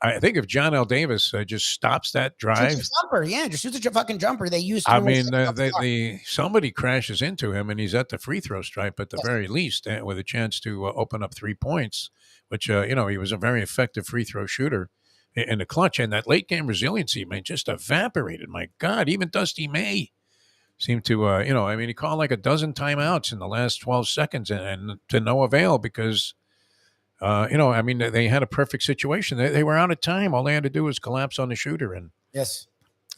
I think if John L. Davis just stops that drive. Shoots a jumper. Yeah, just shoots a fucking jumper. They used to. I mean, somebody crashes into him and he's at the free throw stripe at the very least with a chance to open up 3 points. Which, he was a very effective free throw shooter in the clutch. And that late game resiliency, man, just evaporated. My God, even Dusty May seemed to, he called like a dozen timeouts in the last 12 seconds and to no avail because I mean, they had a perfect situation. They were out of time. All they had to do was collapse on the shooter, and Yes.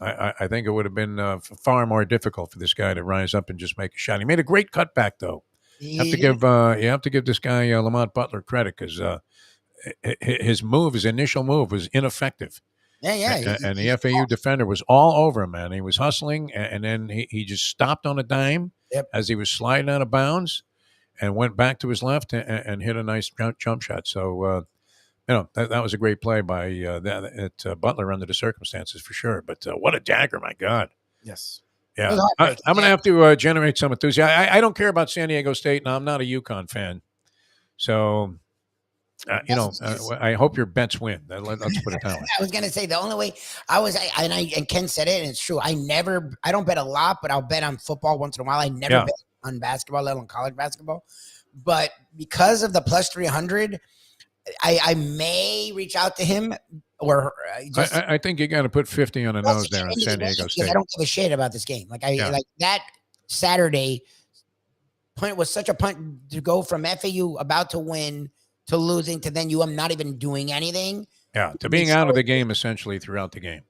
I think it would have been far more difficult for this guy to rise up and just make a shot. He made a great cutback, though. You have to give this guy Lamont Butler credit because his initial move was ineffective. Yeah. And the FAU defender was all over him, man. He was hustling, and then he just stopped on a dime as he was sliding out of bounds and went back to his left and hit a nice jump shot. So, that was a great play by Butler under the circumstances for sure. But what a dagger, my God. Yes. Yeah. I'm going to have to generate some enthusiasm. I don't care about San Diego State, and I'm not a UConn fan. So, I hope your bets win. Let's put it that way. I was gonna say the only way and Ken said it, and it's true. I don't bet a lot, but I'll bet on football once in a while. I never bet on basketball, let alone college basketball. But because of the plus 300, I may reach out to him or just. I think you got to put 50 on the nose there on San Diego State. I don't give a shit about this game. Like that Saturday punt was such a punt to go from FAU about to win to losing to then UM not even doing anything. Yeah, to being out of the game essentially throughout the game.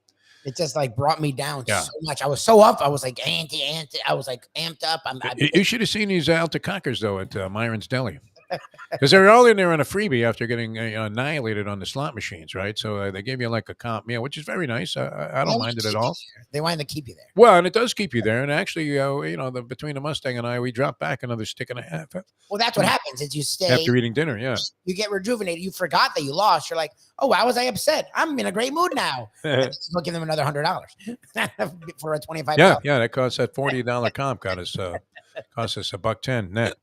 It just like brought me down so much. I was so up. I was like anti. I was like amped up. You should have seen these Altacockers though at Myron's Deli. Because they're all in there on a freebie after getting annihilated on the slot machines, right? So they gave you like a comp meal, which is very nice. I don't mind it at all. They wanted to keep you there. Well, and it does keep you there. And actually, between the Mustang and I, we dropped back another stick and a half. Well, that's what happens is you stay. After eating dinner, yeah. You get rejuvenated. You forgot that you lost. You're like, oh, why was I upset? I'm in a great mood now. We'll give them another $100 for a $25. Yeah, that cost that $40 comp cost us $110 net.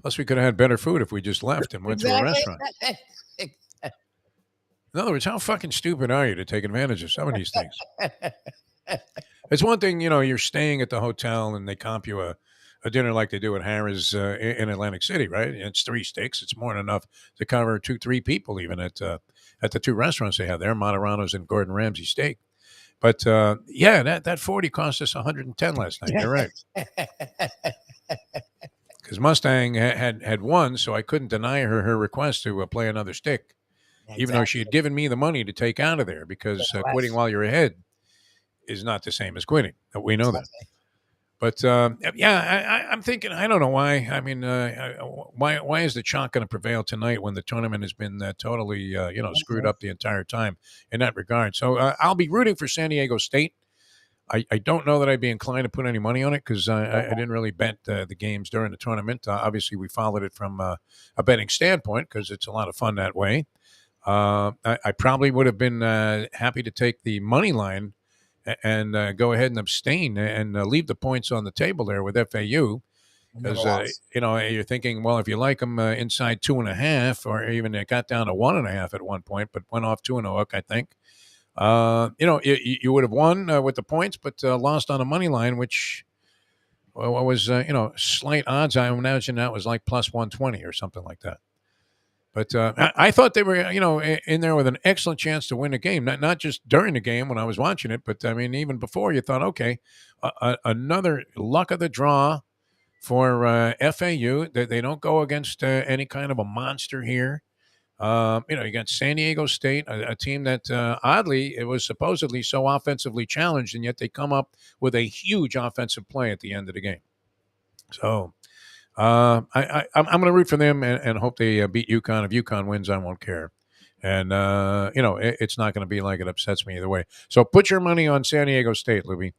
Plus, we could have had better food if we just left and went to a restaurant. In other words, how fucking stupid are you to take advantage of some of these things? It's one thing, you're staying at the hotel and they comp you a dinner like they do at Harrah's in Atlantic City, right? It's 3 steaks. It's more than enough to cover 2-3 people, even at the 2 restaurants they have there, Monterano's and Gordon Ramsay Steak. But that 40 cost us 110 last night. You're right. Because Mustang had won, so I couldn't deny her request to play another stick, even though she had given me the money to take out of there. Because quitting while you're ahead is not the same as quitting. We know that. But I'm thinking, I don't know why. I mean, why is the chalk going to prevail tonight when the tournament has been totally screwed up the entire time in that regard? So I'll be rooting for San Diego State. I don't know that I'd be inclined to put any money on it because I didn't really bet the games during the tournament. Obviously, we followed it from a betting standpoint because it's a lot of fun that way. I probably would have been happy to take the money line and go ahead and abstain and leave the points on the table there with FAU because, you're thinking, well, if you like them inside 2.5 or even it got down to 1.5 at one point, but went off 2 and a hook, I think. You would have won with the points, but lost on a money line, which was, slight odds. I imagine that was like plus 120 or something like that. But I thought they were, in there with an excellent chance to win the game. Not just during the game when I was watching it, but I mean, even before you thought, okay, another luck of the draw for FAU. They don't go against any kind of a monster here. You got San Diego State, a team that oddly it was supposedly so offensively challenged, and yet they come up with a huge offensive play at the end of the game. So I'm going to root for them and hope they beat UConn. If UConn wins, I won't care. And it's not going to be like it upsets me either way. So put your money on San Diego State, Lubie,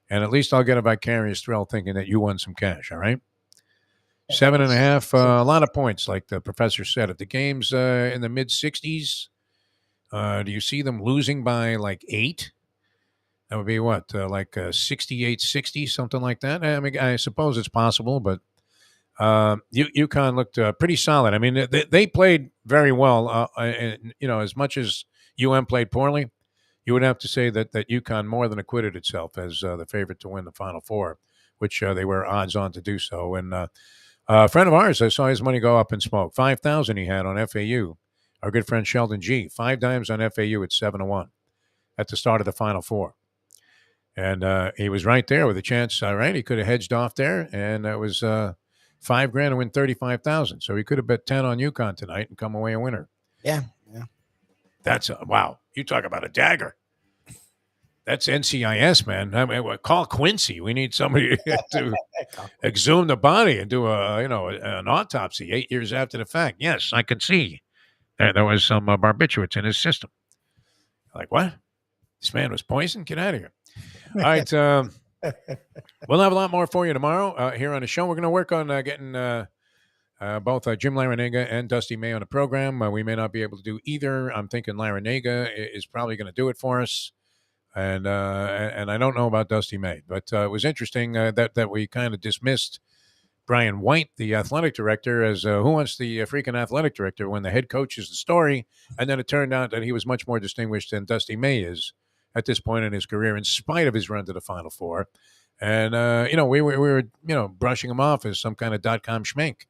and at least I'll get a vicarious thrill thinking that you won some cash. All right. 7.5, a lot of points, like the professor said. If the game's in the mid-60s, do you see them losing by like 8? That would be what, like 68-60, something like that? I mean, I suppose it's possible, but UConn looked pretty solid. I mean, they played very well. And, as much as UM played poorly, you would have to say that UConn more than acquitted itself as the favorite to win the Final Four, which they were odds on to do so. And a friend of ours, I saw his money go up in smoke. 5,000 he had on FAU. Our good friend Sheldon G. 5 dimes on FAU at 7-1 at the start of the Final Four. And he was right there with a chance, right? He could have hedged off there, and it was $5,000 and win 35,000. So he could have bet 10 on UConn tonight and come away a winner. Yeah. That's wow. You talk about a dagger. That's NCIS, man. I mean, call Quincy. We need somebody to exhume the body and do an autopsy 8 years after the fact. Yes, I can see there was some barbiturates in his system. Like, what? This man was poisoned? Get out of here. All right. We'll have a lot more for you tomorrow here on the show. We're going to work on getting both Jim Larinaga and Dusty May on the program. We may not be able to do either. I'm thinking Larinaga is probably going to do it for us. And I don't know about Dusty May, but it was interesting that we kind of dismissed Brian White, the athletic director, as who wants the freaking athletic director when the head coach is the story. And then it turned out that he was much more distinguished than Dusty May is at this point in his career, in spite of his run to the Final Four. And, we were brushing him off as some kind of .com schmink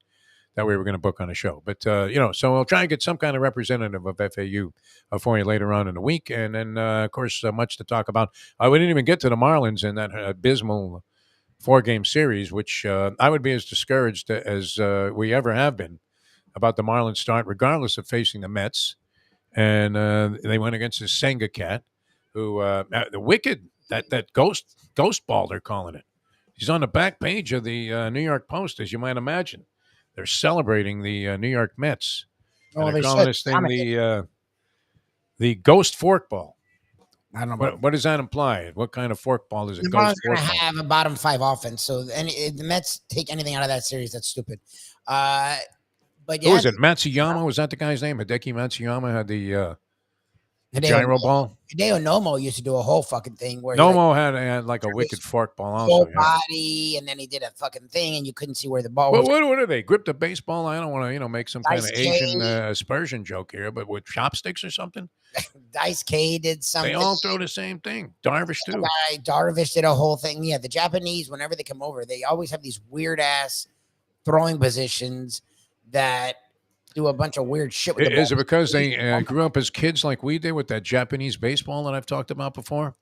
that we were going to book on a show. But, so we'll try and get some kind of representative of FAU for you later on in the week. And then, of course, much to talk about. We didn't even get to the Marlins in that abysmal 4-game series, which I would be as discouraged as we ever have been about the Marlins start, regardless of facing the Mets. And they went against the Senga cat, who the Wicked, that ghost ball, they're calling it. He's on the back page of the New York Post, as you might imagine. They're celebrating the New York Mets. Oh, And they're they calling should. this thing the ghost forkball. I don't know. What does that imply? What kind of forkball is a The ghost Marlins are going to forkball? have a bottom 5 offense. So if the Mets take anything out of that series, that's stupid. But yeah, Who was it? Matsuyama? Was that the guy's name? Hideki Matsuyama had the gyro ball. Hideo Nomo used to do a whole fucking thing where Nomo had like a wicked forkball also. whole Yeah. body, and then he did a fucking thing, and you couldn't see where the ball Well, was. what are they? Gripped a baseball? I don't want to, make some kind of Dice Asian K. aspersion joke here, but with chopsticks or something? Dice K did something. They all throw the same thing. Darvish too. Darvish did a whole thing. Yeah, the Japanese, whenever they come over, they always have these weird ass throwing positions that do a bunch of weird shit with the ball. Is it because they grew up as kids like we did with that Japanese baseball that I've talked about before,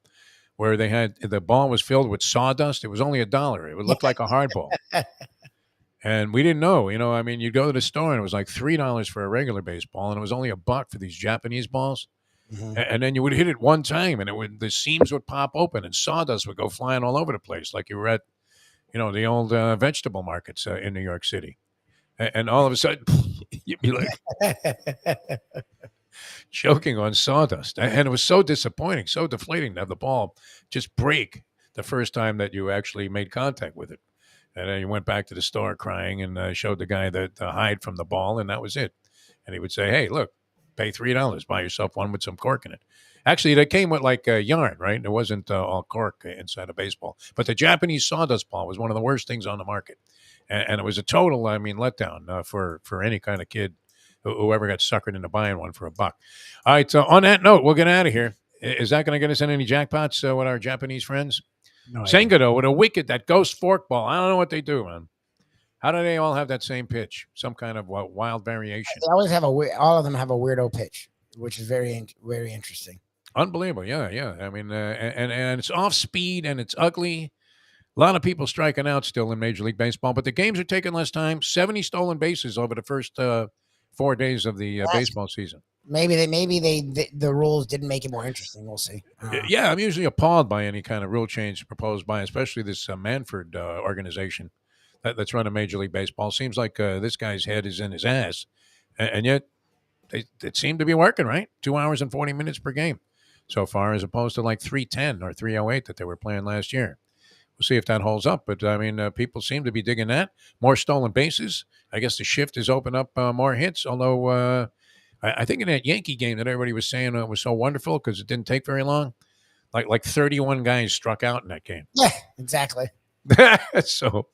where they had the ball was filled with sawdust? It was only $1. It would look like a hard ball. And we didn't know, you'd go to the store and it was like $3 for a regular baseball, and it was only $1 for these Japanese balls. Mm-hmm. And then you would hit it one time, and the seams would pop open, and sawdust would go flying all over the place, like you were at, the old vegetable markets in New York City. And all of a sudden, you'd be like choking on sawdust. And it was so disappointing, so deflating to have the ball just break the first time that you actually made contact with it. And then you went back to the store crying and showed the guy the hide from the ball, and that was it. And he would say, hey, look, pay $3, buy yourself one with some cork in it. Actually, they came with like yarn, right? It wasn't all cork inside a baseball. But the Japanese sawdust ball was one of the worst things on the market. And it was a total, letdown for any kind of kid who ever got suckered into buying one for $1. All right, so on that note, we'll get out of here. Is that going to get us in any jackpots with our Japanese friends? No, Senga, though, with a wicked, that ghost forkball. I don't know what they do, man. How do they all have that same pitch? Some kind of wild variation. They always have all of them have a weirdo pitch, which is very, very interesting. Unbelievable. Yeah. And it's off speed and it's ugly. A lot of people striking out still in Major League Baseball, but the games are taking less time. 70 stolen bases over the first 4 days of the baseball season. Maybe the rules didn't make it more interesting. We'll see. Yeah, I'm usually appalled by any kind of rule change proposed by, especially this Manfred organization that's running Major League Baseball. Seems like this guy's head is in his ass, and yet it seemed to be working, right? 2 hours and 40 minutes per game so far, as opposed to like 310 or 308 that they were playing last year. We'll see if that holds up. But, people seem to be digging that. More stolen bases. I guess the shift has opened up more hits, although I think in that Yankee game that everybody was saying it was so wonderful because it didn't take very long, like 31 guys struck out in that game. Yeah, exactly. So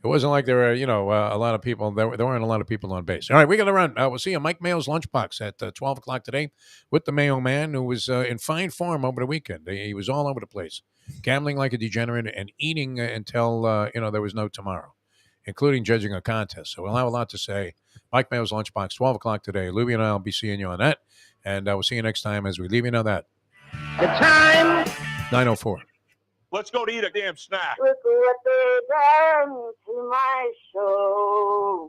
it wasn't like there were, a lot of people. There weren't a lot of people on base. All right, we got to run. We'll see you Mike Mayo's Lunchbox at 12 o'clock today with the Mayo Man, who was in fine form over the weekend. He was all over the place, gambling like a degenerate and eating until, there was no tomorrow, including judging a contest. So we'll have a lot to say. Mike Mayo's Lunchbox, 12 o'clock today. Lubie and I will be seeing you on that. And we'll see you next time as we leave you know that. The time. 9:04. Let's go to eat a damn snack. Look what they done to my show.